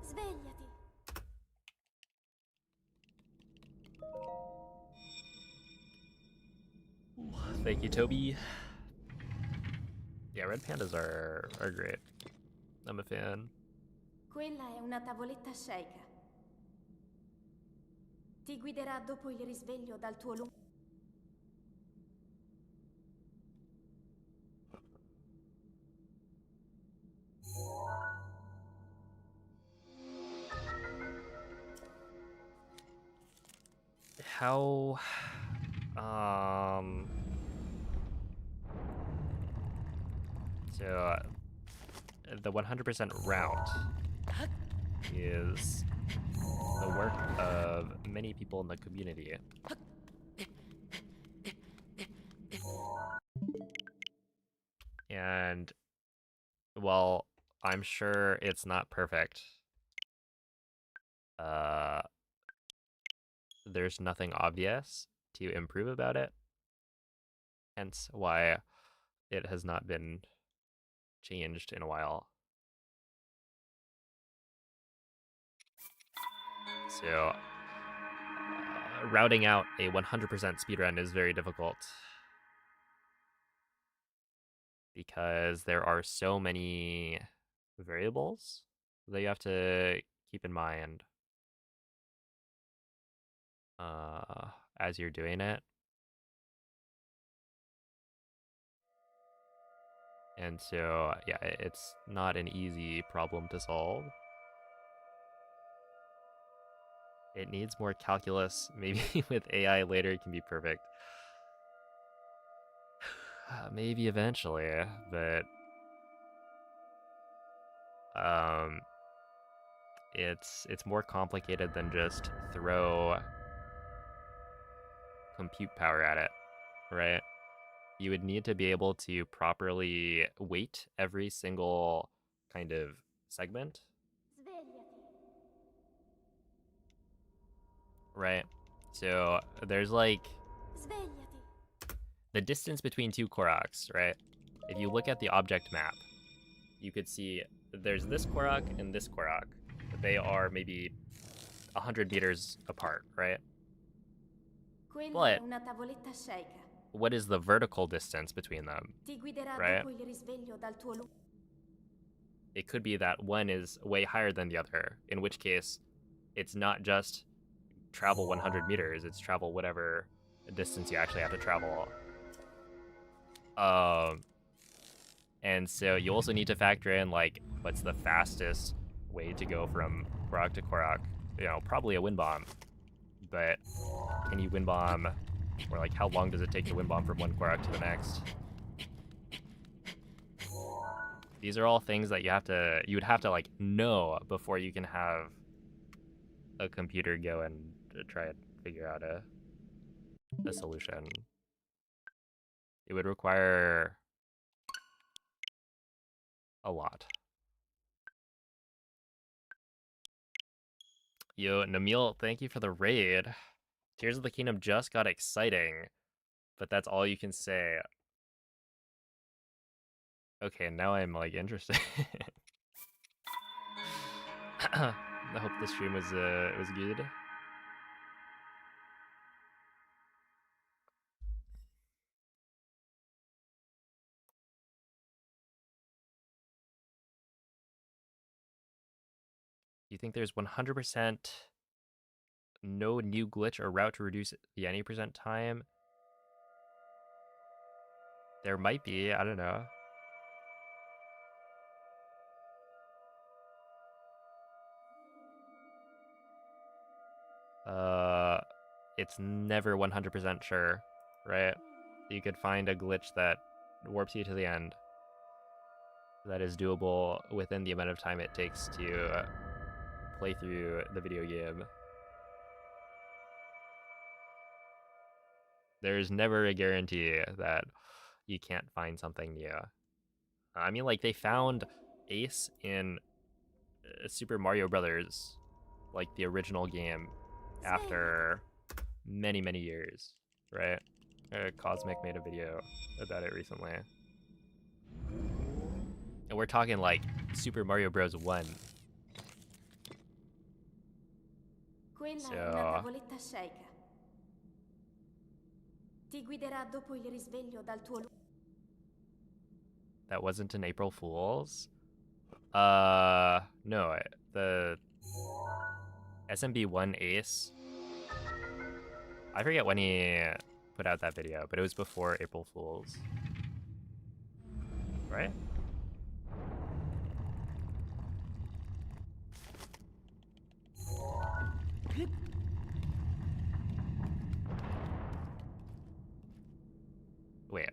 Svegliati. Thank you, Toby. Yeah, red pandas are great. I'm a fan. Quella è una tavoletta sceicca. Ti guiderà dopo il risveglio dal tuo lungo... How so the 100% route is the work of many people in the community. And while I'm sure it's not perfect, there's nothing obvious to improve about it. Hence why it has not been changed in a while. So routing out a 100% speedrun is very difficult because there are so many variables that you have to keep in mind as you're doing it. And so, yeah, it's not an easy problem to solve. It needs more calculus. Maybe with AI later it can be perfect. Maybe eventually, but it's more complicated than just throw compute power at it, right? You would need to be able to properly weight every single kind of segment, Svegliati. right? So there's like Svegliati. the distance between two Koroks, right? If you look at the object map, you could see there's this Korok and this Korok. They are maybe 100 meters apart, right? Quella But è una tavoletta sceicca. what is the vertical distance between them, Ti guiderà right? dopo il risveglio dal tuo lungo... It could be that one is way higher than the other, in which case it's not just travel 100 meters, it's travel whatever distance you actually have to travel. And so you also need to factor in, like, what's the fastest way to go from Korok to Korok? You know, probably a wind bomb. But can you wind bomb, or like how long does it take to wind bomb from one Korok to the next? These are all things that you would have to like know before you can have a computer go and try and figure out a solution. It would require a lot. Yo, Namil, thank you for the raid. Tears of the Kingdom just got exciting, but that's all you can say. Okay, now I'm like interested. I hope the stream was good. Do you think there's 100% no new glitch or route to reduce the any percent time? There might be, I don't know. It's never 100% sure, right? You could find a glitch that warps you to the end that is doable within the amount of time it takes to play through the video game. There's never a guarantee that you can't find something new. I mean, like, they found Ace in Super Mario Brothers, like the original game, after many, many years, right? Cosmic made a video about it recently. And we're talking like Super Mario Bros. 1. Quella è una tavoletta sceicca. Ti guiderà dopo il risveglio dal tuo That wasn't an April Fool's? No, the SMB1 Ace. I forget when he put out that video, but it was before April Fool's. Right? Wait.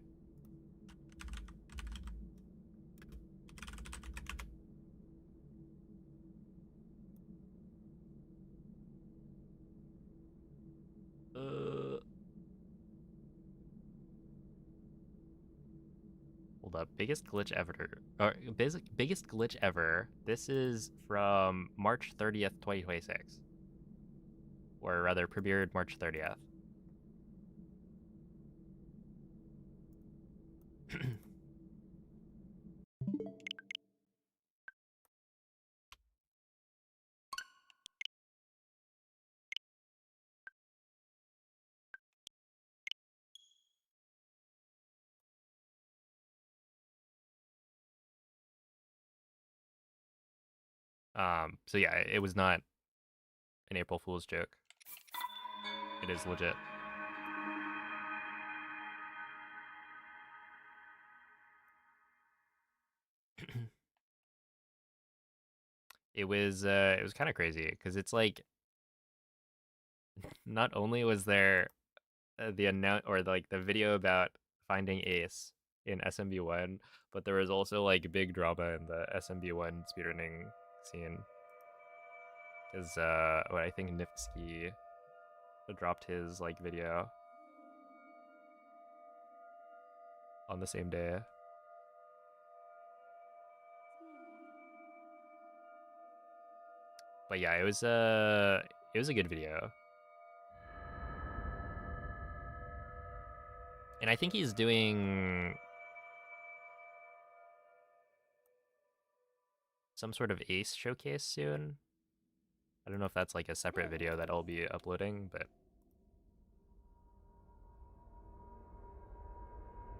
Hold up. Biggest glitch ever. Or biggest glitch ever. This is from March 30th, 2026. Or rather, premiered March 30th. So yeah, it was not an April Fool's joke. It is legit. It was kind of crazy because it's like not only was there the the video about finding Ace in SMB1, but there was also like big drama in the SMB1 speedrunning scene. Because I think Nifsky dropped his like video on the same day. But yeah, it was a good video. And I think he's doing some sort of Ace showcase soon. I don't know if that's like a separate video that I'll be uploading, but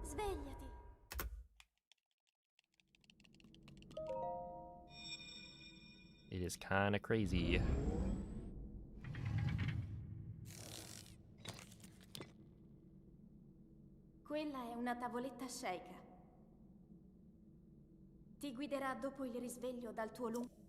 Svegliati. it is kind of crazy. Quella è una tavoletta sceicca. Ti guiderà dopo il risveglio dal tuo lungo...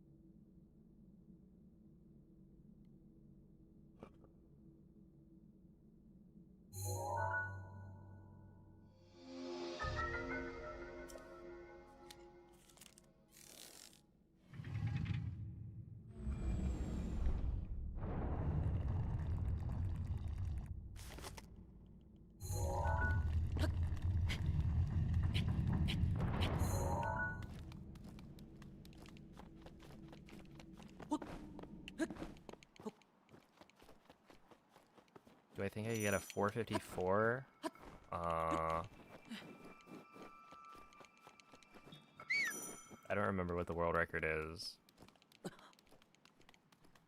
Do I think I get a 454? I don't remember what the world record is.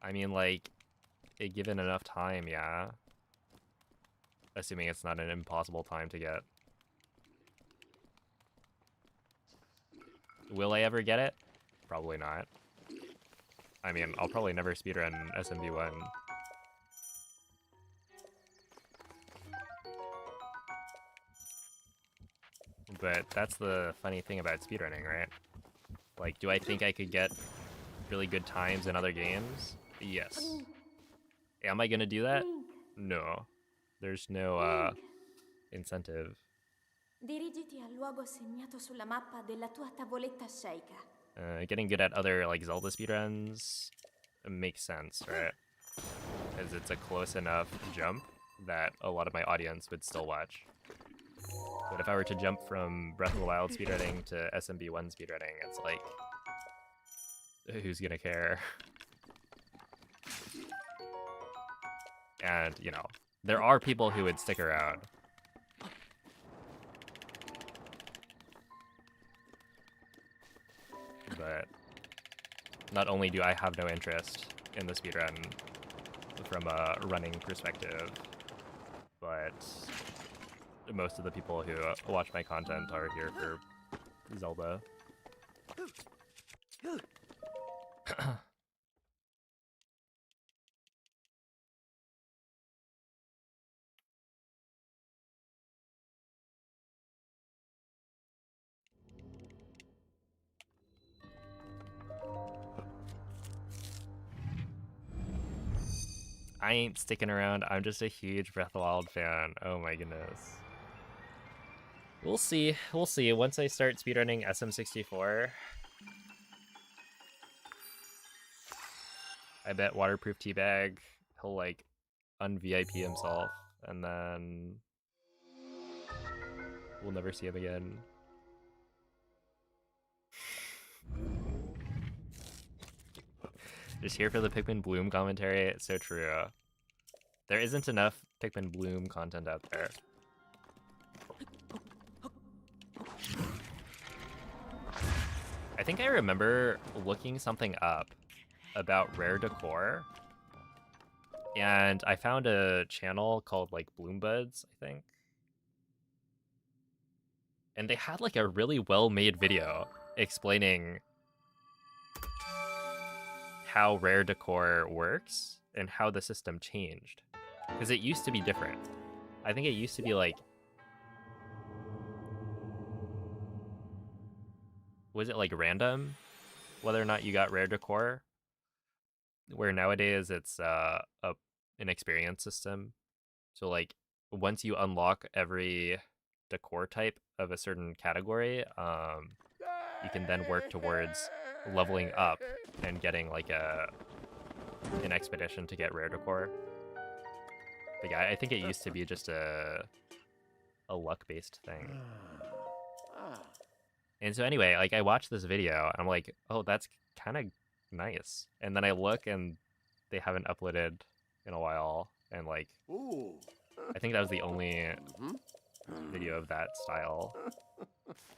I mean, like, given enough time, yeah. Assuming it's not an impossible time to get. Will I ever get it? Probably not. I mean, I'll probably never speedrun SMB1. But that's the funny thing about speedrunning, right? Like, do I think I could get really good times in other games? Yes. Am I gonna do that? No. There's no, incentive. Dirigiti al luogo segnato sulla mappa della tua tavoletta sceicca. Getting good at other, like, Zelda speedruns makes sense, right? Because it's a close enough jump that a lot of my audience would still watch. But if I were to jump from Breath of the Wild speedrunning to SMB1 speedrunning, it's like, who's gonna care? And, you know, there are people who would stick around. but not only do I have no interest in the speedrun from a running perspective, but most of the people who watch my content are here for Zelda. I ain't sticking around. I'm just a huge Breath of the Wild fan. Oh my goodness. We'll see. We'll see. Once I start speedrunning SM64, I bet Waterproof Teabag, he'll like un-VIP himself, and then we'll never see him again. Just here for the Pikmin Bloom commentary. It's so true. There isn't enough Pikmin Bloom content out there. I think I remember looking something up about rare decor, and I found a channel called like Bloom Buds, I think. And they had like a really well-made video explaining how rare decor works and how the system changed. Because it used to be different. I think it used to be like, was it like random whether or not you got rare decor? Where nowadays it's an experience system. So like once you unlock every decor type of a certain category, you can then work towards leveling up and getting like an expedition to get rare decor. Like I think it used to be just a luck-based thing. And so anyway, like I watched this video and I'm like, oh, that's kind of nice. And then I look and they haven't uploaded in a while, and like I think that was the only video of that style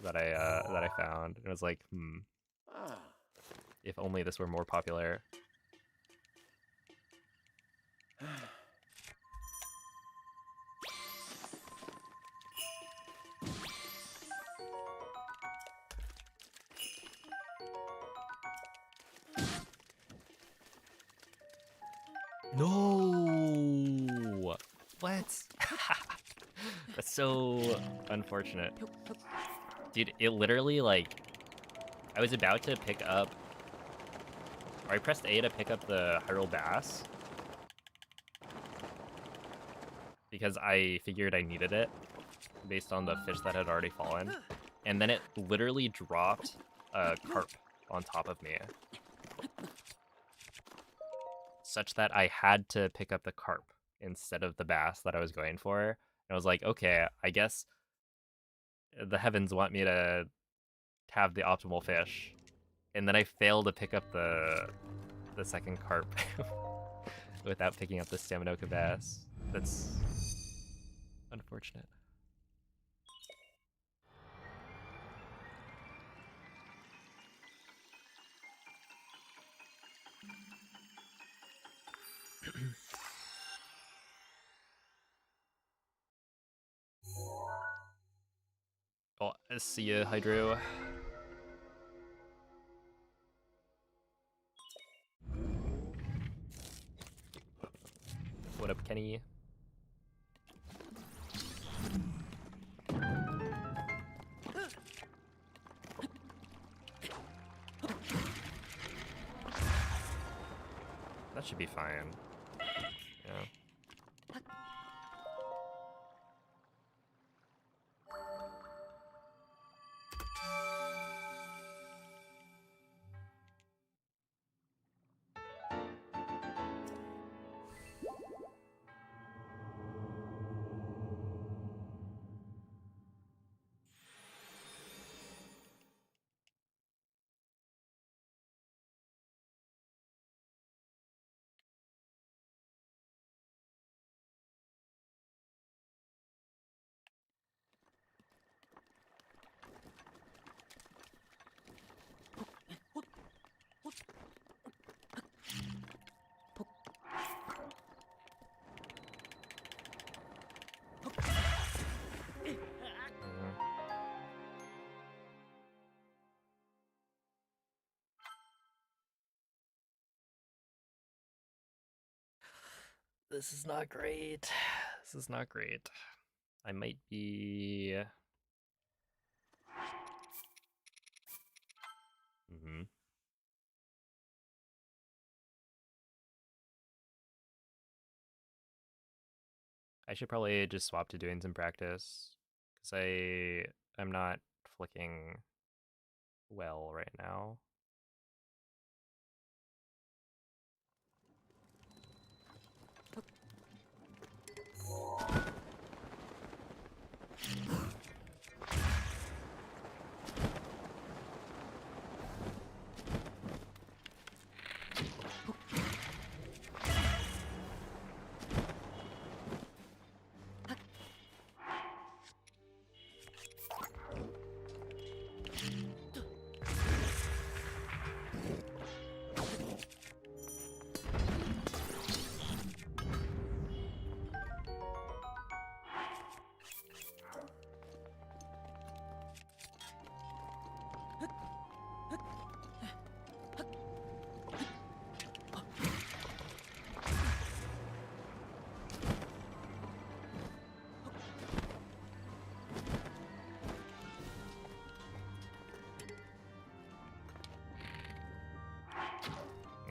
that I found. And it was like, if only this were more popular. No! What? That's so unfortunate. Dude, it literally, like, I was about to pick up, or I pressed A to pick up the Hyrule Bass, because I figured I needed it, based on the fish that had already fallen, and then it literally dropped a carp on top of me, such that I had to pick up the carp instead of the bass that I was going for. And I was like, okay, I guess the heavens want me to have the optimal fish. And then I failed to pick up the second carp without picking up the Staminoka bass. That's unfortunate. Oh, see ya, Hydro. What up, Kenny? That should be fine. Yeah. This is not great. This is not great. I might be... I should probably just swap to doing some practice, because I'm not flicking well right now.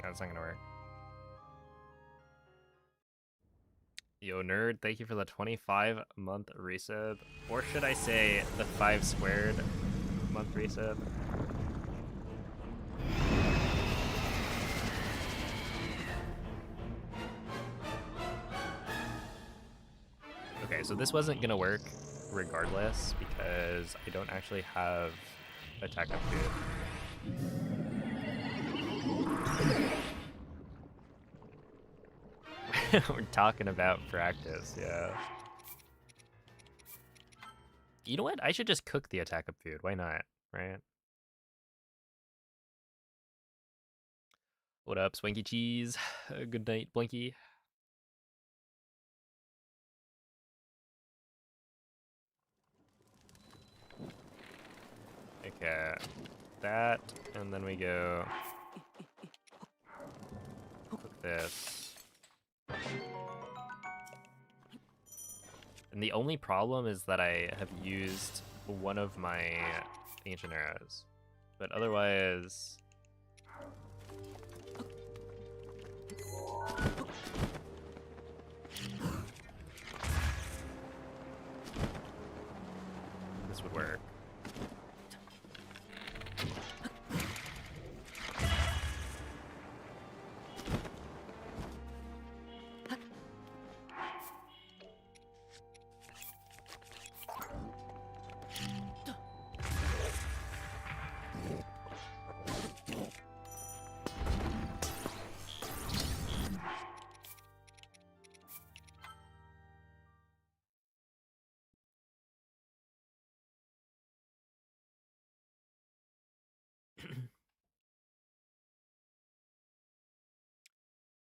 That's not gonna work. Yo, nerd, thank you for the 25-month resub. Or should I say the 5 squared month resub? Okay, so this wasn't gonna work regardless because I don't actually have attack up food. We're talking about practice, yeah. You know what? I should just cook the attack up food. Why not? Right? What up, Swanky Cheese? Good night, Blinky. Okay, that, and then we go cook this. And the only problem is that I have used one of my ancient arrows, but otherwise... this would work.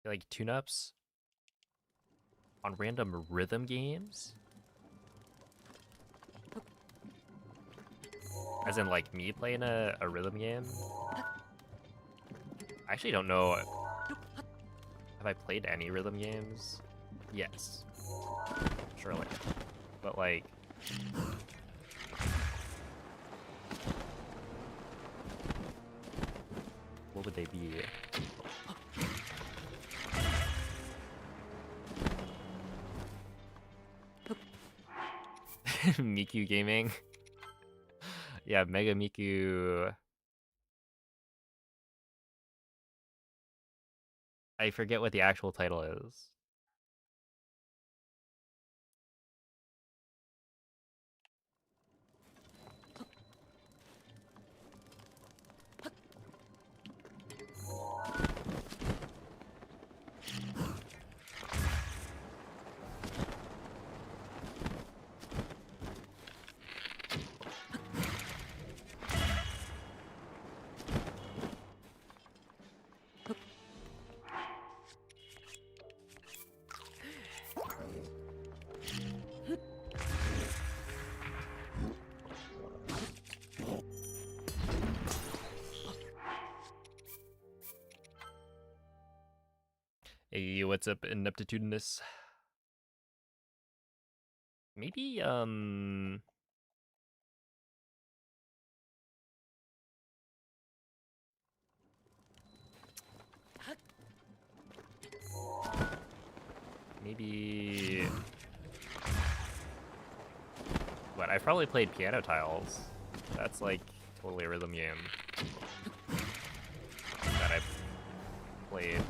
Like tune-ups on random rhythm games? As in like me playing a rhythm game? I actually don't know. Have I played any rhythm games? Yes. Surely. But like... what would they be? Miku Gaming. Yeah, Mega Miku. I forget what the actual title is. Hey, what's up, ineptitudinous? Maybe, maybe... What, I've probably played piano tiles. That's like totally a rhythm game that I've played.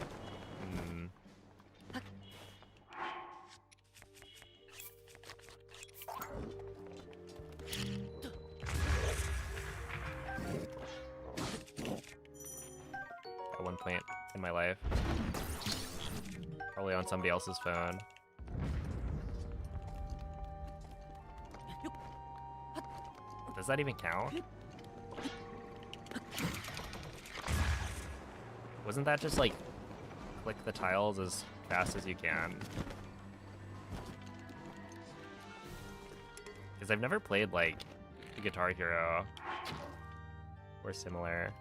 At one point in my life. Probably on somebody else's phone. Does that even count? Wasn't that just like click the tiles as fast as you can? Because I've never played like Guitar Hero or similar.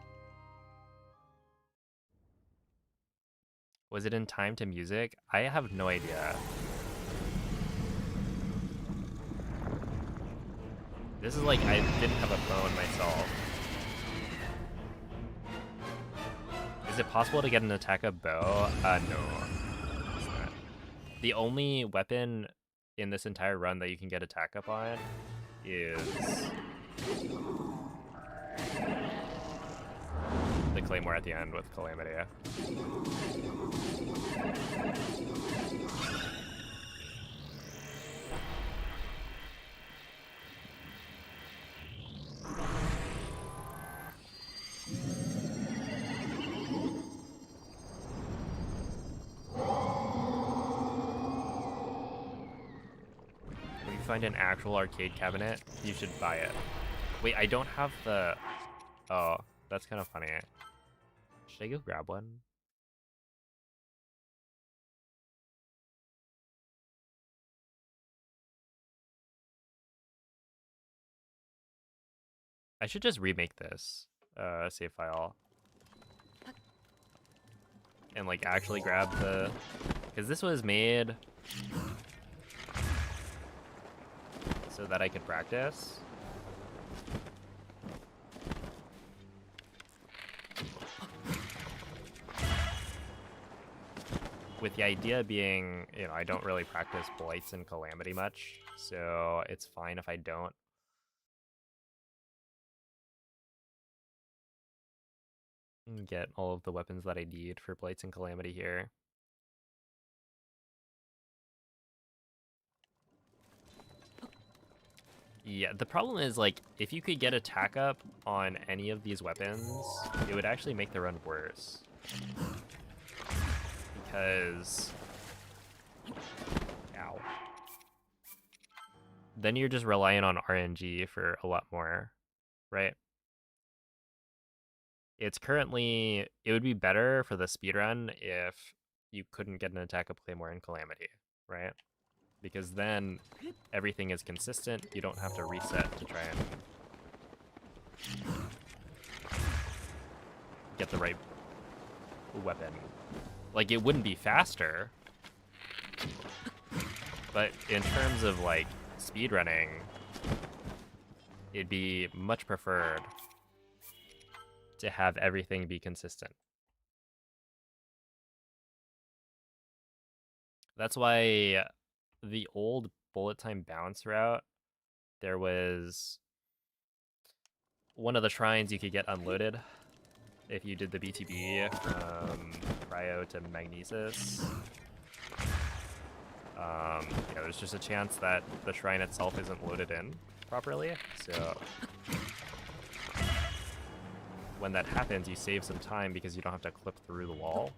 Was it in time to music? I have no idea. This is like I didn't have a phone myself. Is it possible to get an attack of bow? No. It's not. The only weapon in this entire run that you can get attack up on is the claymore at the end with Calamity. Find an actual arcade cabinet, you should buy it. Wait, I don't have the... Oh, that's kind of funny. Should I go grab one? I should just remake this save file. And like actually grab the... Because this was made so that I could practice. With the idea being, you know, I don't really practice blights and calamity much, so it's fine if I don't. Get all of the weapons that I need for blights and calamity here. Yeah, the problem is, like, if you could get attack up on any of these weapons, it would actually make the run worse. Because... Ow. Then you're just relying on RNG for a lot more, right? It's currently... It would be better for the speedrun if you couldn't get an attack up claymore in calamity, right? Because then everything is consistent. You don't have to reset to try and get the right weapon. Like, it wouldn't be faster, but in terms of like speedrunning, it'd be much preferred to have everything be consistent. That's why the old bullet time bounce route, there was one of the shrines you could get unloaded if you did the BTB from Cryo to Magnesis. Yeah, there's just a chance that the shrine itself isn't loaded in properly, so when that happens, you save some time because you don't have to clip through the wall.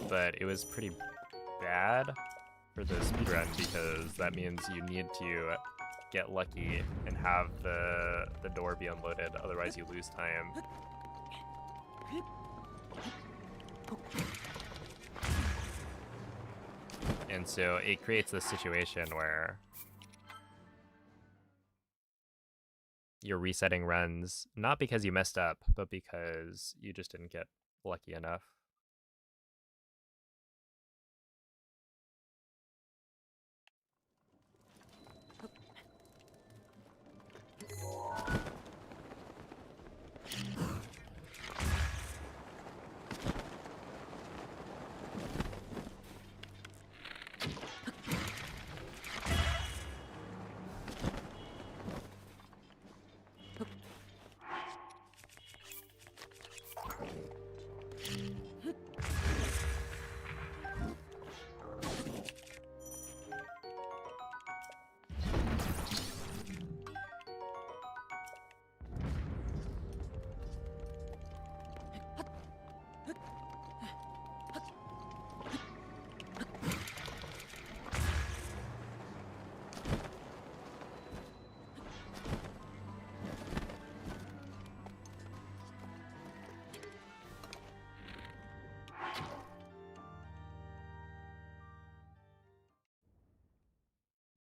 But it was pretty bad for the speedrun because that means you need to get lucky and have the door be unloaded, otherwise you lose time. And so it creates this situation where your resetting runs, not because you messed up, but because you just didn't get lucky enough.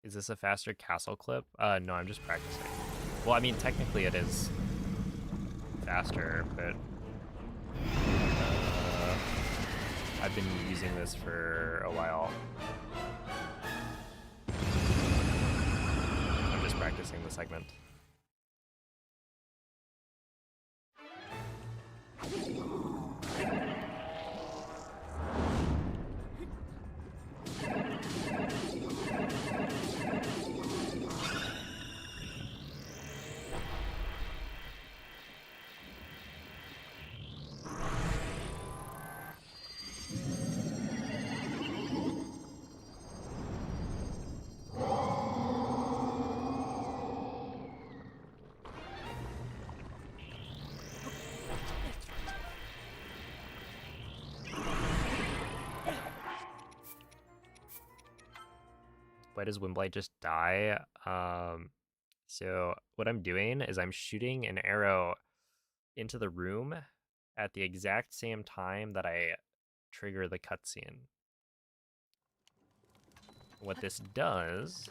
Is this a faster castle clip? No, I'm just practicing. Well, I mean, technically it is faster, but I've been using this for a while. I'm just practicing the segment. Why does Windblight just die? So what I'm doing is I'm shooting an arrow into the room at the exact same time that I trigger the cutscene. What this does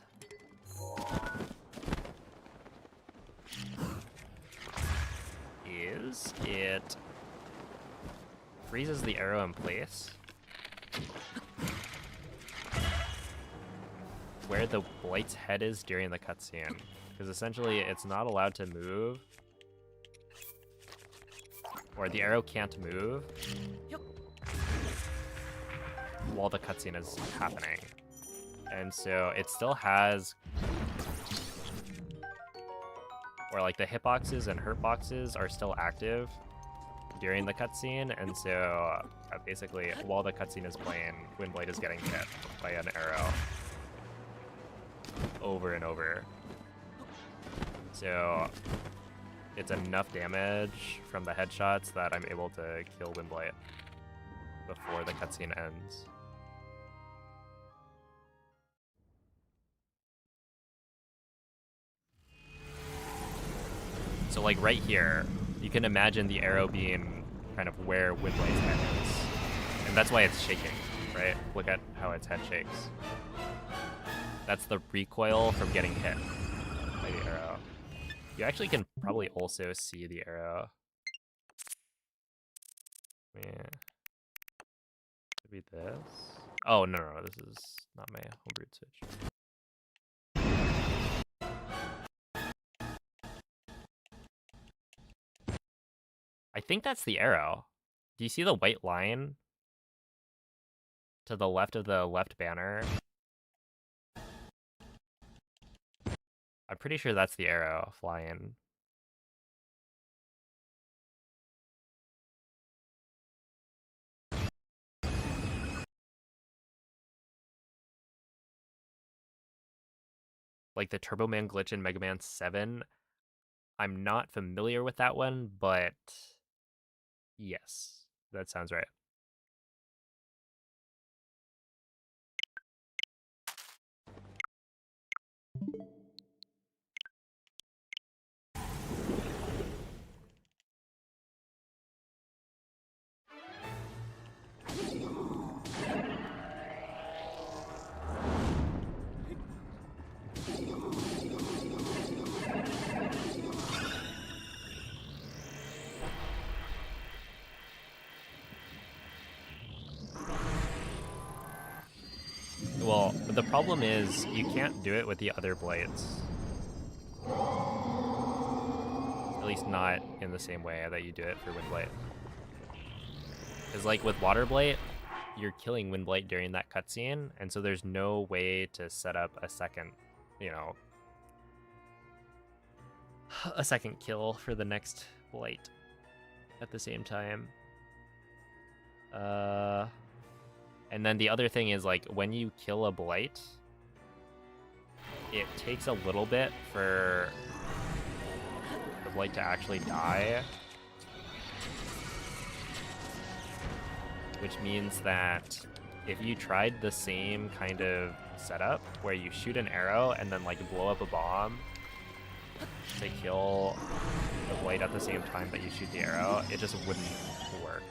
is it freezes the arrow in place where the blight's head is during the cutscene, because essentially it's not allowed to move, or the arrow can't move while the cutscene is happening. And so it still has, or like the hitboxes and hurt boxes are still active during the cutscene, and so basically while the cutscene is playing, Windblight is getting hit by an arrow over and over. So it's enough damage from the headshots that I'm able to kill Windblight before the cutscene ends. So like right here, you can imagine the arrow being kind of where Windblight's head is. And that's why it's shaking, right? Look at how its head shakes. That's the recoil from getting hit by the arrow. You actually can probably also see the arrow. Yeah. Could be this. Oh, no, this is not my homebrewed switch. I think that's the arrow. Do you see the white line to the left of the left banner? I'm pretty sure that's the arrow flying. Like the Turbo Man glitch in Mega Man 7. I'm not familiar with that one, but yes, that sounds right. But the problem is you can't do it with the other blights. At least not in the same way that you do it for Wind Blight. Because like with Water Blight, you're killing Wind Blight during that cutscene, and so there's no way to set up a second, you know, a second kill for the next Blight at the same time. And then the other thing is, like, when you kill a Blight, it takes a little bit for the Blight to actually die. Which means that if you tried the same kind of setup where you shoot an arrow and then like blow up a bomb to kill the Blight at the same time that you shoot the arrow, it just wouldn't work.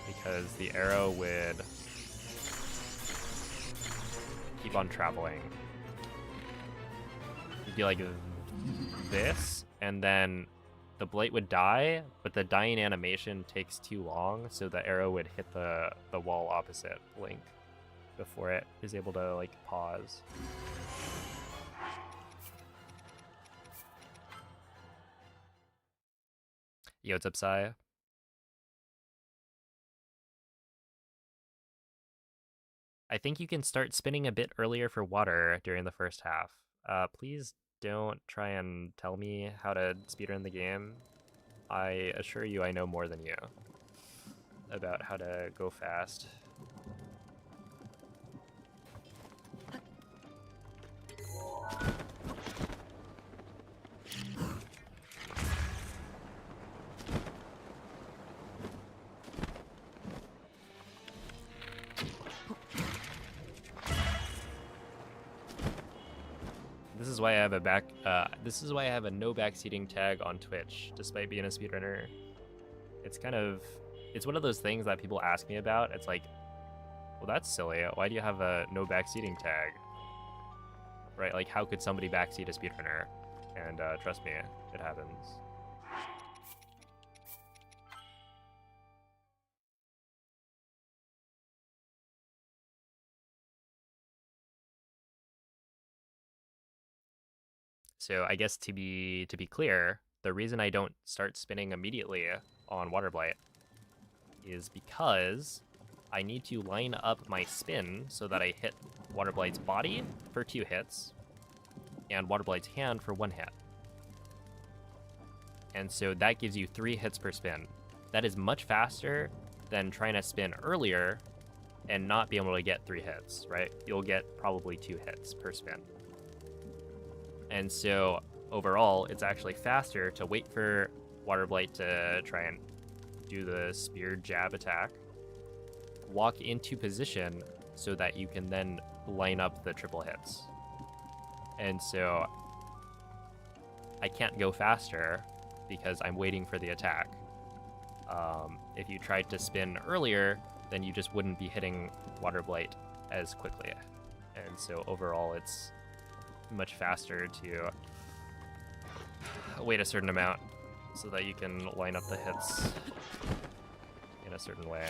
Because the arrow would keep on traveling. You'd be like this, and then the Blight would die, but the dying animation takes too long, so the arrow would hit the wall opposite Link before it is able to like pause. Yo, what's up, Sai? I think you can start spinning a bit earlier for water during the first half. Please don't try and tell me how to speedrun the game. I assure you I know more than you about how to go fast. This is why I have a this is why I have a no backseating tag on Twitch, despite being a speedrunner. It's kind of, it's one of those things that people ask me about. It's like, well, that's silly. Why do you have a no backseating tag? Right? Like, how could somebody backseat a speedrunner? And trust me, it happens. So I guess to be clear, the reason I don't start spinning immediately on Water Blight is because I need to line up my spin so that I hit Water Blight's body for 2 hits and Water Blight's hand for 1 hit. And so that gives you 3 hits per spin. That is much faster than trying to spin earlier and not be able to get 3 hits, right? You'll get probably 2 hits per spin. And so overall, it's actually faster to wait for Water Blight to try and do the spear jab attack, walk into position so that you can then line up the triple hits. And so I can't go faster because I'm waiting for the attack. If you tried to spin earlier, then you just wouldn't be hitting Water Blight as quickly. And so overall, it's much faster to wait a certain amount so that you can line up the hits in a certain way.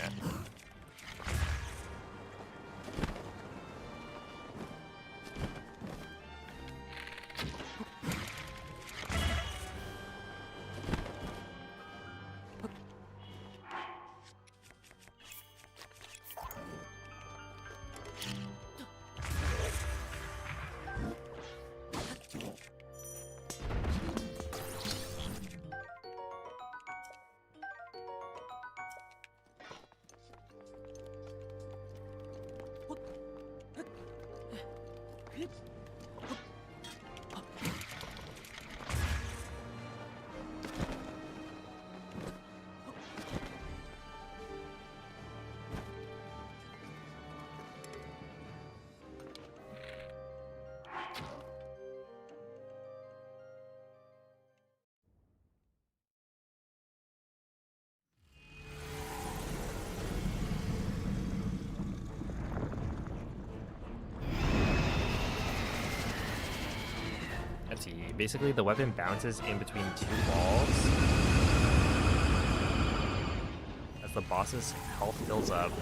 Let's see, basically the weapon bounces in between 2 walls. As the boss's health fills up,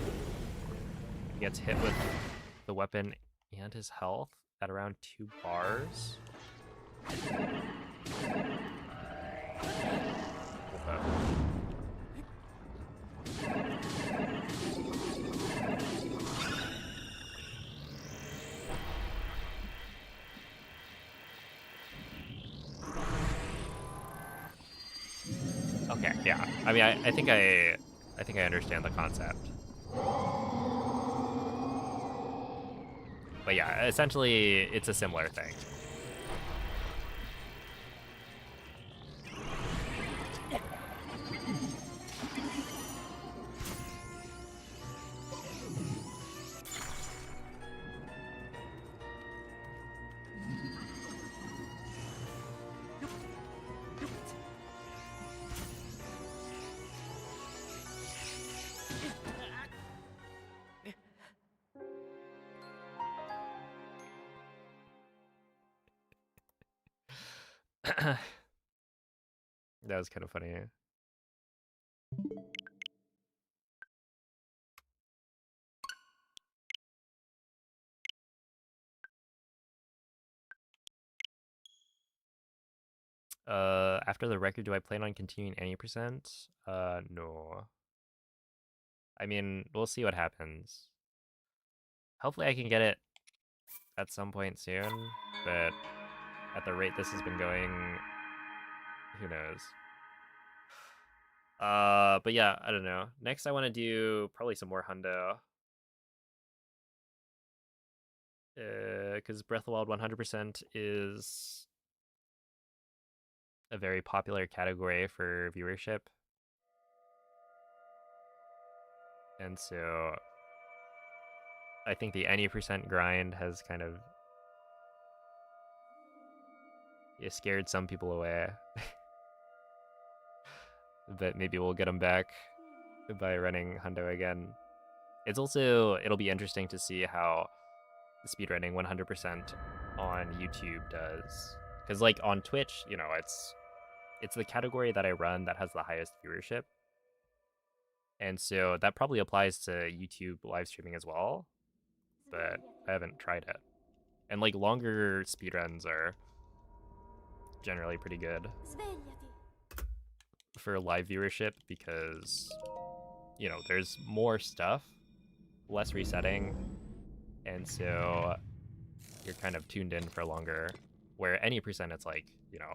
he gets hit with the weapon and his health at around 2 bars. Okay, yeah. I mean, I think I understand the concept. But yeah, essentially, it's a similar thing. That was kind of funny. After the record, do I plan on continuing any percent? No. I mean, we'll see what happens. Hopefully I can get it at some point soon, but at the rate this has been going, who knows? But yeah, I don't know. Next I want to do probably some more hundo. Because Breath of the Wild 100% is a very popular category for viewership. And so I think the any percent grind has kind of scared some people away. But maybe we'll get them back by running hundo again. It's also, it'll be interesting to see how the speedrunning 100% on YouTube does. Because like on Twitch, you know, it's the category that I run that has the highest viewership. And so that probably applies to YouTube live streaming as well. But I haven't tried it. And like longer speedruns are generally pretty good for live viewership because, you know, there's more stuff, less resetting, and so you're kind of tuned in for longer. Where any percent, it's like, you know,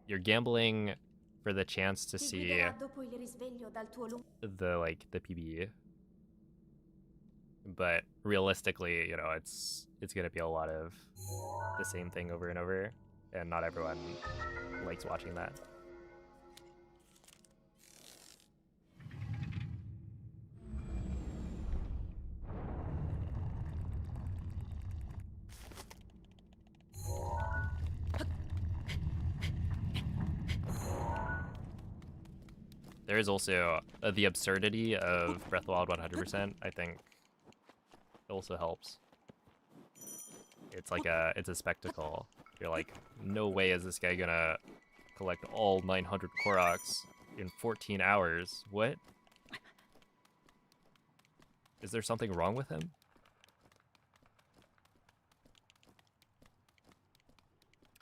you're gambling for the chance to see the PB. But realistically, you know, it's gonna be a lot of the same thing over and over, and not everyone likes watching that. There is also the absurdity of Breath of the Wild 100%, I think also helps. It's like it's a spectacle. You're like, no way is this guy gonna collect all 900 Koroks in 14 hours. What? Is there something wrong with him?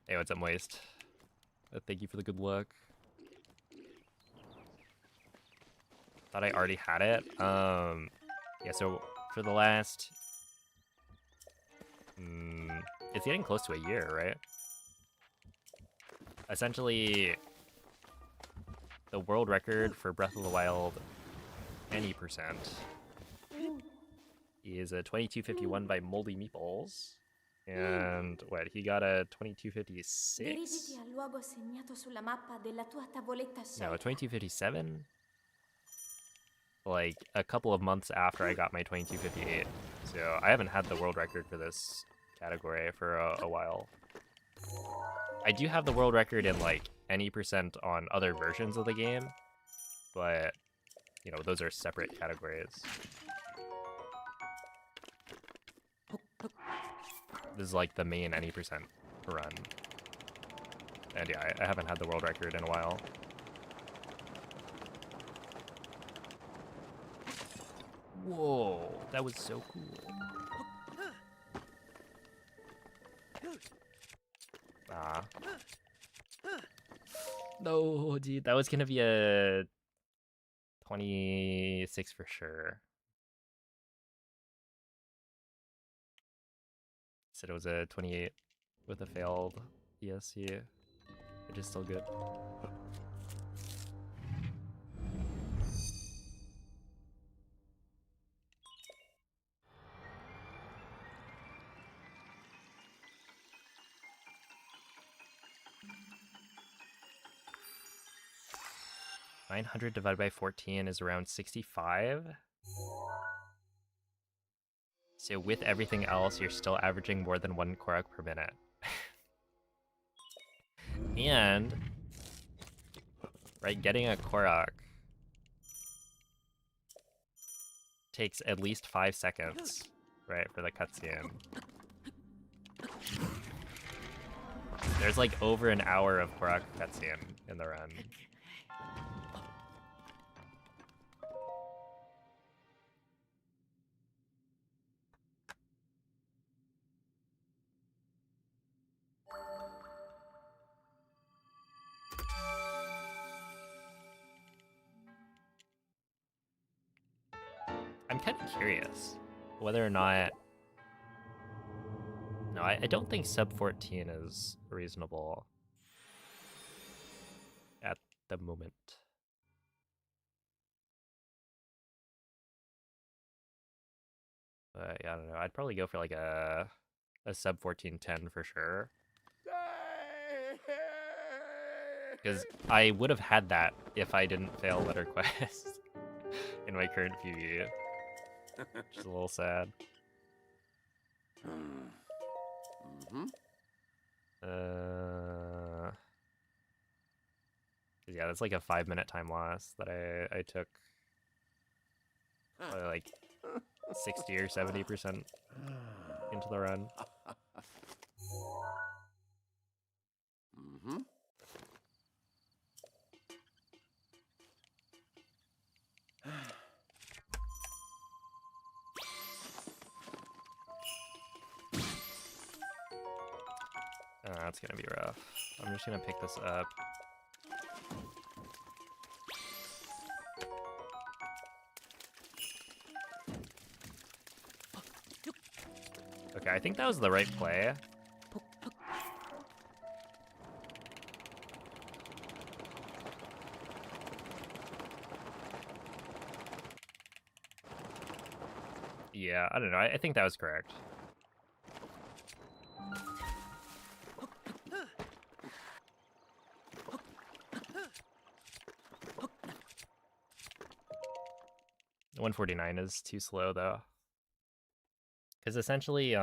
Hey, what's up, Moist? Thank you for the good luck. Thought I already had it. Yeah, so for the last... it's getting close to a year, right? Essentially, the world record for Breath of the Wild any percent is a 2251 by Moldy Meeples. And what, he got a 2256? No, a 2257? Like a couple of months after I got my 2258. So I haven't had the world record for this category for a while. I do have the world record in like any percent on other versions of the game, but you know, those are separate categories. This is like the main any percent run. And yeah, I haven't had the world record in a while. Whoa, that was so cool. Ah. No, dude, that was gonna be a 26 for sure. Said it was a 28 with a failed ESC, which is still good. $900 divided by 14 is around 65. So with everything else, you're still averaging more than 1 Korok per minute. And, right, getting a Korok takes at least 5 seconds, right, for the cutscene. There's like over an hour of Korok cutscene in the run. I'm kind of curious whether or not... No, I don't think sub 14 is reasonable at the moment. But yeah, I don't know. I'd probably go for like a sub 1410 for sure. Because I would have had that if I didn't fail Letter Quest in my current PvE. Which is a little sad. Yeah, that's like a 5-minute time loss that I took. Probably like 60 or 70% into the run. That's gonna be rough. I'm just gonna pick this up. Okay, I think that was the right play. Yeah, I don't know. I think that was correct. $149 is too slow though. Because essentially,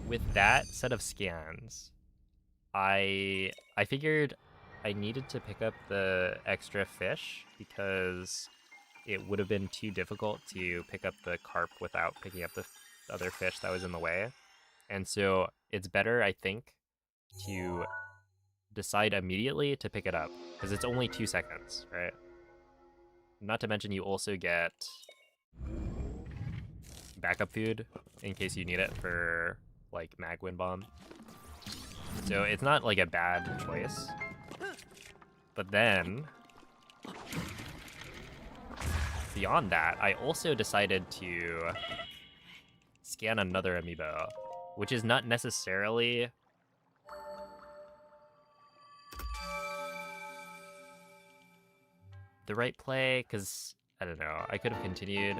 with that set of scans, I figured I needed to pick up the extra fish because it would have been too difficult to pick up the carp without picking up the other fish that was in the way. And so it's better, I think, to decide immediately to pick it up because it's only 2 seconds, right? Not to mention you also get backup food in case you need it for like mag wind bomb. So it's not like a bad choice. But then beyond that, I also decided to scan another amiibo, which is not necessarily the right play, because I don't know, I could have continued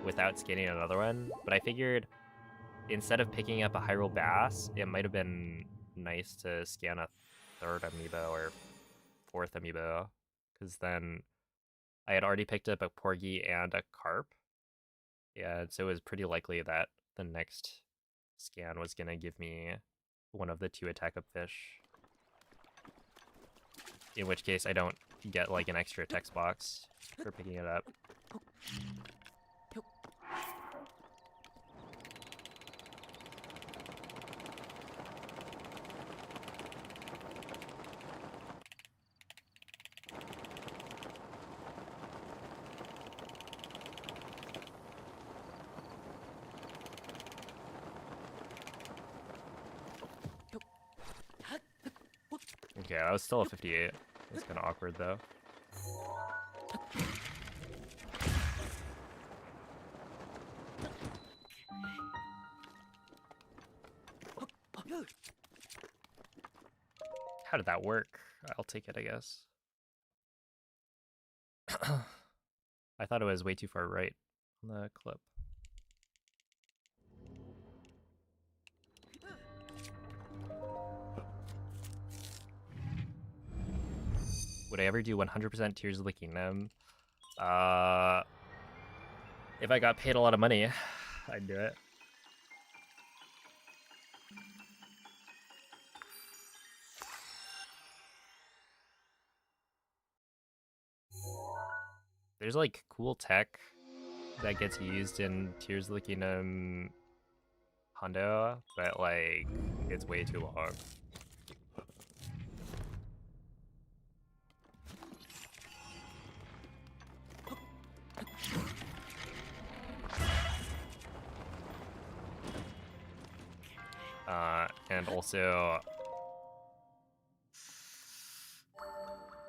without scanning another one, but I figured instead of picking up a Hyrule Bass, it might have been nice to scan a 3rd amiibo or 4th amiibo, because then I had already picked up a Porgy and a Carp, and so it was pretty likely that the next scan was going to give me one of the 2 attack-up fish, in which case I don't get like an extra text box for picking it up. Yeah, I was still a 58. It's kind of awkward though. How did that work? I'll take it, I guess. I thought it was way too far right on the clip. Would I ever do 100% Tears of the Kingdom? If I got paid a lot of money, I'd do it. There's like cool tech that gets used in Tears of the Kingdom Hondo, but like it's way too long. And also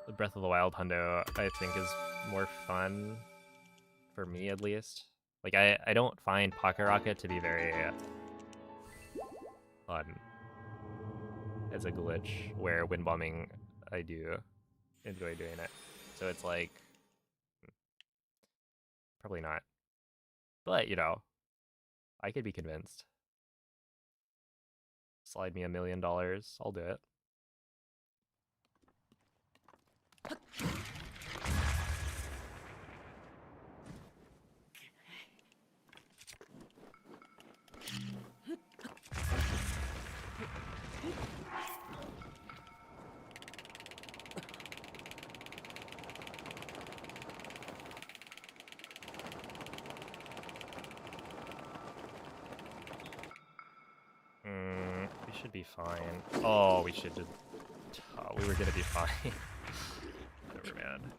the Breath of the Wild Hundo, I think, is more fun for me, at least. Like, I don't find Pocket Rocket to be very fun as a glitch, where wind bombing, I do enjoy doing it. So it's like, probably not. But, you know, I could be convinced. Slide me $1 million, I'll do it. We should be fine. Oh, we should just... Oh, we were gonna be fine. Whatever, man.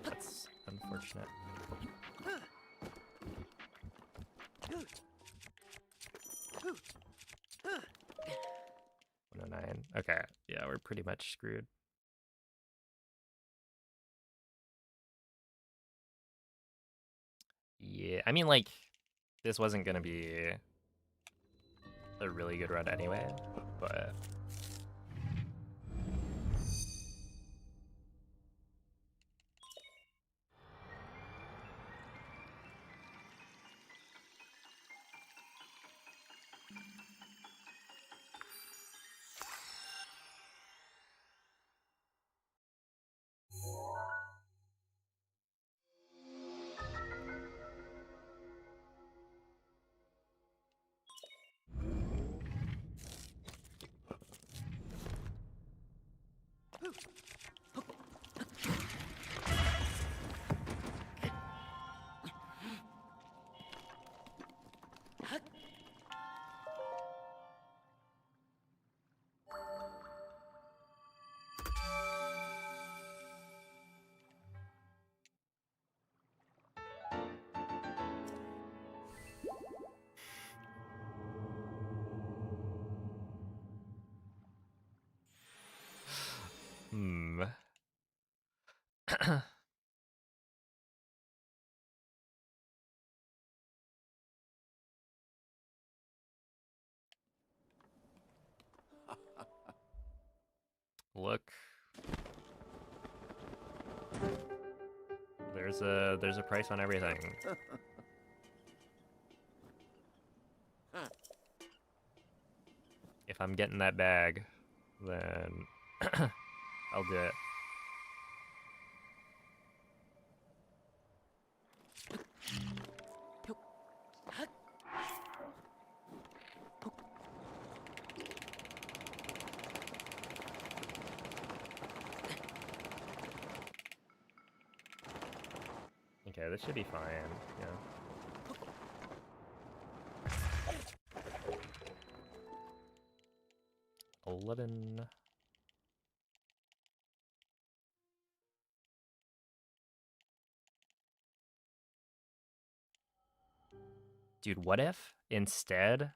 That's unfortunate. 109. Okay, yeah, we're pretty much screwed. Yeah, I mean, like, this wasn't gonna be a really good run anyway, but... Look. There's a price on everything. If I'm getting that bag, then I'll do it. Okay, this should be fine, yeah. $11. Dude, what if instead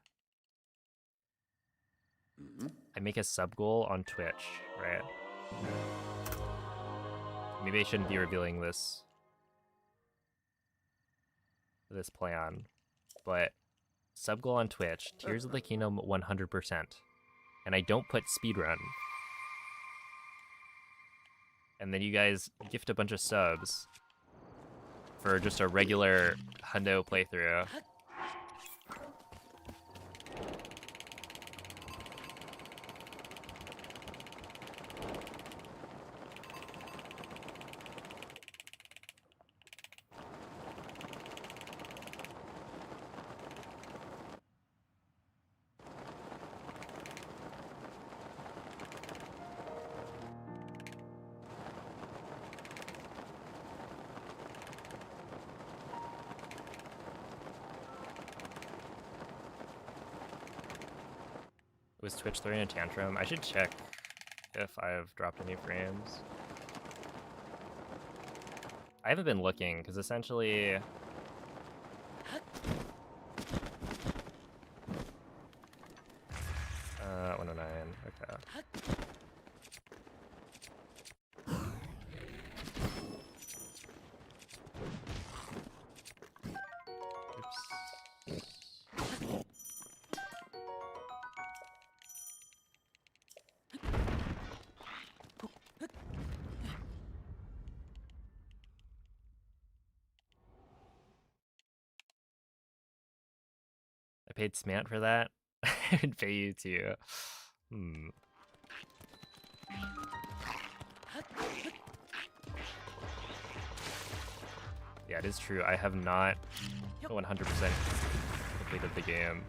I make a sub goal on Twitch, right? Maybe I shouldn't be revealing this plan, but sub goal on Twitch, Tears of the Kingdom 100%, and I don't put speedrun. And then you guys gift a bunch of subs for just a regular hundo playthrough. Was Twitch throwing a tantrum? I should check if I've dropped any frames. I haven't been looking, because essentially... 109, okay. I paid Smant for that. I would pay you too. Yeah, it is true. I have not 100% completed the game.